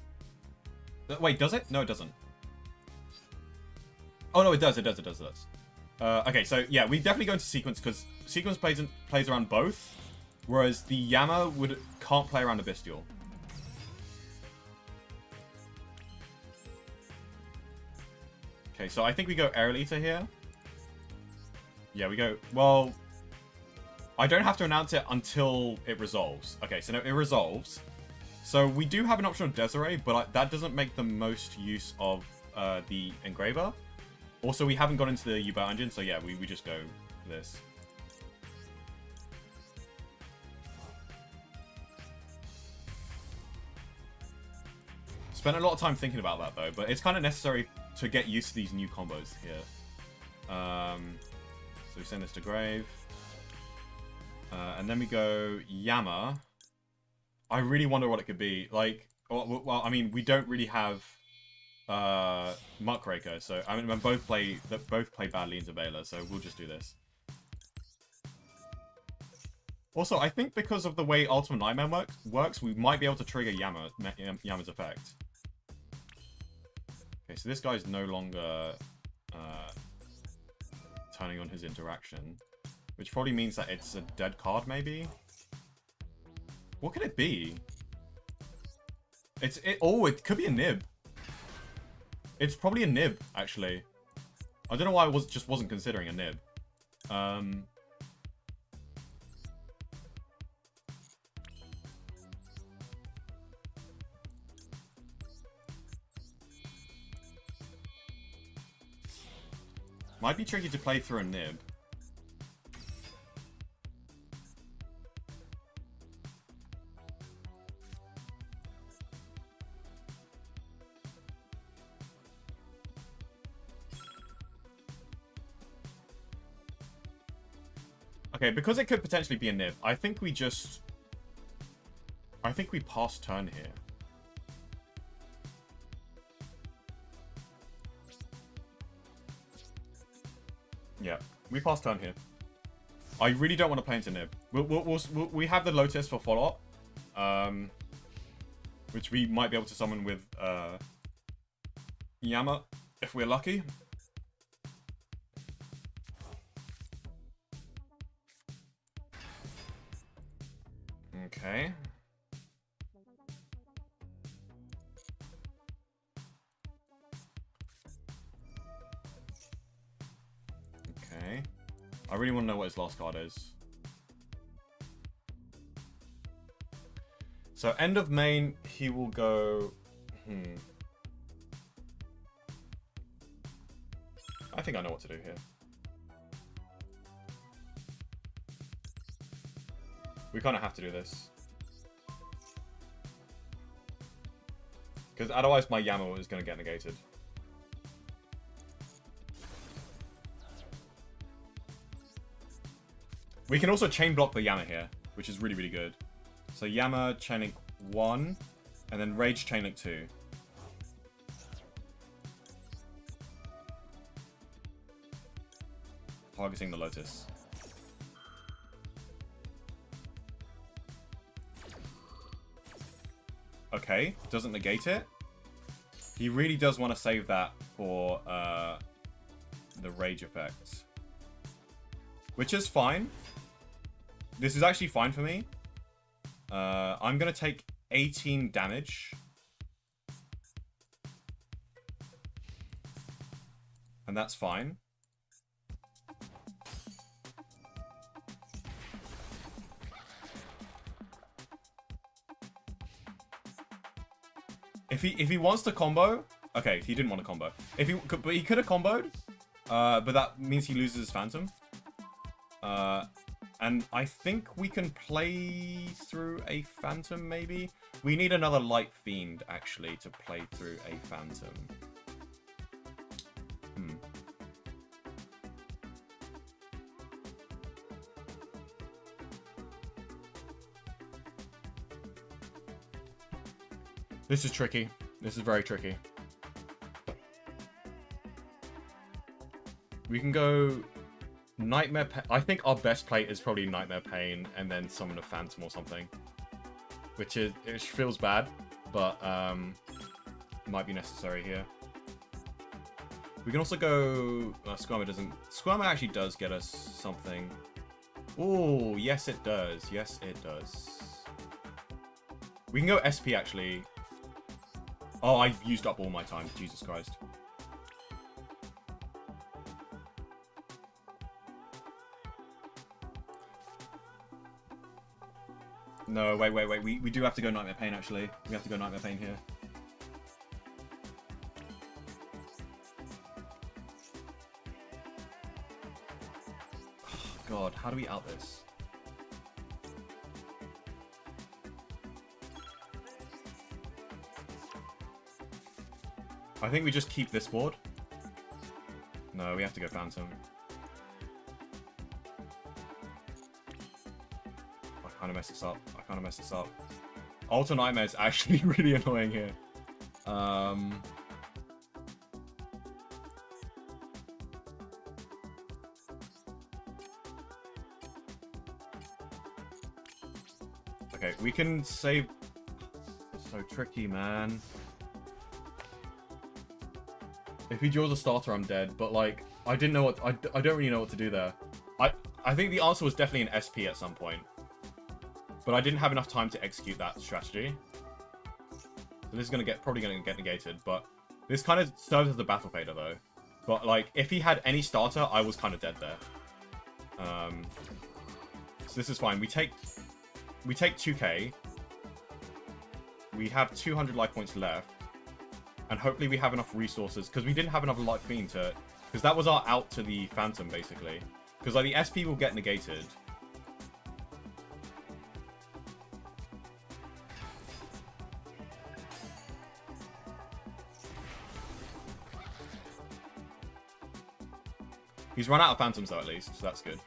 Wait, does it? No, it doesn't. Oh no, it does. Okay, so yeah, we definitely go into sequence because sequence plays around both, whereas the Yama can't play around a Bestial. Okay, so I think we go Aerial Eater here. Yeah, we go... Well, I don't have to announce it until it resolves. Okay, so no, it resolves. So we do have an option of Desiree, but that doesn't make the most use of the Engraver. Also, we haven't gone into the Yubel engine, so yeah, we just go this. Spent a lot of time thinking about that, though, but it's kind of necessary to get used to these new combos here. So we send this to grave. And then we go Yama. I really wonder what it could be. Like, well, I mean, we don't really have Muckraker, so I mean, both play badly into Baylor, so we'll just do this. Also, I think because of the way Ultimate Nightmare works, we might be able to trigger Yama's effect. Okay, so this guy's no longer turning on his interaction, which probably means that it's a dead card, maybe? What could it be? Oh, it could be a nib. It's probably a nib, actually. I don't know why I just wasn't considering a nib. Might be tricky to play through a nib. Okay, because it could potentially be a nib, I think we pass turn here. Yeah, we pass turn here. I really don't want to play into nib. We have the Lotus for follow-up, which we might be able to summon with Yama if we're lucky. Okay. Okay. I really want to know what his last card is. So end of main, he will go... I think I know what to do here. We kind of have to do this. Because otherwise my Yama is going to get negated. We can also chain block the Yama here, which is really, really good. So Yama, chain link 1, and then Rage chain link 2. Targeting the Lotus. Okay, doesn't negate it. He really does want to save that for the Rage effect. Which is fine. This is actually fine for me. I'm going to take 18 damage. And that's fine. If he wants to combo, okay, he didn't want to combo. But he could have comboed, but that means he loses his Phantom. And I think we can play through a Phantom, maybe. We need another Light Fiend actually to play through a Phantom. This is tricky. This is very tricky. We can go Nightmare Pain. I think our best play is probably Nightmare Pain and then summon a Phantom or something. Which feels bad, but might be necessary here. We can also go... Squirmer doesn't... Squirmer actually does get us something. Oh, yes it does. Yes it does. We can go SP actually. Oh, I've used up all my time. Jesus Christ. No, wait. We do have to go Nightmare Pain, actually. We have to go Nightmare Pain here. Oh, God, how do we out this? I think we just keep this board. No, we have to go Phantom. kind of messed this up. Alter Nightmare is actually really annoying here. Okay, we can save... It's so tricky, man. If he draws a starter, I'm dead. But, like, I didn't know what... I don't really know what to do there. I think the answer was definitely an SP at some point. But I didn't have enough time to execute that strategy. So this is probably gonna get negated. But this kind of serves as a battle fader, though. But, like, if he had any starter, I was kind of dead there. So this is fine. We take 2k. We have 200 life points left. And hopefully we have enough resources. Because we didn't have enough life fiend to... Because that was our out to the Phantom, basically. Because, like, the SP will get negated. He's run out of Phantoms, though, at least. So that's good.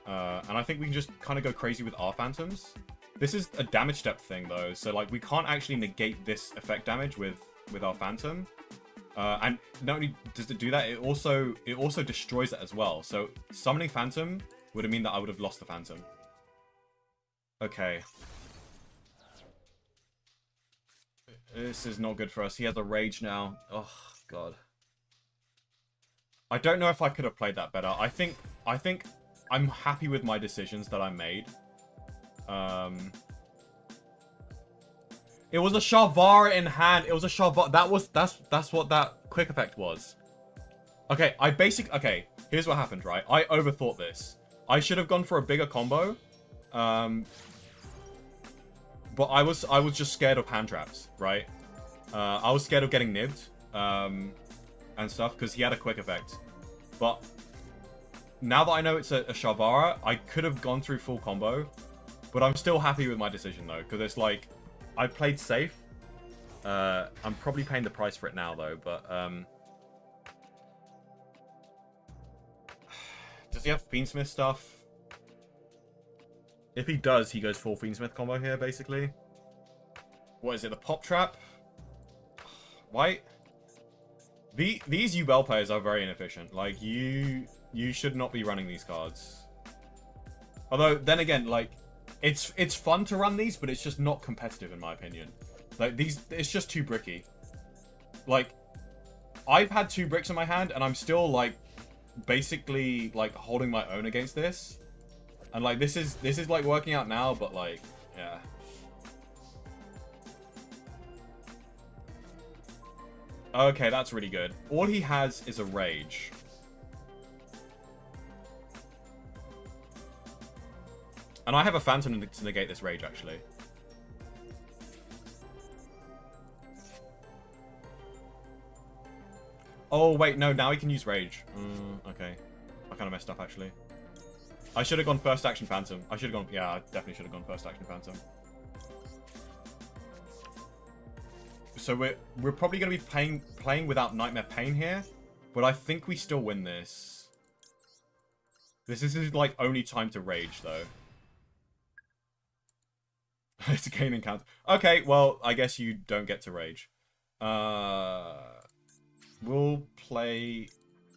And I think we can just kind of go crazy with our Phantoms. This is a damage step thing, though. So, like, we can't actually negate this effect damage with our Phantom. And not only does it do that, it also destroys it as well. So summoning Phantom would have mean that I would have lost the Phantom. Okay. This is not good for us. He has a rage now. Oh god. I don't know if I could have played that better. I think I'm happy with my decisions that I made. It was a Shavara in hand. It was a Shavara. That's what that quick effect was. Okay, okay, here's what happened, right? I overthought this. I should have gone for a bigger combo. But I was just scared of hand traps, right? I was scared of getting nibbed. And stuff, because he had a quick effect. But now that I know it's a Shavara, I could have gone through full combo. But I'm still happy with my decision, though, because it's like... I played safe. I'm probably paying the price for it now, though, but... Does he have Fiendsmith stuff? If he does, he goes full Fiendsmith combo here, basically. What is it, the Pop Trap? Why? These Yubel players are very inefficient. Like, you should not be running these cards. Although, then again, like... It's fun to run these, but it's just not competitive in my opinion. Like it's just too bricky. Like I've had 2 bricks in my hand, and I'm still like basically like holding my own against this. And like this is like working out now, but like yeah. Okay, that's really good. All he has is a rage. And I have a Phantom to negate this rage, actually. Oh, wait, no, now he can use rage. Okay. I kind of messed up, actually. I should have gone first action Phantom. I should have gone... Yeah, I definitely should have gone first action Phantom. So we're probably going to be playing without Nightmare Pain here. But I think we still win this. This is like only time to rage, though. It's a gaining count. Okay, well, I guess you don't get to rage. We'll play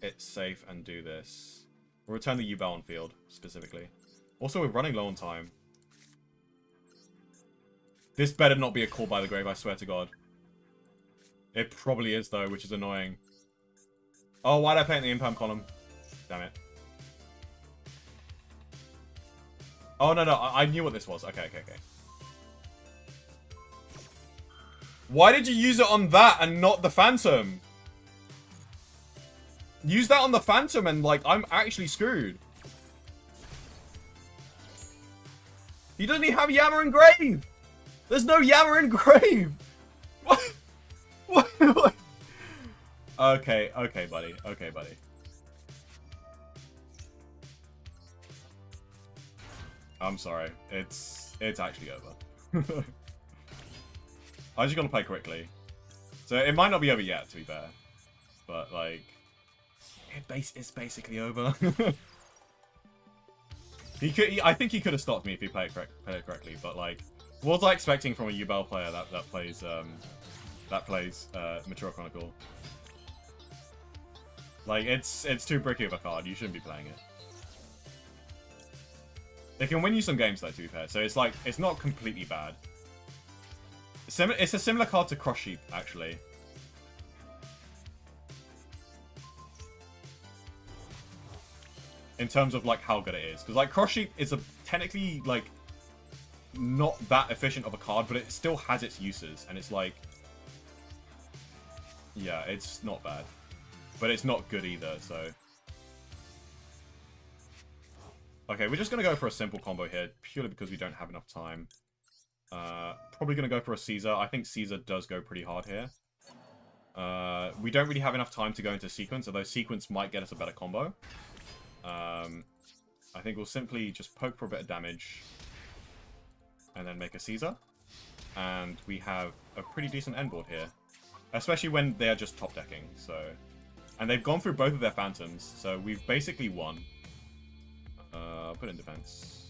it safe and do this. We'll return the Yubel on field, specifically. Also, we're running low on time. This better not be a call by the grave, I swear to God. It probably is, though, which is annoying. Oh, why'd I play it in the imperm column? Damn it. Oh, no, I knew what this was. Okay. Why did you use it on that and not the Phantom? Use that on the Phantom and, like, I'm actually screwed. He doesn't even have Yammer and Grave! There's no Yammer and Grave! What? What? Okay, buddy. Okay, buddy. I'm sorry. It's actually over. I'm just gonna play quickly. So it might not be over yet, to be fair. But, like... It's basically over. I think he could have stopped me if he played it correctly, but like, what was I expecting from a Yubel player that plays Mature Chronicle? Like, it's too bricky of a card. You shouldn't be playing it. It can win you some games though, to be fair. So it's like, it's not completely bad. It's a similar card to Cross Sheep, actually. In terms of like how good it is, because like Cross Sheep is technically like not that efficient of a card, but it still has its uses, and it's like, yeah, it's not bad, but it's not good either. So okay, we're just gonna go for a simple combo here purely because we don't have enough time. Probably gonna go for a Caesar. I think Caesar does go pretty hard here. We don't really have enough time to go into sequence, although sequence might get us a better combo. I think we'll simply just poke for a bit of damage and then make a Caesar. And we have a pretty decent end board here. Especially when they're just top decking, so... And they've gone through both of their Phantoms, so we've basically won. Put in defense.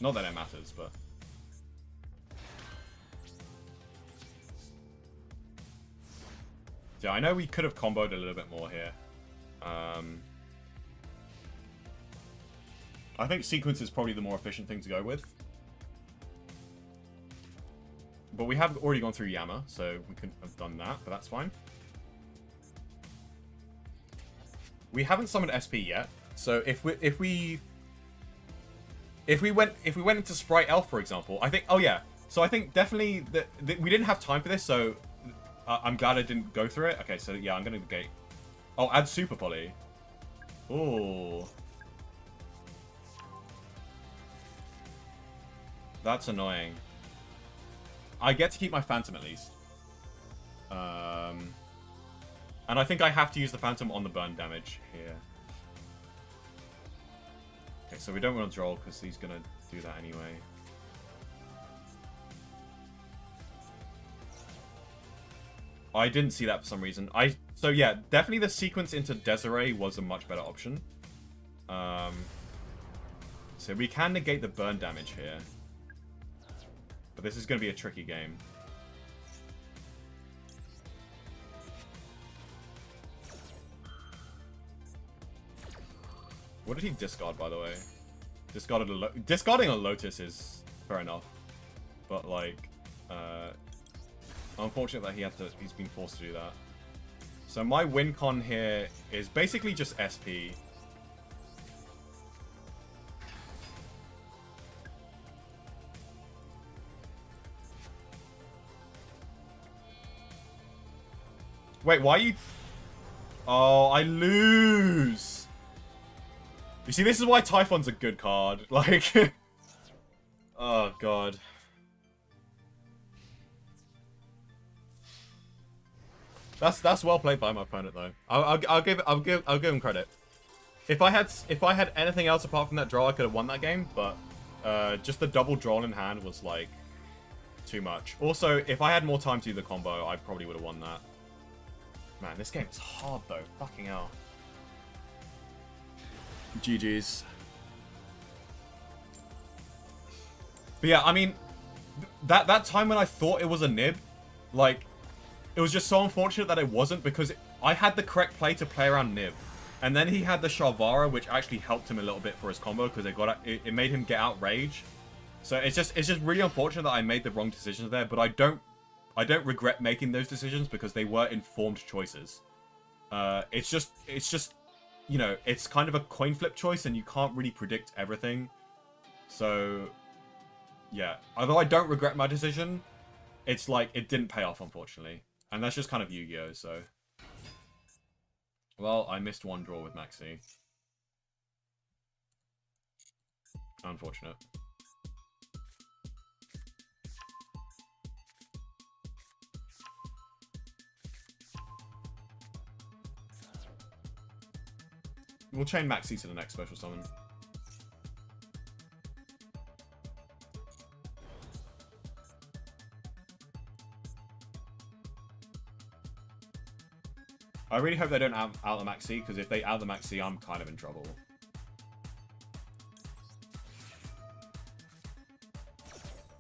Not that it matters, but... Yeah, I know we could have comboed a little bit more here. I think sequence is probably the more efficient thing to go with. But we have already gone through Yama, so we couldn't have done that, but that's fine. We haven't summoned SP yet, so if we went into Sprite Elf, for example, I think, oh yeah, so I think definitely that we didn't have time for this, so I'm glad I didn't go through it. Okay, so yeah, I'm gonna negate. Oh, add Super Poly. Ooh. That's annoying. I get to keep my Phantom at least. And I think I have to use the Phantom on the burn damage here. Okay, so we don't want to draw because he's going to do that anyway. I didn't see that for some reason. So yeah, definitely the sequence into Desiree was a much better option. So we can negate the burn damage here. But this is going to be a tricky game. What did he discard, by the way? Discarding a Lotus is fair enough. But, like, unfortunate that he's been forced to do that. So my win con here is basically just SP. Wait, why are you... Oh, I lose. You see, this is why Typhon's a good card. Like... Oh, God. That's well played by my opponent, though. I'll give him credit. If I had anything else apart from that draw, I could have won that game. But just the double draw in hand was, like, too much. Also, if I had more time to do the combo, I probably would have won that. Man, this game is hard, though. Fucking hell. GG's. But yeah, I mean, that time when I thought it was a nib, like, it was just so unfortunate that it wasn't, because I had the correct play to play around nib. And then he had the Sharvara, which actually helped him a little bit for his combo, because it made him get out rage. So it's just really unfortunate that I made the wrong decisions there, but I don't regret making those decisions because they were informed choices. It's just, you know, it's kind of a coin flip choice and you can't really predict everything. So, yeah. Although I don't regret my decision, it's like, it didn't pay off, unfortunately. And that's just kind of Yu-Gi-Oh, so. Well, I missed one draw with Maxi. Unfortunate. We'll chain Maxi to the next special summon. I really hope they don't out the Maxi, because if they out the Maxi, I'm kind of in trouble.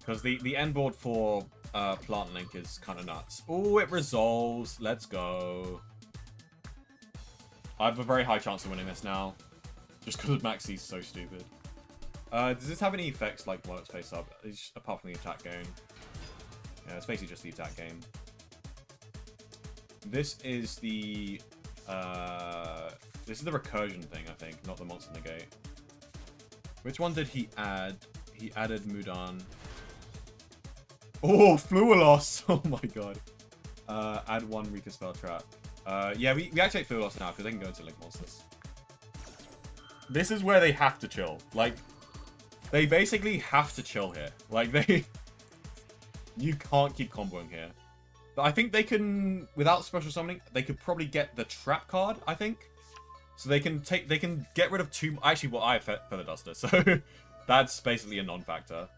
Because the end board for Plant Link is kind of nuts. Oh, it resolves. Let's go. I have a very high chance of winning this now. Just because Maxi's so stupid. Does this have any effects like while it's face up? Apart from the attack gain. Yeah, it's basically just the attack gain. This is the recursion thing, I think, not the monster negate. Which one did he add? He added Mudan. Oh, Fluilos! Oh my god. Add one weaker spell trap. Yeah, we activate Fluilos now because they can go into Link monsters. This is where they have to chill. Like, they basically have to chill here. Like, you can't keep comboing here. But I think they can, without special summoning, they could probably get the trap card, I think. So they can get rid of two. Actually, well, I have Feather Duster, so that's basically a non-factor.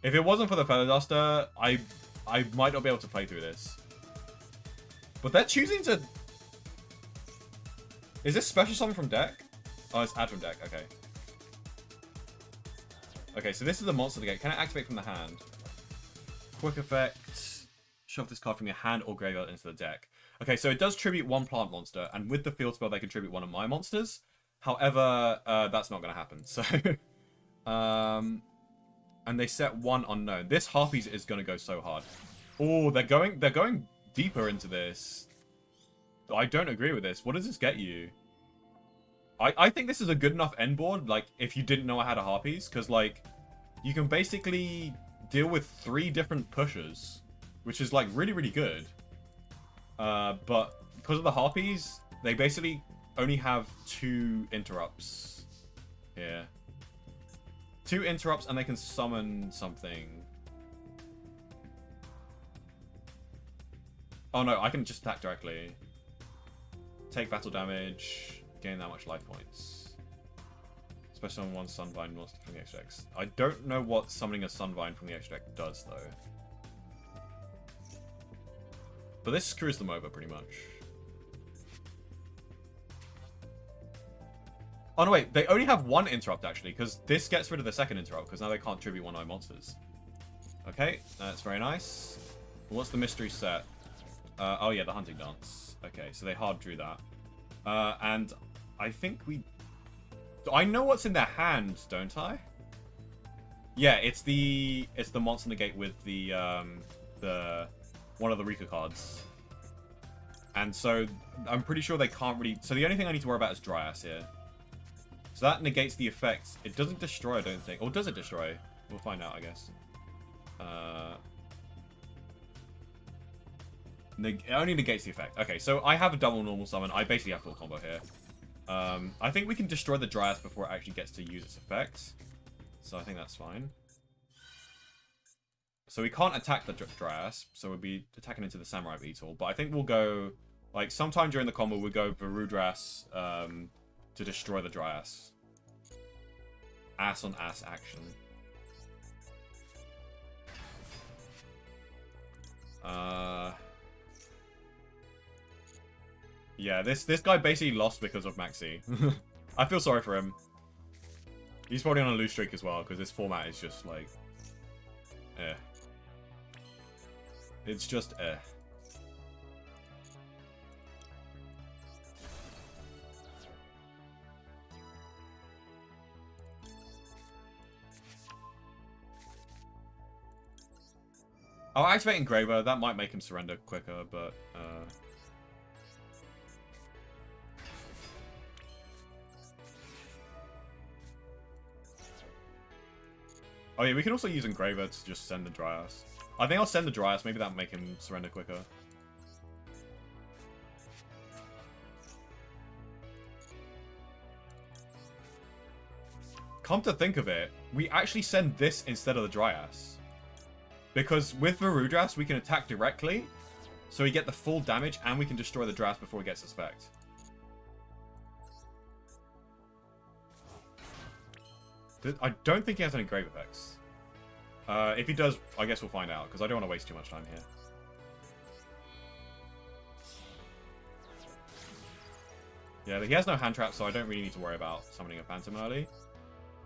If it wasn't for the Feather Duster, I might not be able to play through this. But they're choosing to. Is this special summon from deck? Oh, it's add from deck. Okay. Okay, so this is the monster negate. Can I activate from the hand? Quick effect. Shove this card from your hand or graveyard into the deck. Okay, so it does tribute one plant monster, and with the field spell, they can tribute one of my monsters. However, that's not going to happen. So, and they set one unknown. This Harpies is going to go so hard. Oh, they're going deeper into this. I don't agree with this. What does this get you? I think this is a good enough end board, like, if you didn't know I had a Harpies, because, like, you can basically deal with 3 different pushers, which is, like, really, really good. But because of the Harpies, they basically only have 2 interrupts here. 2 interrupts, and they can summon something. Oh, no, I can just attack directly. Take battle damage. Gain that much life points. Especially on one Sunvine monster from the extra deck. I don't know what summoning a Sunvine from the extra deck does, though. But this screws them over, pretty much. Oh, no, wait. They only have 1 interrupt, actually, because this gets rid of the second interrupt, because now they can't tribute one of my monsters. Okay, that's very nice. What's the mystery set? Oh, yeah, the Hunting Dance. Okay, so they hard drew that. And I think I know what's in their hands, don't I? Yeah, it's the monster negate with the one of the Rika cards. And so I'm pretty sure they can't really. So the only thing I need to worry about is Dryas here. So that negates the effects. It doesn't destroy, I don't think. Or does it destroy? We'll find out, I guess. It only negates the effect. Okay, so I have a double normal summon. I basically have full combo here. I think we can destroy the Dryas before it actually gets to use its effect. So I think that's fine. So we can't attack the Dryas, so we'll be attacking into the Samurai Beetle. But I think we'll go, like, sometime during the combo, we'll go Varudras to destroy the Dryas. Ass on ass action. Yeah, this guy basically lost because of Maxi. I feel sorry for him. He's probably on a lose streak as well, because this format is just like... eh. It's just eh. I'll activate Engraver. That might make him surrender quicker, but... Oh yeah, we can also use Engraver to just send the Dryas. I think I'll send the Dryas. Maybe that'll make him surrender quicker. Come to think of it, we actually send this instead of the Dryas. Because with Varudras, we can attack directly, so we get the full damage, and we can destroy the Dryas before it gets suspect. I don't think he has any grave effects. If he does, I guess we'll find out, because I don't want to waste too much time here. Yeah, he has no hand trap, so I don't really need to worry about summoning a Phantom early.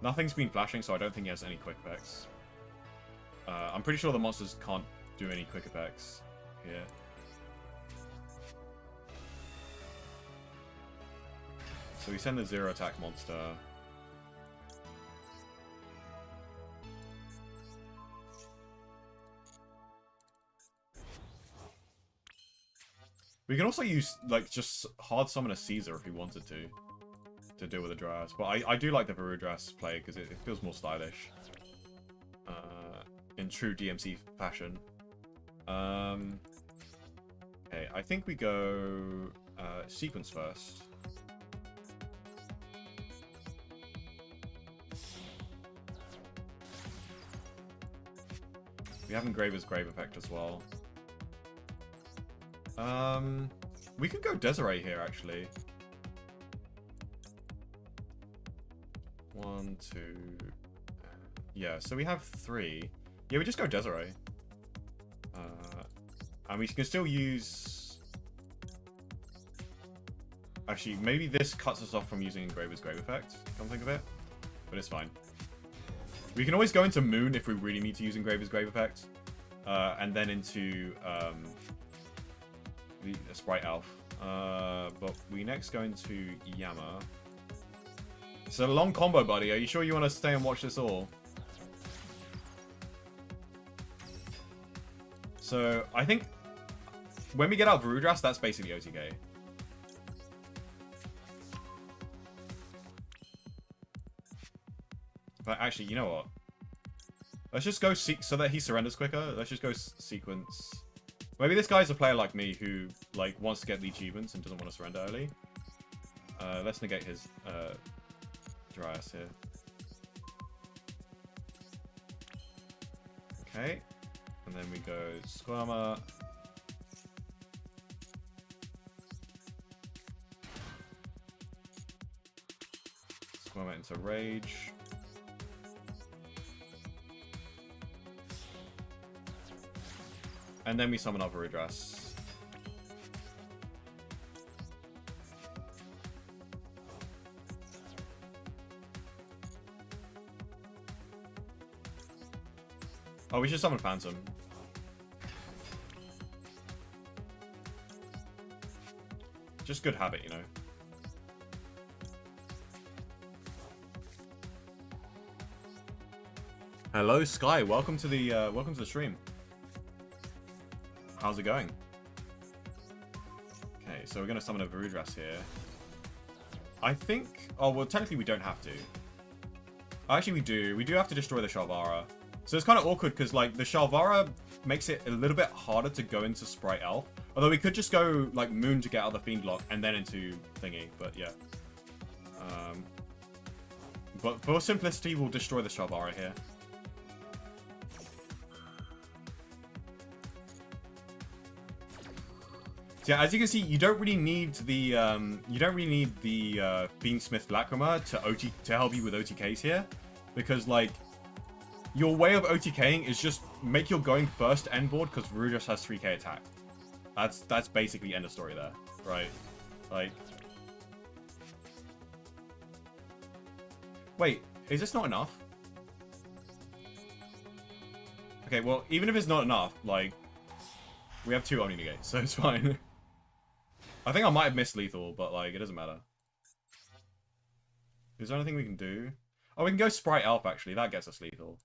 Nothing's been flashing, so I don't think he has any quick effects. I'm pretty sure the monsters can't do any quick effects here. So we send the 0 attack monster. We can also use, like, just hard summon a Caesar if we wanted to deal with the Dryas. But I do like the Varudras play because it feels more stylish. In true DMC fashion. Okay, I think we go sequence first. We have Engraver's Grave effect as well. We could go Desiree here, actually. 1, 2... Yeah, so we have 3. Yeah, we just go Desiree. And we can still use... Actually, maybe this cuts us off from using Engraver's Grave effect, come think of it. But it's fine. We can always go into Moon if we really need to use Engraver's Grave effect. And then into the Sprite Elf. But we next go into Yama. It's a long combo, buddy. Are you sure you want to stay and watch this all? So, I think when we get out Varudras, that's basically OTK. But actually, you know what? Let's just go so that he surrenders quicker. Let's just go sequence. Maybe this guy's a player like me who like wants to get the achievements and doesn't want to surrender early. Let's negate his Dryas here. Okay. And then we go Squirmer. Squirmer into Rage. And then we summon our Varudras. Oh, we should summon Phantom. Just good habit, you know. Hello, Sky. Welcome to the stream. How's it going? Okay, so we're gonna summon a Varudras here. I think. Oh well, technically we don't have to. Actually, we do. We do have to destroy the Shalvara. So it's kind of awkward because like the Shalvara makes it a little bit harder to go into Sprite Elf. Although we could just go like Moon to get out the Fiend Lock and then into Thingy. But yeah. But for simplicity, we'll destroy the Shalvara here. So yeah, as you can see, you don't really need the Fiendsmith Lacrima to help you with OTKs here, because like your way of OTKing is just make your going first end board because Varudras has 3k attack. That's basically end of story there, right? Like, wait, is this not enough? Okay, well, even if it's not enough, like we have 2 Oni negates, so it's fine. I think I might have missed lethal, but like it doesn't matter. Is there anything we can do? Oh, we can go Sprite Elf actually. That gets us lethal.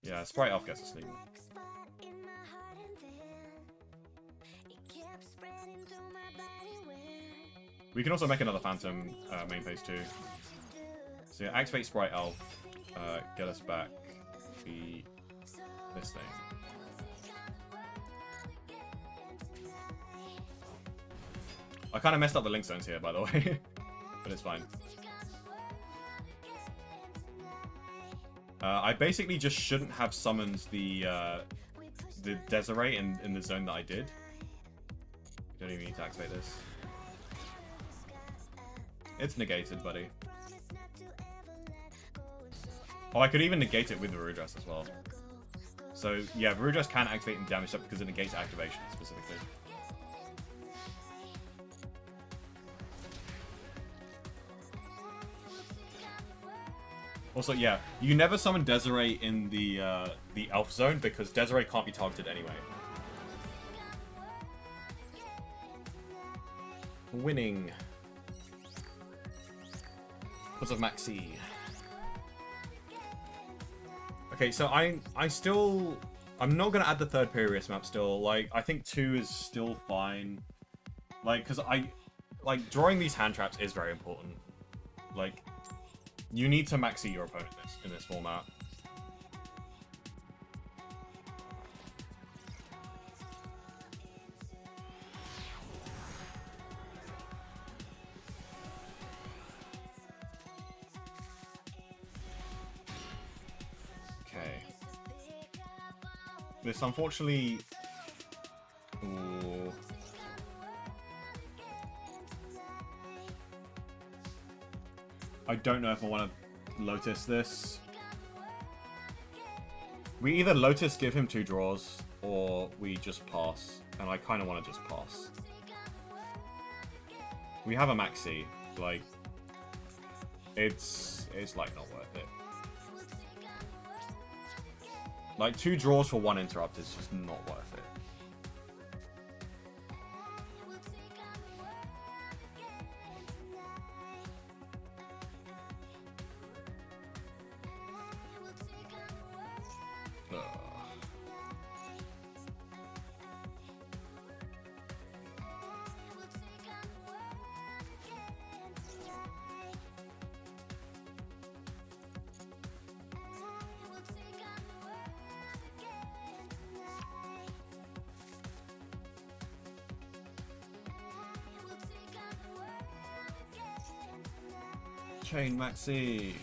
Yeah, Sprite Elf gets us lethal. We can also make another Phantom main phase too. So yeah, activate Sprite Elf, get us back this thing. I kind of messed up the link zones here, by the way, but it's fine. I basically just shouldn't have summoned the Desiree in the zone that I did. You don't even need to activate this. It's negated, buddy. Oh, I could even negate it with the Varudras as well. So yeah, Varudras can activate and damage up because it negates activation specifically. Also, yeah, you never summon Desiree in the Elf Zone because Desiree can't be targeted anyway. Winning. Because of Maxi. Okay, so I'm not gonna add the third Perius map still. Like, I think 2 is still fine. Like, because drawing these hand traps is very important. Like, you need to maxi your opponent in this format. Okay. This unfortunately... Ooh. I don't know if I want to Lotus this. We either Lotus give him 2 draws, or we just pass. And I kind of want to just pass. We have a Maxi. Like, it's like not worth it. Like, 2 draws for 1 interrupt is just not worth it. Chain Maxi.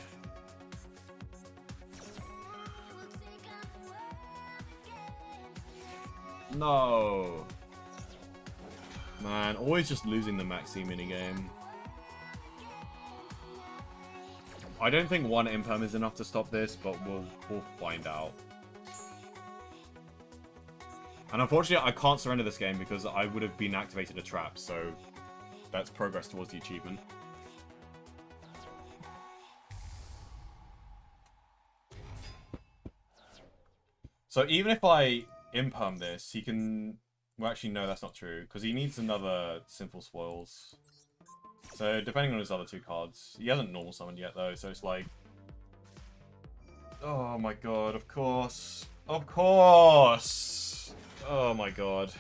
No. Man, always just losing the Maxi minigame. I don't think 1 imperm is enough to stop this, but we'll find out. And unfortunately, I can't surrender this game because I would have been activated a trap, so that's progress towards the achievement. So even if I imperm this, he can... Well, actually, no, that's not true. Because he needs another Sinful Spoils. So, depending on his other 2 cards. He hasn't normal summoned yet, though, so it's like... Oh my god, of course. Of course! Oh my god.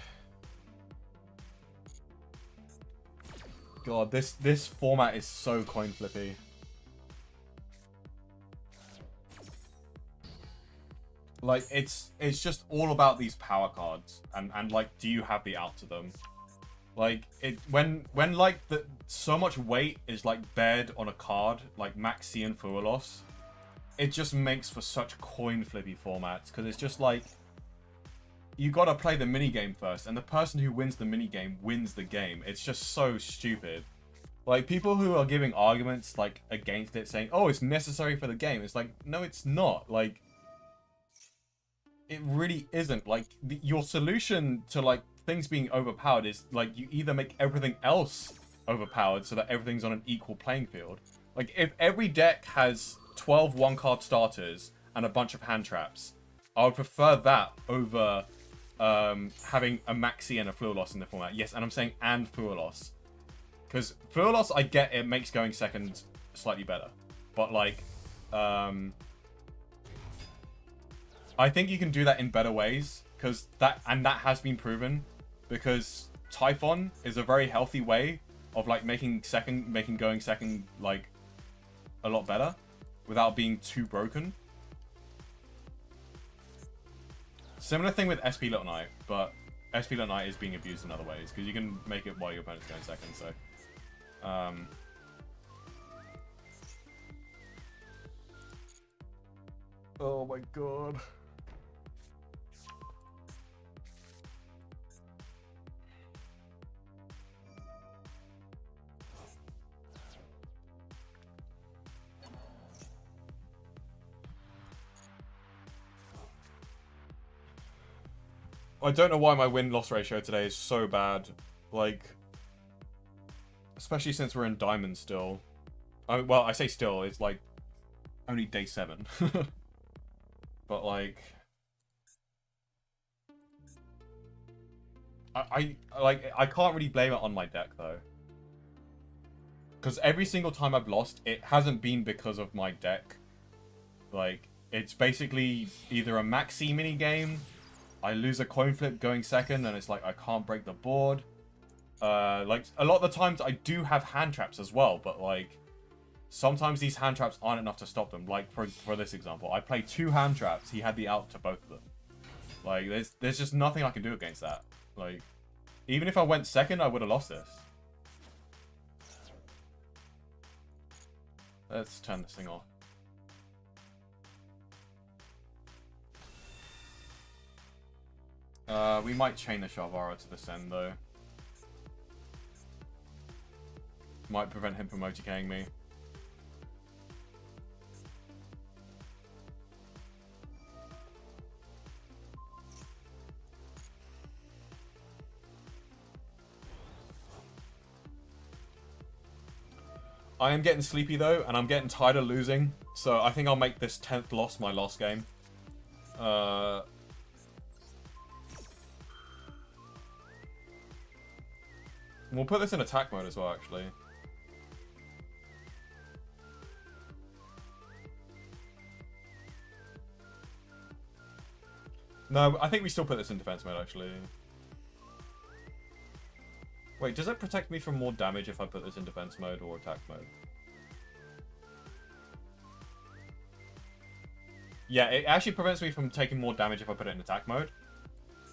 God, this format is so coin flippy. Like, it's just all about these power cards, and like, do you have the out to them? Like, when like so much weight is like bared on a card like Maxi and Fuelos, it just makes for such coin flippy formats because it's just like you gotta play the minigame first, and the person who wins the minigame wins the game. It's just so stupid. Like, people who are giving arguments like against it, saying, "Oh, it's necessary for the game." It's like, no, it's not. Like, it really isn't. Like, your solution to like things being overpowered is like you either make everything else overpowered so that everything's on an equal playing field. Like, if every deck has 12 1-card starters and a bunch of hand traps, I would prefer that over having a Maxi and a Fluor in the format. Yes, and I'm saying and Fluor. Because Fluor, I get it makes going second slightly better. But like, I think you can do that in better ways, because that has been proven, because Typhon is a very healthy way of like making going second like a lot better without being too broken. Similar thing with SP Little Knight, but SP Little Knight is being abused in other ways because you can make it while your opponent's going second. So, oh my god. I don't know why my win-loss ratio today is so bad. Like, especially since we're in Diamond still. Well, I say still, it's like only day 7. But like, I can't really blame it on my deck though, because every single time I've lost, it hasn't been because of my deck. Like, it's basically either a maxi mini game, I lose a coin flip going second, and it's like I can't break the board. Like, a lot of the times I do have hand traps as well, but like, sometimes these hand traps aren't enough to stop them. Like, for this example, I played 2 hand traps, he had the out to both of them. Like, there's just nothing I can do against that. Like, even if I went second, I would have lost this. Let's turn this thing off. We might chain the Sharvara to this end, though. Might prevent him from OTKing me. I am getting sleepy though, and I'm getting tired of losing, so I think I'll make this 10th loss my last game. We'll put this in attack mode as well, actually. No, I think we still put this in defense mode, actually. Wait, does it protect me from more damage if I put this in defense mode or attack mode? Yeah, it actually prevents me from taking more damage if I put it in attack mode.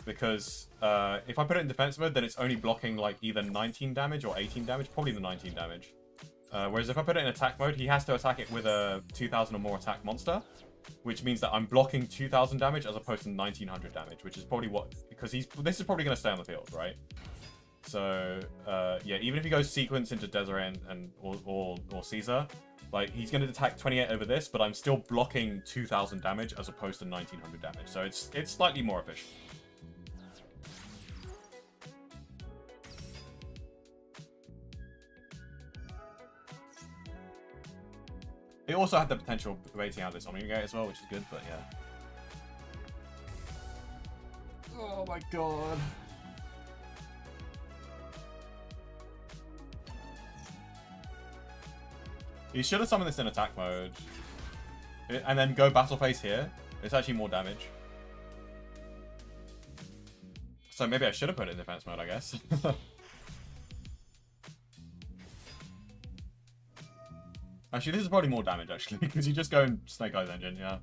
Because if I put it in defense mode, then it's only blocking like either 19 damage or 18 damage. Probably the 19 damage. Whereas if I put it in attack mode, he has to attack it with a 2000 or more attack monster. Which means that I'm blocking 2000 damage as opposed to 1900 damage. Which is probably what... Because this is probably going to stay on the field, right? So, yeah, even if he goes sequence into Desiree or Caesar, like, he's going to attack 28 over this, but I'm still blocking 2000 damage as opposed to 1900 damage. So it's slightly more efficient. It also had the potential of waiting out this Omni Gate as well, which is good, but yeah. Oh my god. He should have summoned this in attack mode. And then go battle phase here. It's actually more damage. So maybe I should have put it in defense mode, I guess. Actually, this is probably more damage, actually, because you just go and Snake Eyes Engine, yeah.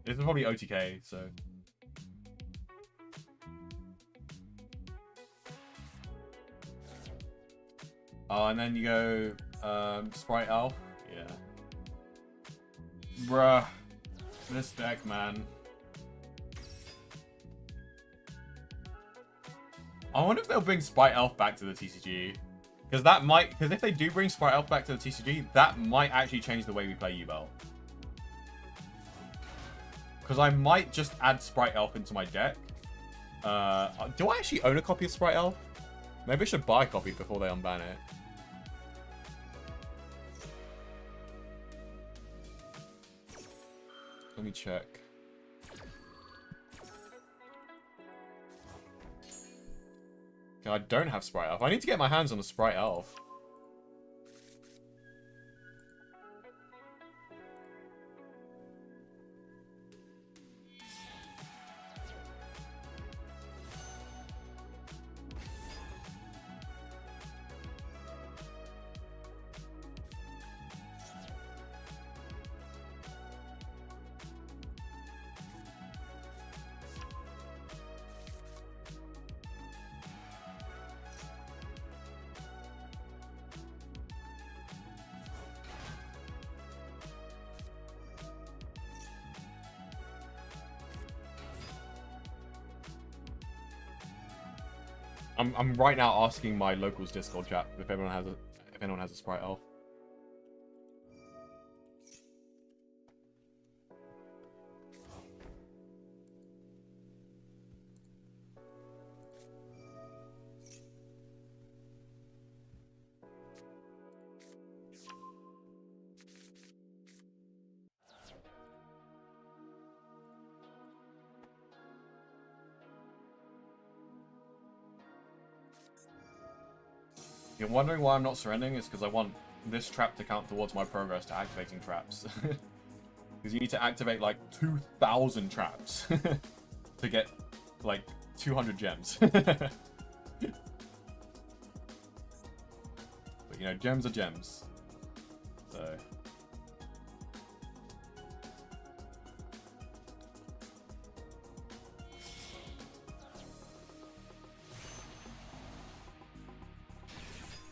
This is probably OTK, so... Oh, and then you go Sprite Elf. Yeah. Bruh. This deck, man. I wonder if they'll bring Sprite Elf back to the TCG. Because if they do bring Sprite Elf back to the TCG, that might actually change the way we play Yubel. Because I might just add Sprite Elf into my deck. Do I actually own a copy of Sprite Elf? Maybe I should buy a copy before they unban it. Let me check. I don't have Sprite Elf. I need to get my hands on the Sprite Elf. I'm right now asking my locals Discord chat if anyone has a Sprite Elf. You're wondering why I'm not surrendering? It's because I want this trap to count towards my progress to activating traps. Because you need to activate like 2,000 traps to get like 200 gems. But you know, gems are gems. So...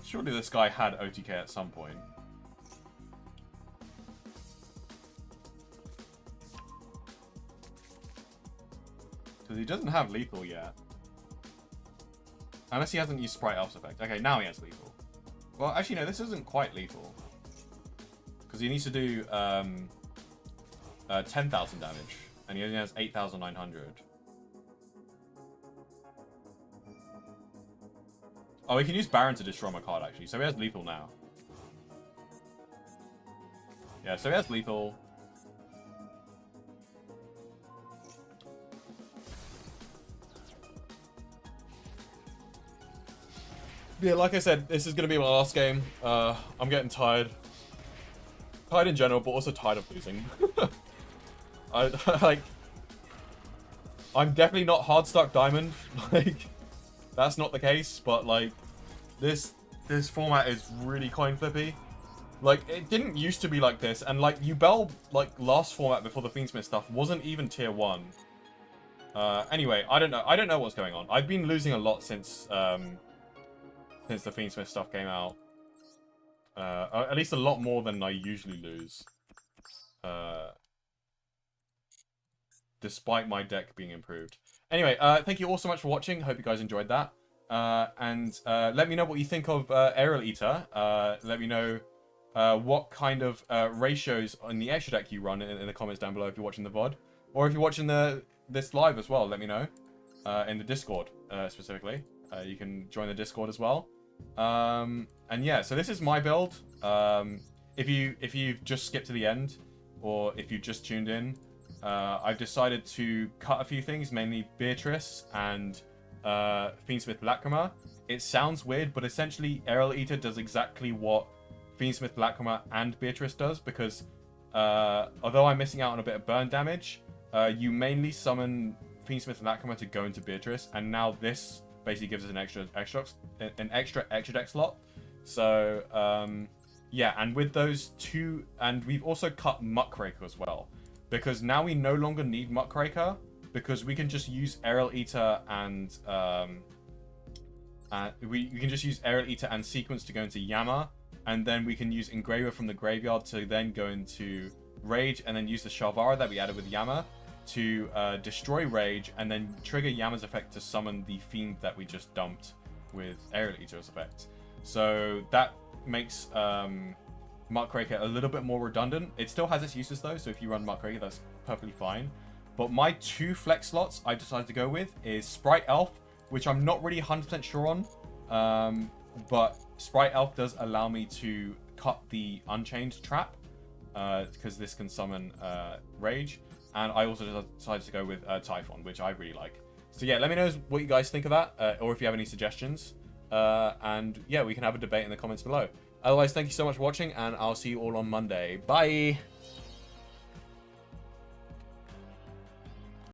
Surely this guy had OTK at some point. Because he doesn't have lethal yet. Unless he hasn't used Sprite Elf's effect. Okay, now he has lethal. Well, actually, no, this isn't quite lethal. Because he needs to do 10,000 damage. And he only has 8,900. Oh, he can use Baron to destroy my card, actually. So he has lethal now. Yeah, so he has lethal. Yeah, like I said, this is going to be my last game. I'm getting tired. Tired in general, but also tired of losing. I'm definitely not hard stuck diamond. Like... That's not the case, but like this format is really coin flippy. Like it didn't used to be like this, and like Yubel, like last format before the Fiendsmith stuff wasn't even tier 1. Anyway, I don't know what's going on. I've been losing a lot since the Fiendsmith stuff came out. At least a lot more than I usually lose. Despite my deck being improved. Anyway, thank you all so much for watching. Hope you guys enjoyed that. And let me know what you think of Aerial Eater. Let me know what kind of ratios on the extra deck you run in the comments down below if you're watching the VOD. Or if you're watching this live as well, let me know. In the Discord, specifically. You can join the Discord as well. And yeah, so this is my build. If you've just skipped to the end, or if you've just tuned in, I've decided to cut a few things, mainly Beatrice and Fiendsmith Lacrima. It sounds weird, but essentially Aerial Eater does exactly what Fiendsmith Lacrima and Beatrice does, because although I'm missing out on a bit of burn damage, you mainly summon Fiendsmith Lacrima to go into Beatrice, and now this basically gives us an extra deck slot. So yeah, and with those two, and we've also cut Muckraker as well. Because now we no longer need Muckraker, because we can just use Aerial Eater and we can just use Aerial Eater and Sequence to go into Yama, and then we can use Engraver from the graveyard to then go into Rage, and then use the Shalvara that we added with Yama to destroy Rage, and then trigger Yama's effect to summon the Fiend that we just dumped with Aerial Eater's effect. So that makes Muckraker a little bit more redundant. It still has its uses though, so if you run Muckraker, that's perfectly fine. But my 2 flex slots I decided to go with is Sprite Elf, which I'm not really 100% sure on. But Sprite Elf does allow me to cut the Unchained trap, because this can summon Rage. And I also decided to go with Typhon, which I really like. So yeah, let me know what you guys think of that, or if you have any suggestions. And yeah, we can have a debate in the comments below. Otherwise, thank you so much for watching, and I'll see you all on Monday. Bye!